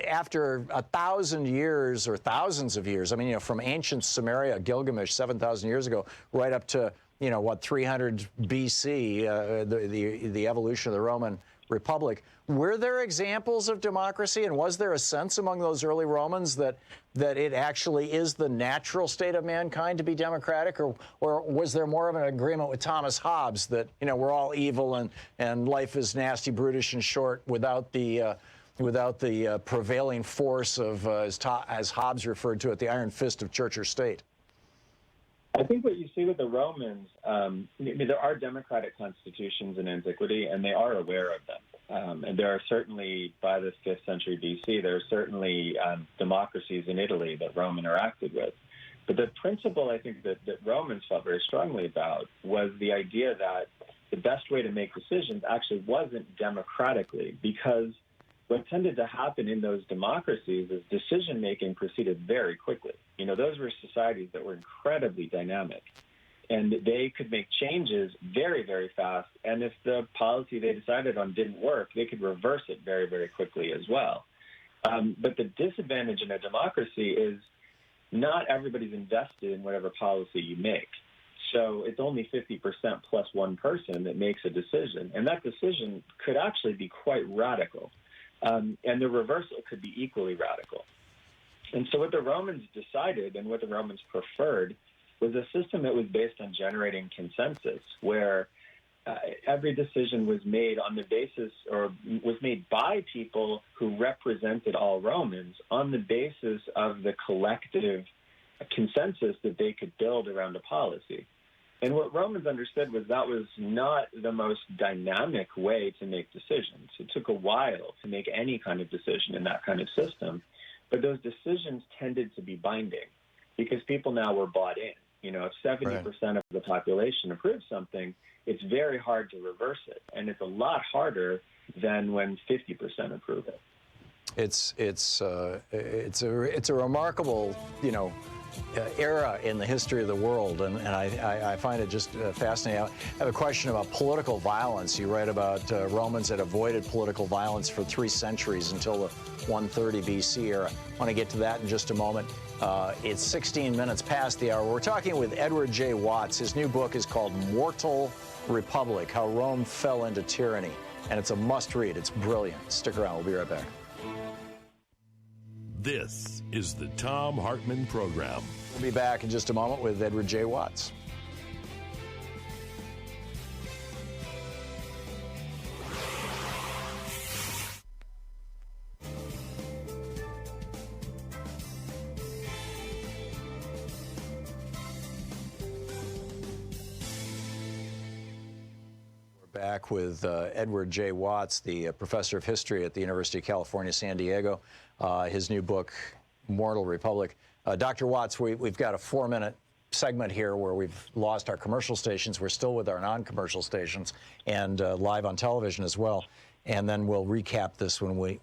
After 1,000 years or thousands of years, I mean, from ancient Sumeria, Gilgamesh, 7,000 years ago, right up to, 300 BC, the evolution of the Roman Republic. Were there examples of democracy, and was there a sense among those early Romans that it actually is the natural state of mankind to be democratic, or was there more of an agreement with Thomas Hobbes that, we're all evil and life is nasty, brutish, and short without the prevailing force of, as Hobbes referred to it, the iron fist of church or state? I think what you see with the Romans, there are democratic constitutions in antiquity, and they are aware of them. And there are certainly, by the 5th century BC, there are certainly democracies in Italy that Rome interacted with. But the principle I think that Romans felt very strongly about was the idea that the best way to make decisions actually wasn't democratically, because what tended to happen in those democracies is decision-making proceeded very quickly. Those were societies that were incredibly dynamic, and they could make changes very, very fast. And if the policy they decided on didn't work, they could reverse it very, very quickly as well. But the disadvantage in a democracy is not everybody's invested in whatever policy you make. So it's only 50% plus one person that makes a decision, and that decision could actually be quite radical. And the reversal could be equally radical. And so what the Romans decided and what the Romans preferred was a system that was based on generating consensus, where every decision was made on the basis, or was made by people who represented all Romans on the basis of the collective consensus that they could build around a policy. And what Romans understood was that was not the most dynamic way to make decisions. It took a while to make any kind of decision in that kind of system. But those decisions tended to be binding because people now were bought in. If 70% of the population approves something, it's very hard to reverse it. And it's a lot harder than when 50% approve it. It's a remarkable, era in the history of the world, and I find it just fascinating. I have a question about political violence. You write about Romans had avoided political violence for 3 centuries until the 130 BC era. I want to get to that in just a moment. It's 16 minutes past the hour. We're talking with Edward J. Watts. His new book is called Mortal Republic: How Rome Fell into Tyranny, and it's a must-read. It's brilliant. Stick around. We'll be right back. This is the Thom Hartmann Program. We'll be back in just a moment with Edward J. Watts. Back with Edward J. Watts, the professor of history at the University of California, San Diego. His new book, Mortal Republic. Dr. Watts, we've got a 4-minute segment here where we've lost our commercial stations. We're still with our non-commercial stations and live on television as well. And then we'll recap this when we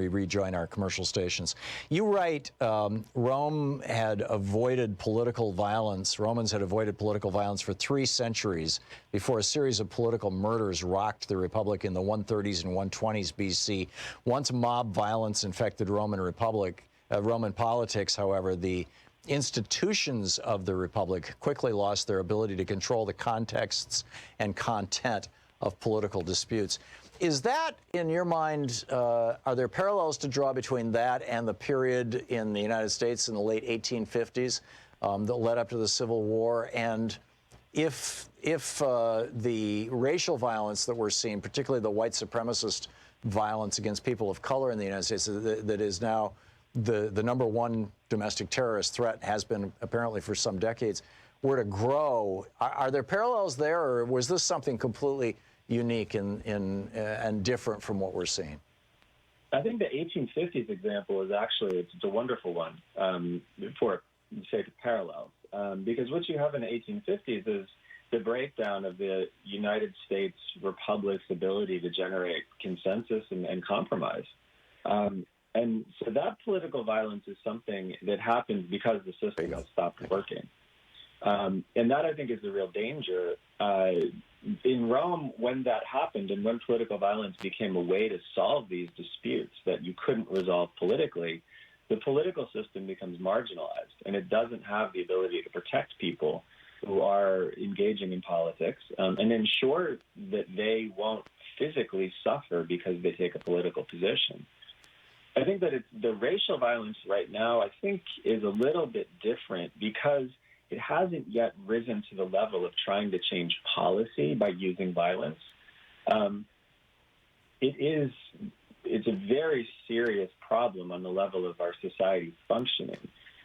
rejoin our commercial stations. You write, Romans had avoided political violence for 3 centuries before a series of political murders rocked the Republic in the 130s and 120s BC. Once mob violence infected Roman politics, however, the institutions of the Republic quickly lost their ability to control the contexts and content of political disputes. Is that, in your mind, are there parallels to draw between that and the period in the United States in the late 1850s that led up to the Civil War? And if the racial violence that we're seeing, particularly the white supremacist violence against people of color in the United States, that is now the number one domestic terrorist threat, has been apparently for some decades, were to grow, are there parallels there, or was this something completely unique and different from what we're seeing? I think the 1850s example is actually, it's a wonderful one for, say, the parallels. because what you have in the 1850s is the breakdown of the United States Republic's ability to generate consensus and compromise. And so that political violence is something that happens because the system has stopped working. And that, I think, is the real danger. In Rome, when that happened and when political violence became a way to solve these disputes that you couldn't resolve politically, the political system becomes marginalized, and it doesn't have the ability to protect people who are engaging in politics and ensure that they won't physically suffer because they take a political position. I think that the racial violence right now, I think, is a little bit different because it hasn't yet risen to the level of trying to change policy by using violence. It's a very serious problem on the level of our society functioning,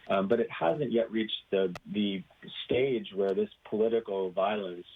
but it hasn't yet reached the stage where this political violence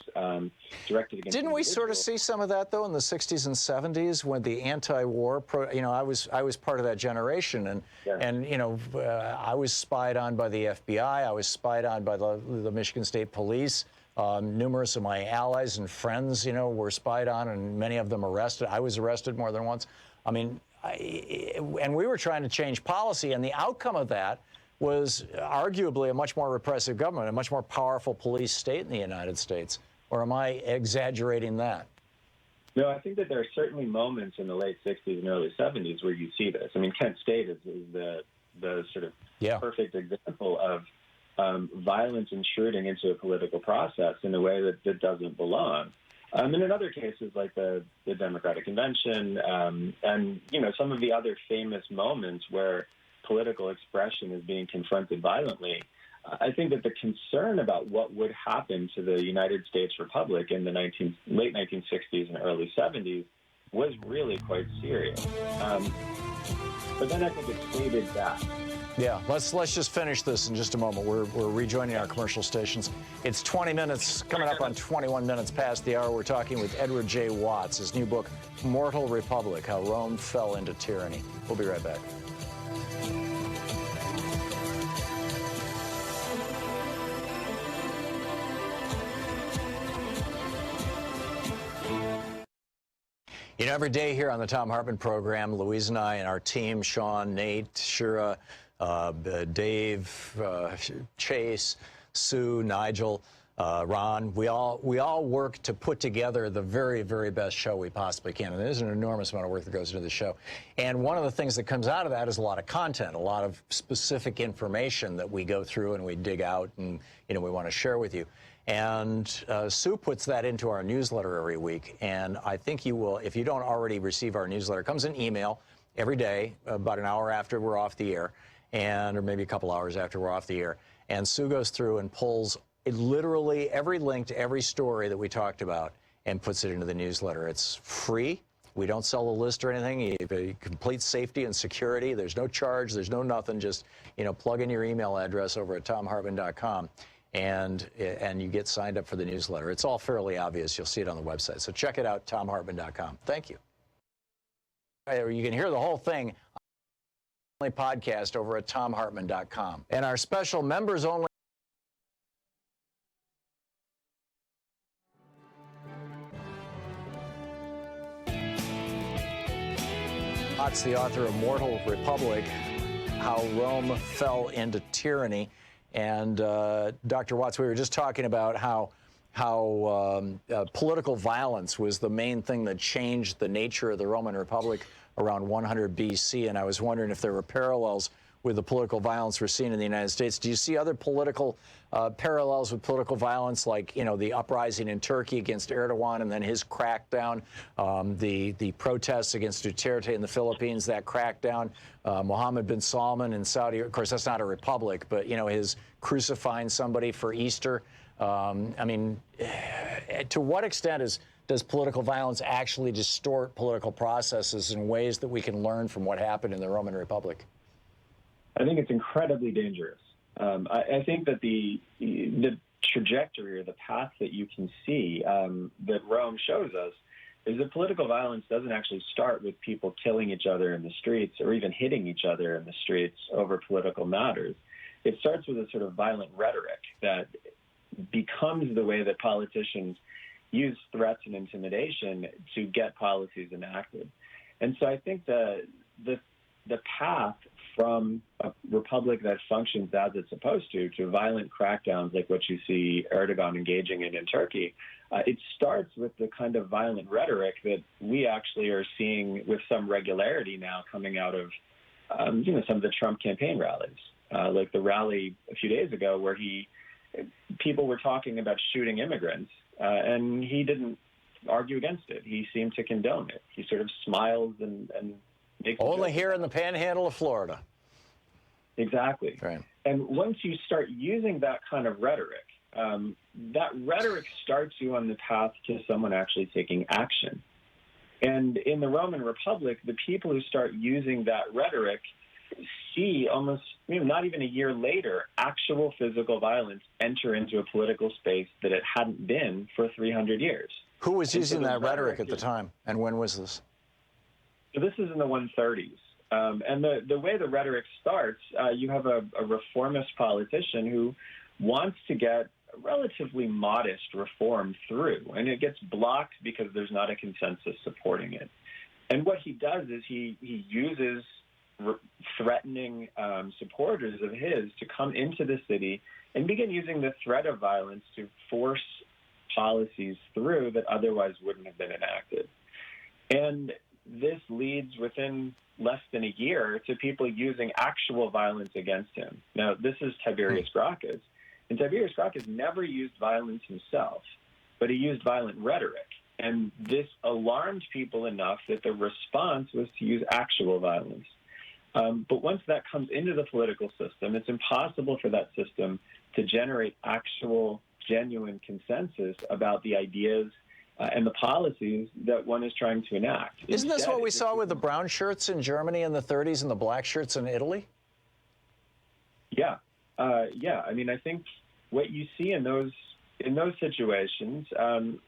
directed against Didn't we sort of see some of that, though, in the 60s and 70s when the anti-war, I was part of that generation, and I was spied on by the FBI, I was spied on by the Michigan State Police. Numerous of my allies and friends, were spied on, and many of them arrested. I was arrested more than once. I mean, and we were trying to change policy, and the outcome of that was arguably a much more repressive government, a much more powerful police state in the United States. Or am I exaggerating that? No, I think that there are certainly moments in the late 60s and early 70s where you see this. I mean, Kent State is the sort of perfect example of violence intruding into a political process in a way that doesn't belong. And in other cases, like the Democratic Convention and, some of the other famous moments where political expression is being confronted violently, I think that the concern about what would happen to the United States Republic in the late 1960s and early 70s was really quite serious. But then I think it faded back. Yeah, let's just finish this in just a moment. We're rejoining our commercial stations. It's 20 minutes, coming up on 21 minutes past the hour. We're talking with Edward J. Watts, his new book, Mortal Republic, How Rome Fell into Tyranny. We'll be right back. Every day here on the Thom Hartmann Program, Louise and I and our team, Sean, Nate, Shira, Dave, Chase, Sue, Nigel, Ron, we all work to put together the very, very best show we possibly can. And there's an enormous amount of work that goes into the show. And one of the things that comes out of that is a lot of content, a lot of specific information that we go through and we dig out and, we want to share with you. And Sue puts that into our newsletter every week. And I think you will, if you don't already receive our newsletter, it comes in email every day, about an hour after we're off the air, or maybe a couple hours after we're off the air. And Sue goes through and pulls literally every link to every story that we talked about and puts it into the newsletter. It's free. We don't sell a list or anything. You have complete safety and security. There's no charge. There's no nothing. Just, plug in your email address over at thomhartmann.com. And you get signed up for the newsletter. It's all fairly obvious. You'll see it on the website. So check it out, thomhartmann.com. Thank you. You can hear the whole thing on the podcast over at thomhartmann.com. And our special members-only Watts, the author of Mortal Republic, How Rome Fell into Tyranny. And Dr. Watts, we were just talking about how political violence was the main thing that changed the nature of the Roman Republic around 100 B.C., and I was wondering if there were parallels with the political violence we're seeing in the United States. Do you see other political parallels with political violence, like, the uprising in Turkey against Erdogan and then his crackdown, the protests against Duterte in the Philippines, that crackdown, Mohammed bin Salman in Saudi, of course, that's not a republic, but, his crucifying somebody for Easter. To what extent does political violence actually distort political processes in ways that we can learn from what happened in the Roman Republic? I think it's incredibly dangerous. I think that the trajectory or the path that you can see that Rome shows us is that political violence doesn't actually start with people killing each other in the streets or even hitting each other in the streets over political matters. it starts with a sort of violent rhetoric that becomes the way that politicians use threats and intimidation to get policies enacted. And so I think the path from a republic that functions as it's supposed to violent crackdowns like what you see Erdogan engaging in Turkey, it starts with the kind of violent rhetoric that we actually are seeing with some regularity now coming out of some of the Trump campaign rallies, like the rally a few days ago where people were talking about shooting immigrants, and he didn't argue against it. He seemed to condone it. He sort of smiles and makes only here in the panhandle of Florida. Exactly. Right. And once you start using that kind of rhetoric, that rhetoric starts you on the path to someone actually taking action. And in the Roman Republic, the people who start using that rhetoric see almost, not even a year later, actual physical violence enter into a political space that it hadn't been for 300 years. Who was using that rhetoric at the time, and when was this? So this is in the 130s. And the way the rhetoric starts, you have a reformist politician who wants to get relatively modest reform through, and it gets blocked because there's not a consensus supporting it. And what he does is he uses threatening supporters of his to come into the city and begin using the threat of violence to force policies through that otherwise wouldn't have been enacted. And this leads within less than a year to people using actual violence against him. Now, this is Tiberius Gracchus. And Tiberius Gracchus never used violence himself, but he used violent rhetoric. And this alarmed people enough that the response was to use actual violence. But once that comes into the political system, it's impossible for that system to generate actual, genuine consensus about the ideas and the policies that one is trying to enact. Isn't this what we saw with the brown shirts in Germany in the 30s and the black shirts in Italy? Yeah. I mean, I think what you see in those situations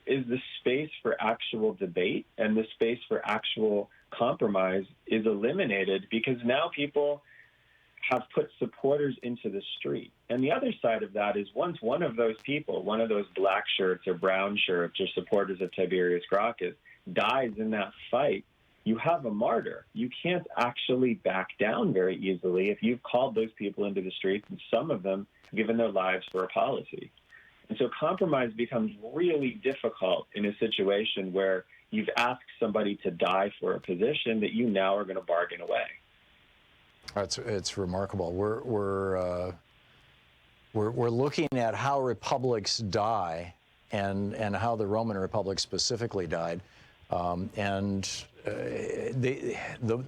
is the space for actual debate and the space for actual compromise is eliminated because now people have put supporters into the street. And the other side of that is once one of those people, one of those black shirts or brown shirts or supporters of Tiberius Gracchus dies in that fight, you have a martyr. You can't actually back down very easily if you've called those people into the streets and some of them given their lives for a policy. And so compromise becomes really difficult in a situation where you've asked somebody to die for a position that you now are going to bargain away. It's remarkable. We're looking at how republics die and how the Roman Republic specifically died. The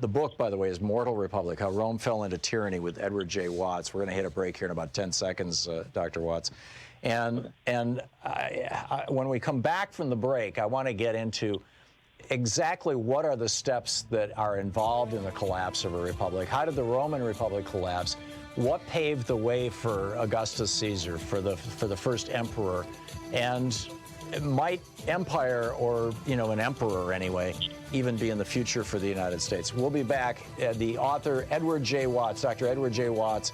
book, by the way, is Mortal Republic, How Rome Fell into Tyranny with Edward J. Watts. We're going to hit a break here in about 10 seconds, Dr. Watts. And when we come back from the break, I want to get into exactly what are the steps that are involved in the collapse of a republic. How did the Roman Republic collapse? What paved the way for Augustus Caesar, for the first emperor? And might empire, or an emperor anyway, even be in the future for the United States? We'll be back. The author, Edward J. Watts, Dr. Edward J. Watts,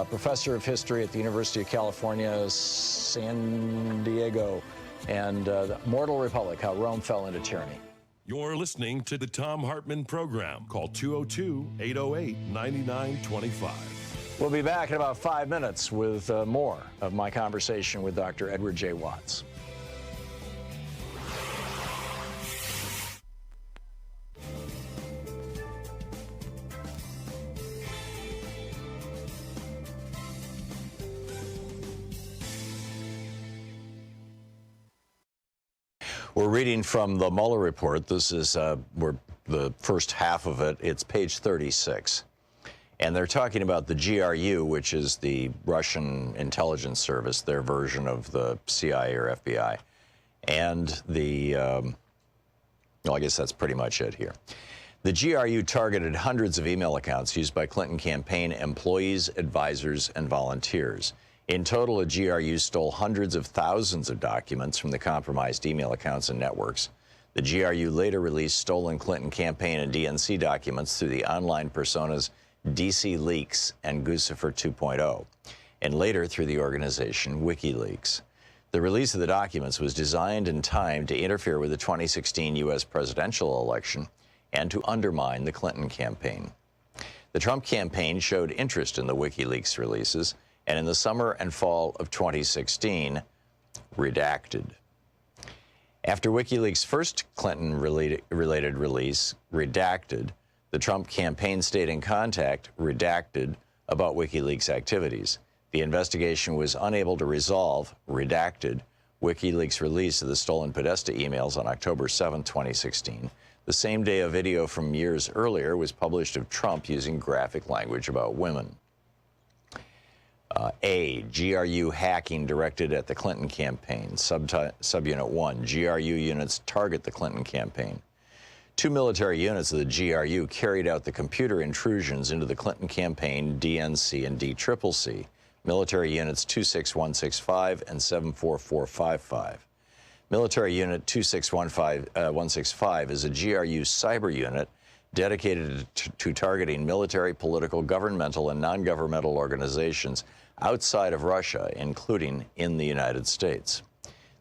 professor of history at the University of California, San Diego, and the Mortal Republic, How Rome Fell into Tyranny. You're listening to the Thom Hartmann Program. Call 202-808-9925. We'll be back in about 5 minutes with more of my conversation with Dr. Edward J. Watts. We're reading from the Mueller report. This is the first half of it. It's page 36. And they're talking about the GRU, which is the Russian intelligence service, their version of the CIA or FBI. And I guess that's pretty much it here. The GRU targeted hundreds of email accounts used by Clinton campaign employees, advisors, and volunteers. In total, the GRU stole hundreds of thousands of documents from the compromised email accounts and networks. The GRU later released stolen Clinton campaign and DNC documents through the online personas DC Leaks and Guccifer 2.0, and later through the organization WikiLeaks. The release of the documents was designed and timed to interfere with the 2016 U.S. presidential election and to undermine the Clinton campaign. The Trump campaign showed interest in the WikiLeaks releases, and in the summer and fall of 2016, redacted. After WikiLeaks' first Clinton-related release, redacted, the Trump campaign stayed in contact, redacted, about WikiLeaks activities. The investigation was unable to resolve, redacted, WikiLeaks' release of the stolen Podesta emails on October 7, 2016. The same day a video from years earlier was published of Trump using graphic language about women. GRU hacking directed at the Clinton campaign. Subunit 1, GRU units target the Clinton campaign. 2 military units of the GRU carried out the computer intrusions into the Clinton campaign, DNC, and DCCC. Military units 26165 and 74455. Military Unit 26165 is a GRU cyber unit dedicated to targeting military, political, governmental, and non-governmental organizations outside of Russia, including in the United States.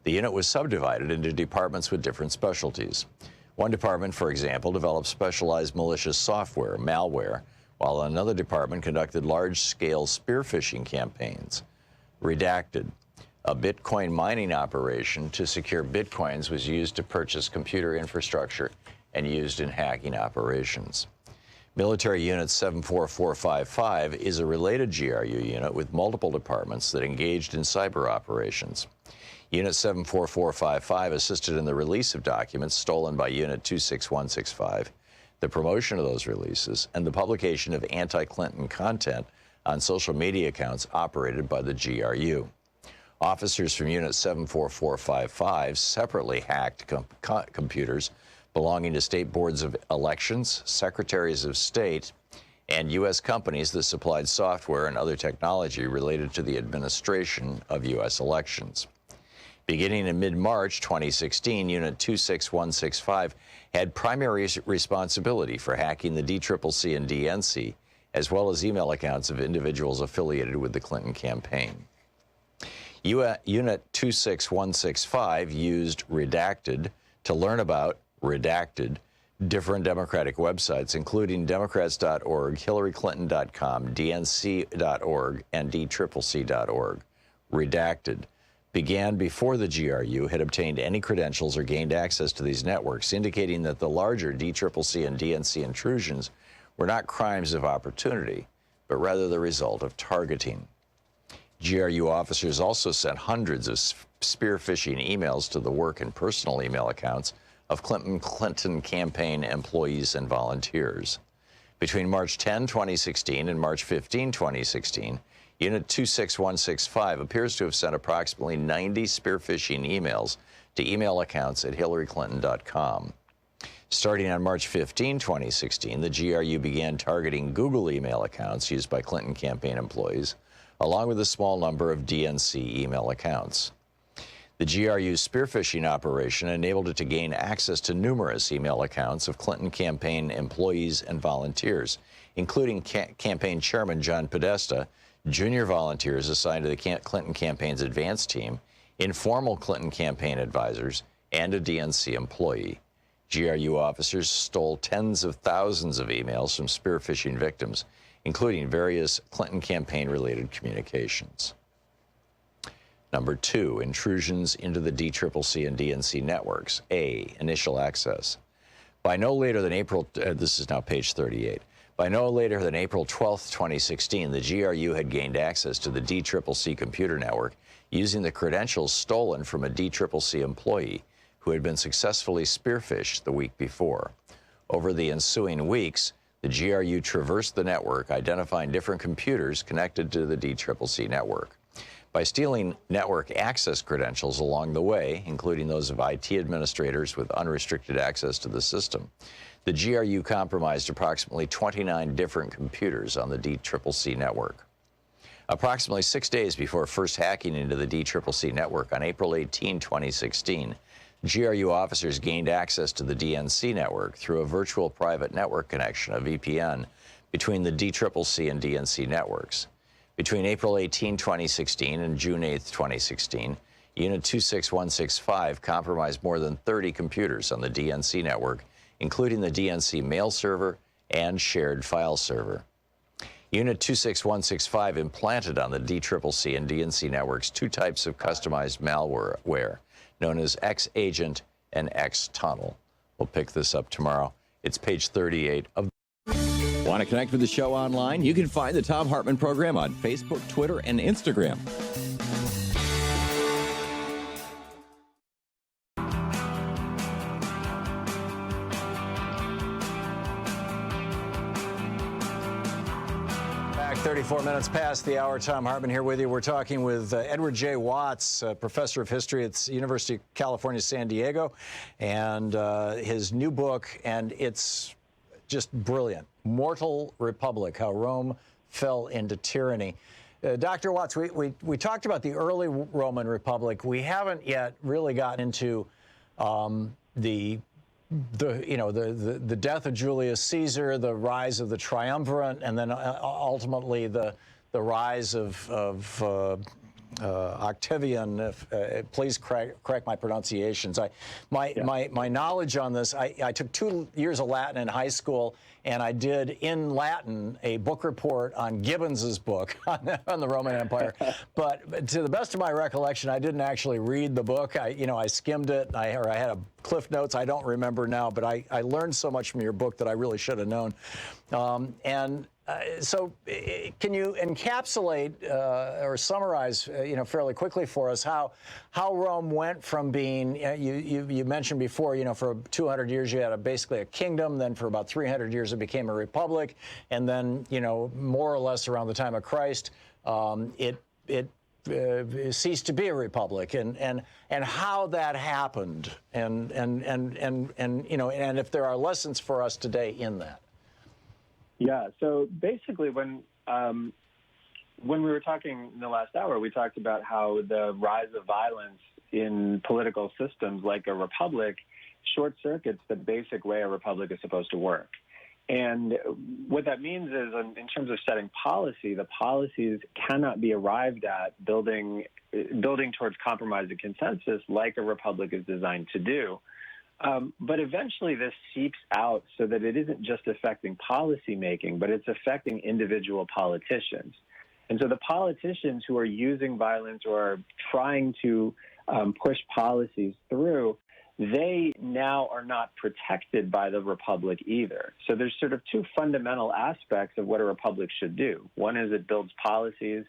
The unit was subdivided into departments with different specialties. One department, for example, developed specialized malicious software, malware, while another department conducted large-scale spear phishing campaigns. Redacted. A Bitcoin mining operation to secure Bitcoins was used to purchase computer infrastructure and used in hacking operations. Military Unit 74455 is a related GRU unit with multiple departments that engaged in cyber operations. Unit 74455 assisted in the release of documents stolen by Unit 26165, the promotion of those releases, and the publication of anti-Clinton content on social media accounts operated by the GRU. Officers from Unit 74455 separately hacked computers belonging to state boards of elections, secretaries of state, and U.S. companies that supplied software and other technology related to the administration of U.S. elections. Beginning in mid-March 2016, Unit 26165 had primary responsibility for hacking the DCCC and DNC, as well as email accounts of individuals affiliated with the Clinton campaign. Unit 26165 used redacted to learn about redacted different Democratic websites, including Democrats.org, HillaryClinton.com, DNC.org, and DCCC.org. Redacted began before the GRU had obtained any credentials or gained access to these networks, indicating that the larger DCCC and DNC intrusions were not crimes of opportunity, but rather the result of targeting. GRU officers also sent hundreds of spear phishing emails to the work and personal email accounts of Clinton campaign employees and volunteers. Between March 10, 2016 and March 15, 2016, Unit 26165 appears to have sent approximately 90 spear phishing emails to email accounts at HillaryClinton.com. Starting on March 15, 2016, the GRU began targeting Google email accounts used by Clinton campaign employees, along with a small number of DNC email accounts. The GRU's spear phishing operation enabled it to gain access to numerous email accounts of Clinton campaign employees and volunteers, including campaign chairman John Podesta, junior volunteers assigned to the Clinton campaign's advance team, informal Clinton campaign advisors, and a DNC employee. GRU officers stole tens of thousands of emails from spear phishing victims, including various Clinton campaign-related communications. Number 2, intrusions into the DCCC and DNC networks. A, initial access. By no later than April, this is now page 38. By no later than April 12, 2016, the GRU had gained access to the DCCC computer network using the credentials stolen from a DCCC employee who had been successfully spear-phished the week before. Over the ensuing weeks, the GRU traversed the network, identifying different computers connected to the DCCC network. By stealing network access credentials along the way, including those of IT administrators with unrestricted access to the system, the GRU compromised approximately 29 different computers on the DCCC network. Approximately 6 days before first hacking into the DCCC network on April 18, 2016, GRU officers gained access to the DNC network through a virtual private network connection, a VPN, between the DCCC and DNC networks. Between April 18, 2016 and June 8, 2016, Unit 26165 compromised more than 30 computers on the DNC network, including the DNC mail server and shared file server. Unit 26165 implanted on the DCCC and DNC networks two types of customized malware known as X-Agent and X-Tunnel. We'll pick this up tomorrow. It's page 38 of. Want to connect with the show online? You can find the Thom Hartmann Program on Facebook, Twitter, and Instagram. Back 34 minutes past the hour. Thom Hartmann here with you. We're talking with Edward J. Watts, professor of history at the University of California, San Diego, and his new book, and it's just brilliant. Mortal Republic, How Rome Fell into Tyranny. Dr. Watts, we talked about the early Roman Republic. We haven't yet really gotten into the death of Julius Caesar, the rise of the triumvirate, and then ultimately the rise of Octavian. Please correct my pronunciations. My knowledge on this, I took 2 years of Latin in high school, and I did in Latin a book report on Gibbons's book on the Roman Empire. But to the best of my recollection, I didn't actually read the book. I skimmed it. I had a Cliff Notes. I don't remember now, but I learned so much from your book that I really should have known. So can you encapsulate or summarize, fairly quickly for us how Rome went from being, you mentioned before, for 200 years you had basically a kingdom, then for about 300 years it became a republic, and then, more or less around the time of Christ, it ceased to be a republic, and how that happened, and if there are lessons for us today in that. Yeah. So basically, when we were talking in the last hour, we talked about how the rise of violence in political systems like a republic short circuits the basic way a republic is supposed to work. And what that means is, in terms of setting policy, the policies cannot be arrived at building towards compromise and consensus like a republic is designed to do. But eventually this seeps out so that it isn't just affecting policy making, but it's affecting individual politicians. And so the politicians who are using violence or are trying to push policies through, they now are not protected by the republic either. So there's sort of two fundamental aspects of what a republic should do. One is it builds policies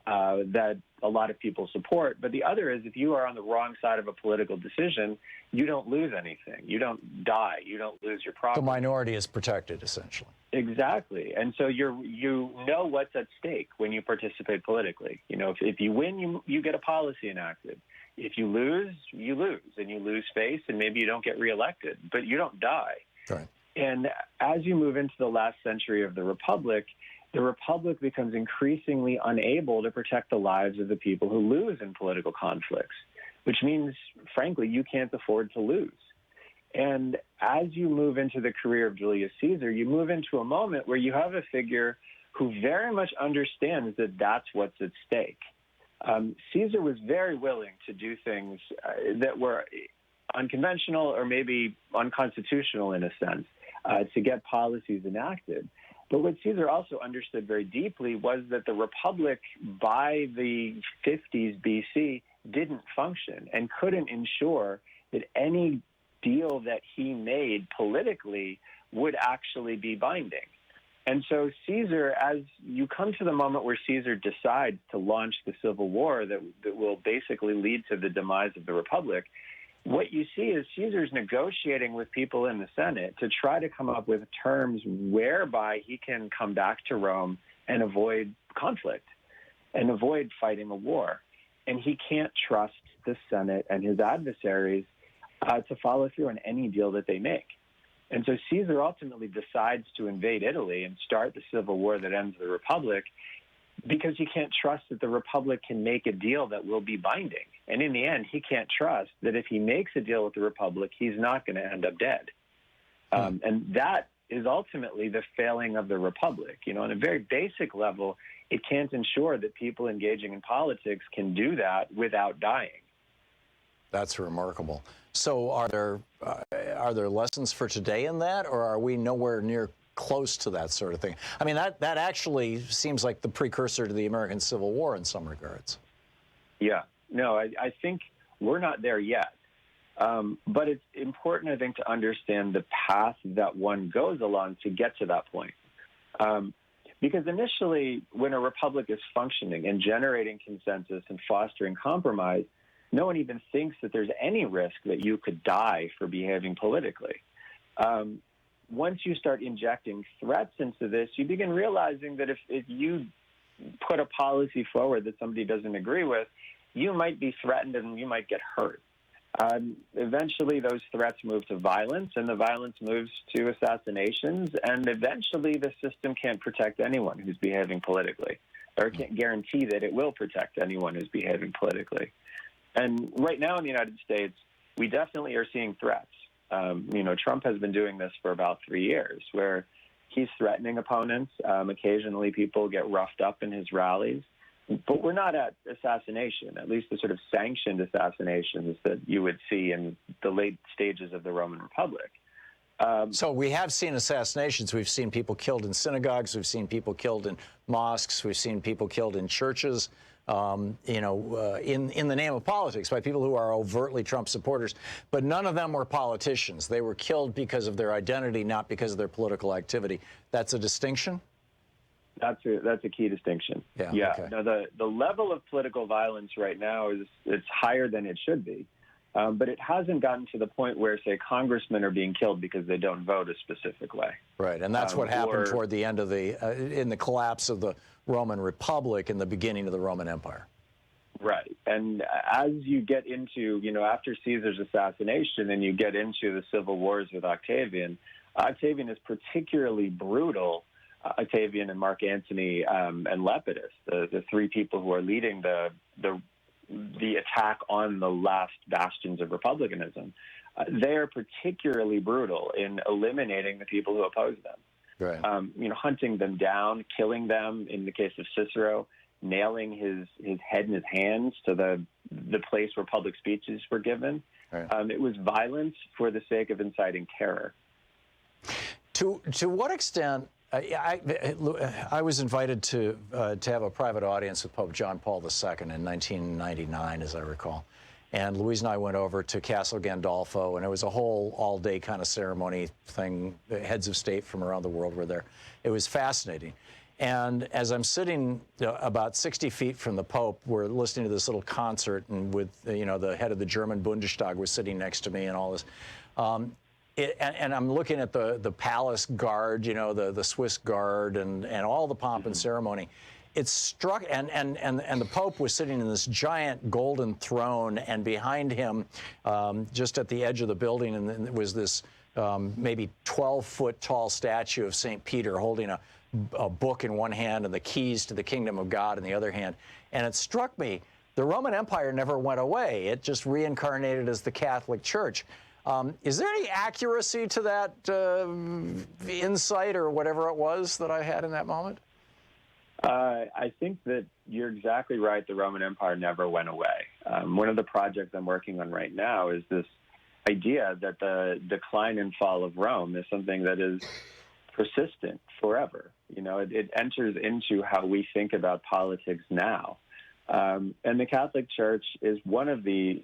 that a lot of people support. But the other is, if you are on the wrong side of a political decision, you don't lose anything. You don't die. You don't lose your property. The minority is protected, essentially. Exactly. And so you know what's at stake when you participate politically. If you win, you get a policy enacted. If you lose, and you lose face, and maybe you don't get reelected, but you don't die. Right. And as you move into the last century of the Republic becomes increasingly unable to protect the lives of the people who lose in political conflicts, which means, frankly, you can't afford to lose. And as you move into the career of Julius Caesar, you move into a moment where you have a figure who very much understands that that's what's at stake. Caesar was very willing to do things that were unconventional or maybe unconstitutional in a sense to get policies enacted. But what Caesar also understood very deeply was that the Republic by the 50s BC didn't function and couldn't ensure that any deal that he made politically would actually be binding. And so Caesar, as you come to the moment where Caesar decides to launch the civil war that will basically lead to the demise of the Republic, what you see is Caesar's negotiating with people in the Senate to try to come up with terms whereby he can come back to Rome and avoid conflict and avoid fighting a war. And he can't trust the Senate and his adversaries to follow through on any deal that they make. And so Caesar ultimately decides to invade Italy and start the civil war that ends the Republic because he can't trust that the Republic can make a deal that will be binding. And in the end, he can't trust that if he makes a deal with the Republic, he's not going to end up dead. And that is ultimately the failing of the republic. On a very basic level, it can't ensure that people engaging in politics can do that without dying. That's remarkable. So are there lessons for today in that, or are we nowhere near close to that sort of thing? I mean, that actually seems like the precursor to the American Civil War in some regards. Yeah. No, I think we're not there yet. But it's important, I think, to understand the path that one goes along to get to that point. Because initially, when a republic is functioning and generating consensus and fostering compromise, no one even thinks that there's any risk that you could die for behaving politically. Once you start injecting threats into this, you begin realizing that if you put a policy forward that somebody doesn't agree with, you might be threatened and you might get hurt. Eventually, those threats move to violence, and the violence moves to assassinations, and eventually the system can't protect anyone who's behaving politically, or can't guarantee that it will protect anyone who's behaving politically. And right now in the United States, we definitely are seeing threats. Trump has been doing this for about 3 years, where he's threatening opponents. Occasionally people get roughed up in his rallies. But we're not at assassination, at least the sort of sanctioned assassinations that you would see in the late stages of the Roman Republic. So we have seen assassinations. We've seen people killed in synagogues. We've seen people killed in mosques. We've seen people killed in churches, in the name of politics by people who are overtly Trump supporters. But none of them were politicians. They were killed because of their identity, not because of their political activity. That's a distinction? That's a key distinction. Yeah. Okay. Now, the level of political violence right now it's higher than it should be, but it hasn't gotten to the point where, say, congressmen are being killed because they don't vote a specific way. Right, and that's what happened toward the end of in the collapse of the Roman Republic and the beginning of the Roman Empire. Right, and as you get into, after Caesar's assassination and you get into the civil wars with Octavian is particularly brutal. Octavian and Mark Antony and Lepidus, the three people who are leading the attack on the last bastions of republicanism, they are particularly brutal in eliminating the people who oppose them. Right. Hunting them down, killing them. In the case of Cicero, nailing his head and his hands to the place where public speeches were given. Right. It was violence for the sake of inciting terror. To what extent? I was invited to have a private audience with Pope John Paul II in 1999, as I recall. And Louise and I went over to Castle Gandolfo, and it was a whole all-day kind of ceremony thing. The heads of state from around the world were there. It was fascinating. And as I'm sitting about 60 feet from the Pope, we're listening to this little concert, and with the head of the German Bundestag was sitting next to me and all this. And I'm looking at the palace guard, the Swiss guard, and all the pomp and ceremony. It struck, and the Pope was sitting in this giant golden throne, and behind him, just at the edge of the building, and then there was this maybe 12-foot tall statue of St. Peter holding a book in one hand and the keys to the kingdom of God in the other hand. And it struck me, the Roman Empire never went away. It just reincarnated as the Catholic Church. Is there any accuracy to that insight or whatever it was that I had in that moment? I think that you're exactly right. The Roman Empire never went away. One of the projects I'm working on right now is this idea that the decline and fall of Rome is something that is persistent forever. It enters into how we think about politics now. And the Catholic Church is one of the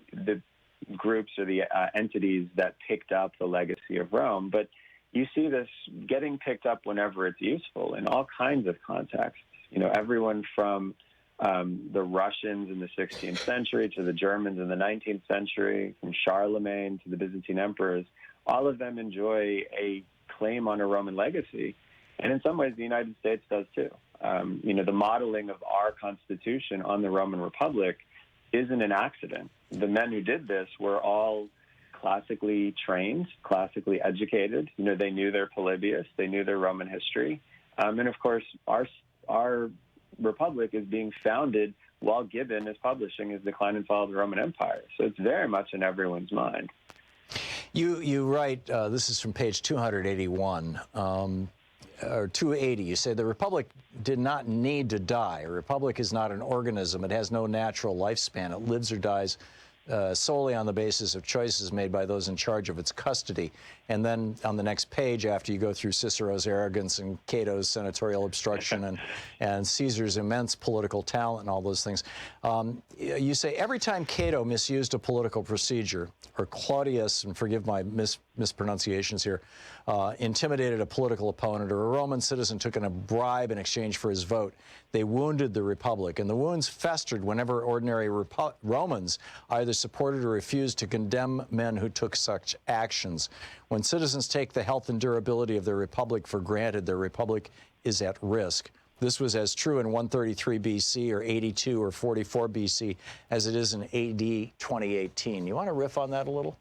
groups or the entities that picked up the legacy of Rome. But you see this getting picked up whenever it's useful in all kinds of contexts. Everyone from the Russians in the 16th century to the Germans in the 19th century, from Charlemagne to the Byzantine emperors, all of them enjoy a claim on a Roman legacy. And in some ways, the United States does too. The modeling of our Constitution on the Roman Republic isn't an accident. The men who did this were all classically trained, classically educated. They knew their Polybius, they knew their Roman history. And of course, our republic is being founded while Gibbon is publishing his Decline and Fall of the Roman Empire. So it's very much in everyone's mind. You write, this is from page 281, or 280, you say the republic did not need to die. A republic is not an organism. It has no natural lifespan. It lives or dies solely on the basis of choices made by those in charge of its custody. And then on the next page, after you go through Cicero's arrogance and Cato's senatorial obstruction and Caesar's immense political talent and all those things, you say every time Cato misused a political procedure, or Claudius, and forgive my mispronunciations here, intimidated a political opponent, or a Roman citizen took in a bribe in exchange for his vote, they wounded the republic. And the wounds festered whenever ordinary Romans either supported or refused to condemn men who took such actions. When citizens take the health and durability of their republic for granted, their republic is at risk. This was as true in 133 BC or 82 or 44 BC as it is in AD 2018. You want to riff on that a little?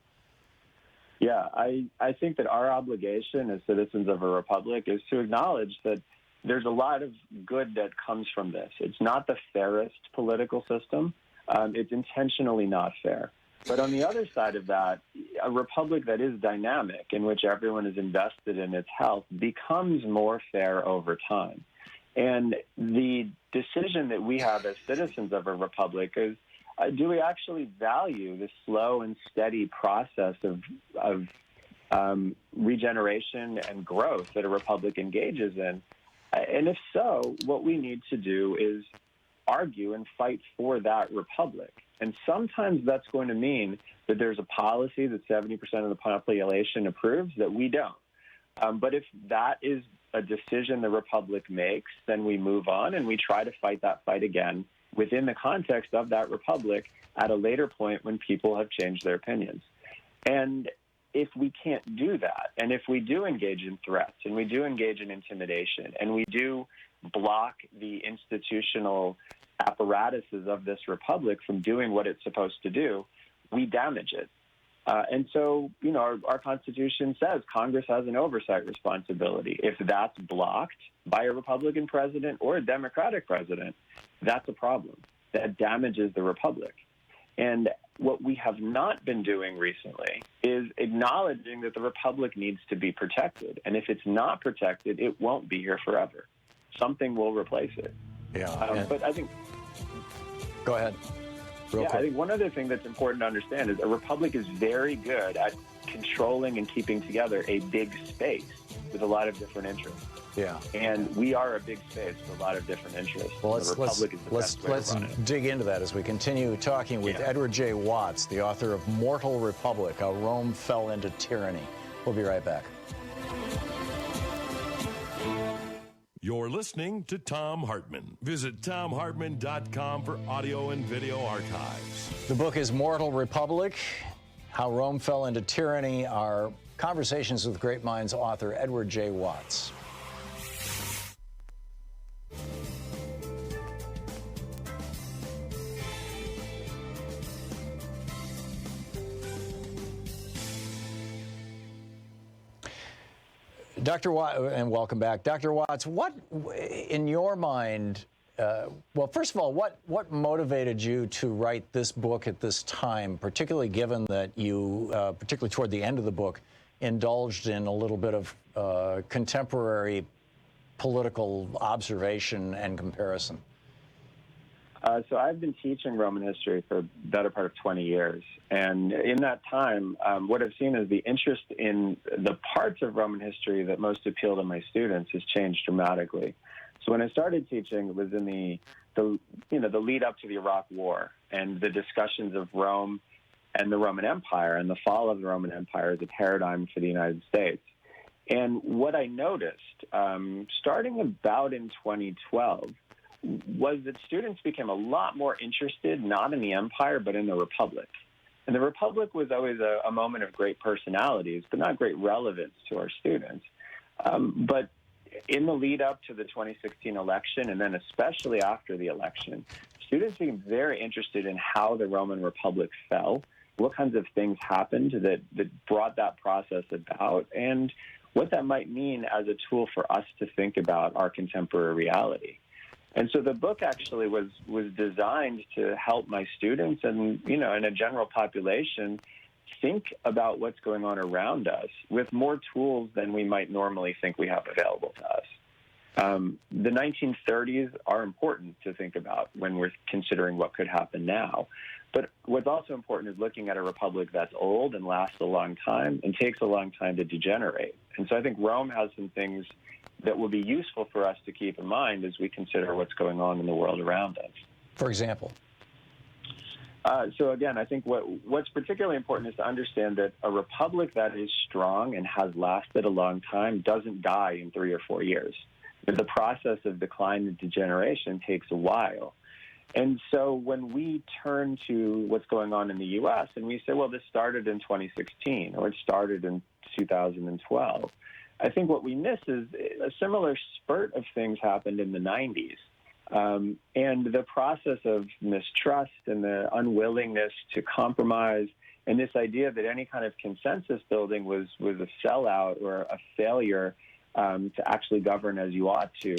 Yeah, I think that our obligation as citizens of a republic is to acknowledge that there's a lot of good that comes from this. It's not the fairest political system. It's intentionally not fair. But on the other side of that, a republic that is dynamic, in which everyone is invested in its health, becomes more fair over time. And the decision that we have as citizens of a republic is, do we actually value the slow and steady process of regeneration and growth that a republic engages in? And if so, what we need to do is argue and fight for that republic. And sometimes that's going to mean that there's a policy that 70% of the population approves that we don't. But if that is a decision the republic makes, then we move on and we try to fight that fight again within the context of that republic at a later point when people have changed their opinions. And if we can't do that, and if we do engage in threats, and we do engage in intimidation, and we do block the institutional apparatuses of this republic from doing what it's supposed to do, we damage it. And so, you know, our Constitution says Congress has an oversight responsibility. If that's blocked by a Republican president or a Democratic president, that's a problem. That damages the republic. And what we have not been doing recently is acknowledging that the republic needs to be protected. And if it's not protected, it won't be here forever. Something will replace it. Yeah. But I think... Go ahead. I think one other thing that's important to understand is a republic is very good at controlling and keeping together a big space with a lot of different interests. Yeah. And we are a big space with a lot of different interests. Well, let's dig into that as we continue talking with Edward J. Watts, the author of Mortal Republic, How Rome Fell into Tyranny. We'll be right back. You're listening to Thom Hartmann. Visit ThomHartmann.com for audio and video archives. The book is Mortal Republic, How Rome Fell into Tyranny. Our Conversations with Great Minds author, Edward J. Watts. Dr. Watts, and welcome back. Dr. Watts, what, in your mind, well, first of all, what motivated you to write this book at this time, particularly given that you, particularly toward the end of the book, indulged in a little bit of contemporary political observation and comparison? So I've been teaching Roman history for the better part of 20 years. And in that time, what I've seen is the interest in the parts of Roman history that most appeal to my students has changed dramatically. So when I started teaching, it was in the lead up to the Iraq War and the discussions of Rome and the Roman Empire and the fall of the Roman Empire as a paradigm for the United States. And what I noticed, starting about in 2012, was that students became a lot more interested, not in the empire, but in the republic. And the republic was always a moment of great personalities, but not great relevance to our students. But in the lead up to the 2016 election, and then especially after the election, students became very interested in how the Roman Republic fell, what kinds of things happened that brought that process about, and what that might mean as a tool for us to think about our contemporary reality. And so the book actually was designed to help my students and, and a general population think about what's going on around us with more tools than we might normally think we have available to us. The 1930s are important to think about when we're considering what could happen now. But what's also important is looking at a republic that's old and lasts a long time and takes a long time to degenerate. And so I think Rome has some things that will be useful for us to keep in mind as we consider what's going on in the world around us. For example? So again, I think what's particularly important is to understand that a republic that is strong and has lasted a long time doesn't die in 3 or 4 years. The process of decline and degeneration takes a while. And so when we turn to what's going on in the U.S. and we say, well, this started in 2016 or it started in 2012, I think what we miss is a similar spurt of things happened in the 90s. And the process of mistrust and the unwillingness to compromise and this idea that any kind of consensus building was a sellout or a failure to actually govern as you ought to.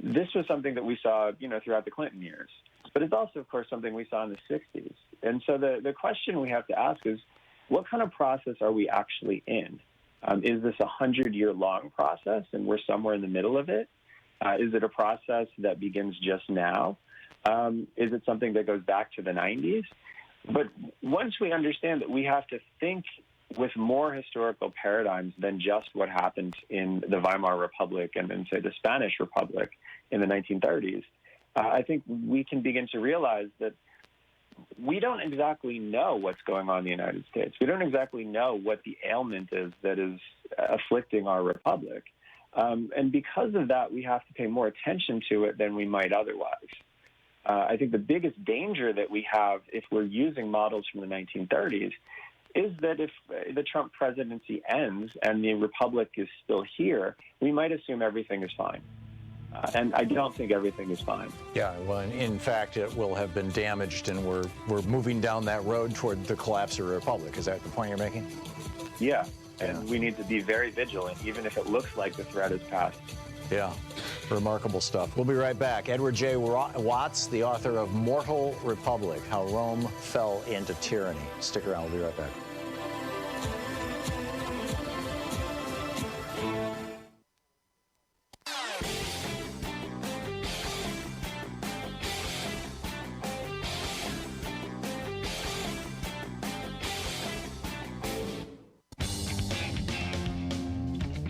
This was something that we saw, throughout the Clinton years. But it's also, of course, something we saw in the 60s. And so the question we have to ask is, what kind of process are we actually in? Is this a 100-year-long process and we're somewhere in the middle of it? Is it a process that begins just now? Is it something that goes back to the 90s? But once we understand that we have to think with more historical paradigms than just what happened in the Weimar Republic and then, say, the Spanish Republic in the 1930s, I think we can begin to realize that we don't exactly know what's going on in the United States. We don't exactly know what the ailment is that is afflicting our republic. And because of that, we have to pay more attention to it than we might otherwise. I think the biggest danger that we have if we're using models from the 1930s is that if the Trump presidency ends and the republic is still here, we might assume everything is fine. And I don't think everything is fine. Yeah, well, in fact, it will have been damaged, and we're moving down that road toward the collapse of the republic. Is that the point you're making? Yeah, and we need to be very vigilant, even if it looks like the threat is past. Yeah, remarkable stuff. We'll be right back. Edward J. Watts, the author of Mortal Republic, How Rome Fell into Tyranny. Stick around, we'll be right back.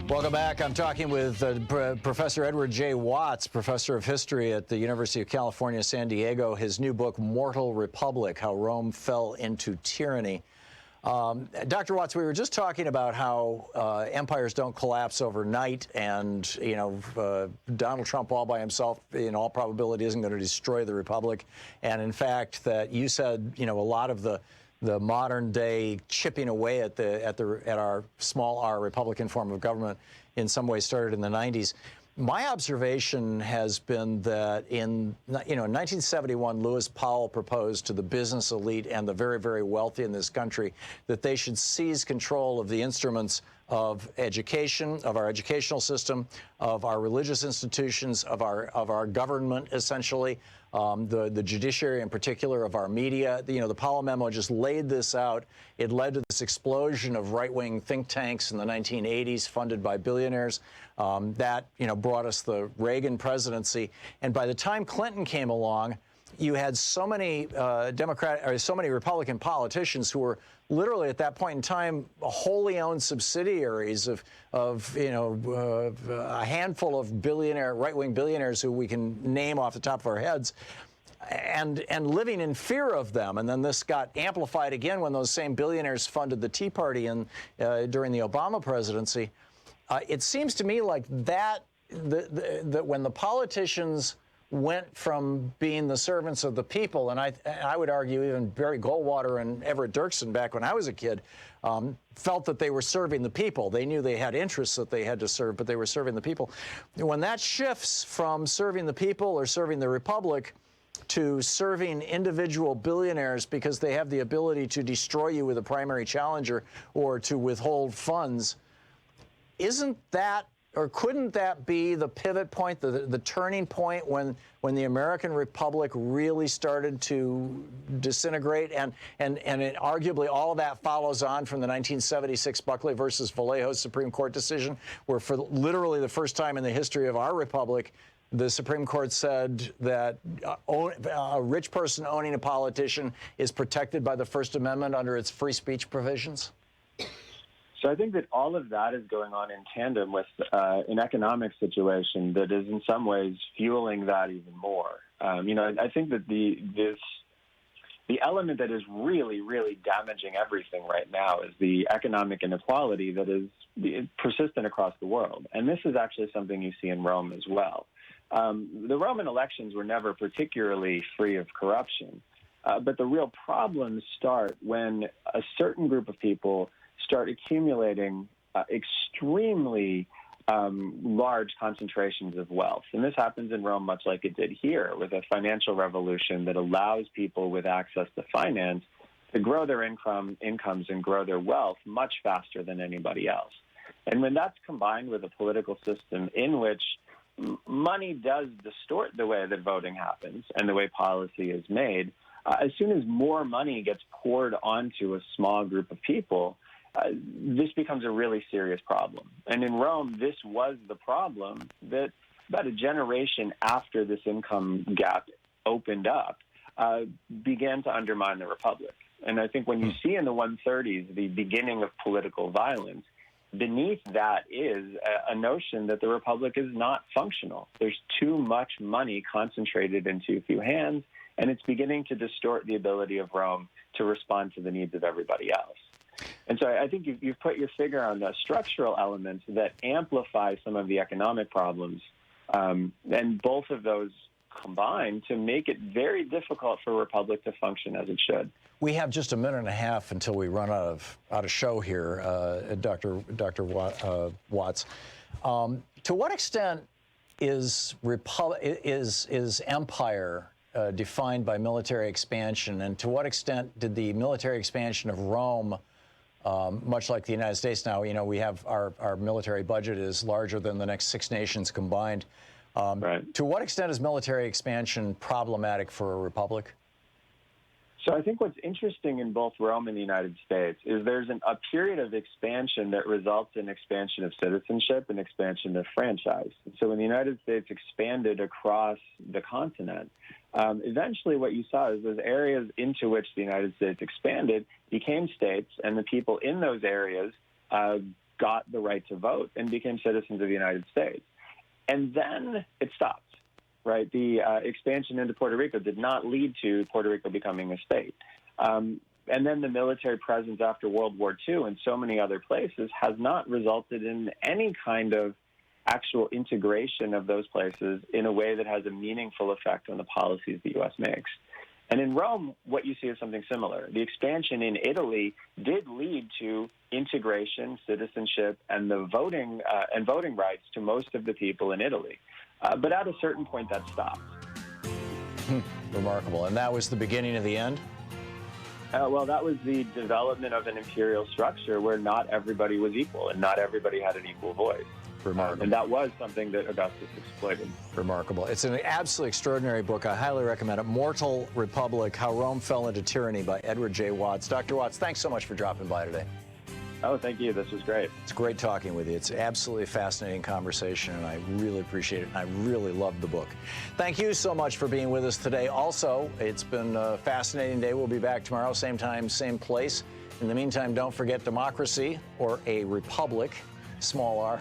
Welcome back. I'm talking with Professor Edward J. Watts, professor of history at the University of California, San Diego. His new book, Mortal Republic, How Rome Fell into Tyranny. Dr. Watts, we were just talking about how empires don't collapse overnight, and, Donald Trump all by himself, in all probability, isn't going to destroy the republic. And in fact, that you said, a lot of the modern day chipping away at our small r Republican form of government in some ways started in the 90s. My observation has been that in 1971, Lewis Powell proposed to the business elite and the very, very wealthy in this country that they should seize control of the instruments of education, of our educational system, of our religious institutions, of our government, essentially, the judiciary in particular, of our media. The Powell memo just laid this out. It led to this explosion of right-wing think tanks in the 1980s, funded by billionaires. That brought us the Reagan presidency. And by the time Clinton came along, you had so many so many Republican politicians who were literally at that point in time wholly owned subsidiaries of a handful of right-wing billionaires who we can name off the top of our heads, and living in fear of them. And then this got amplified again when those same billionaires funded the Tea Party during the Obama presidency. It seems to me like that when the politicians went from being the servants of the people, and I would argue even Barry Goldwater and Everett Dirksen back when I was a kid felt that they were serving the people. They knew they had interests that they had to serve, but they were serving the people. When that shifts from serving the people or serving the republic to serving individual billionaires because they have the ability to destroy you with a primary challenger or to withhold funds, isn't that couldn't that be the pivot point, the turning point when the American Republic really started to disintegrate? And arguably all of that follows on from the 1976 Buckley versus Vallejo Supreme Court decision, where for literally the first time in the history of our republic, the Supreme Court said that a rich person owning a politician is protected by the First Amendment under its free speech provisions? So I think that all of that is going on in tandem with an economic situation that is in some ways fueling that even more. I think that the element that is really, really damaging everything right now is the economic inequality that is persistent across the world. And this is actually something you see in Rome as well. The Roman elections were never particularly free of corruption, but the real problems start when a certain group of people start accumulating extremely large concentrations of wealth. And this happens in Rome much like it did here, with a financial revolution that allows people with access to finance to grow their incomes and grow their wealth much faster than anybody else. And when that's combined with a political system in which money does distort the way that voting happens and the way policy is made, as soon as more money gets poured onto a small group of people, this becomes a really serious problem. And in Rome, this was the problem that about a generation after this income gap opened up, began to undermine the republic. And I think when you see in the 130s the beginning of political violence, beneath that is a notion that the republic is not functional. There's too much money concentrated in too few hands, and it's beginning to distort the ability of Rome to respond to the needs of everybody else. And so I think you've put your finger on the structural elements that amplify some of the economic problems, and both of those combine to make it very difficult for a republic to function as it should. We have just a minute and a half until we run out of show here, Dr. Watts. To what extent is empire defined by military expansion, and to what extent did the military expansion of Rome, much like the United States now, we have our military budget is larger than the next 6 nations combined. Right. To what extent is military expansion problematic for a republic? So I think what's interesting in both Rome and the United States is there's a period of expansion that results in expansion of citizenship and expansion of franchise. So when the United States expanded across the continent, eventually what you saw is those areas into which the United States expanded became states, and the people in those areas got the right to vote and became citizens of the United States. And then it stopped. Right, the expansion into Puerto Rico did not lead to Puerto Rico becoming a state. And then the military presence after World War II and so many other places has not resulted in any kind of actual integration of those places in a way that has a meaningful effect on the policies the U.S. makes. And in Rome, what you see is something similar. The expansion in Italy did lead to integration, citizenship, and the voting rights to most of the people in Italy. But at a certain point, that stopped. Remarkable. And that was the beginning of the end? Well, that was the development of an imperial structure where not everybody was equal and not everybody had an equal voice. Remarkable. And that was something that Augustus exploited. Remarkable. It's an absolutely extraordinary book. I highly recommend it. Mortal Republic, How Rome Fell into Tyranny by Edward J. Watts. Dr. Watts, thanks so much for dropping by today. Oh, thank you. This was great. It's great talking with you. It's absolutely a fascinating conversation, and I really appreciate it, and I really loved the book. Thank you so much for being with us today. Also, it's been a fascinating day. We'll be back tomorrow, same time, same place. In the meantime, don't forget democracy, or a republic, small r,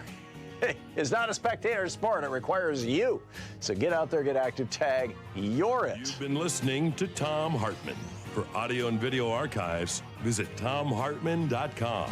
is not a spectator sport. It requires you. So get out there, get active, tag, you're it. You've been listening to Thom Hartmann. For audio and video archives, visit thomhartmann.com.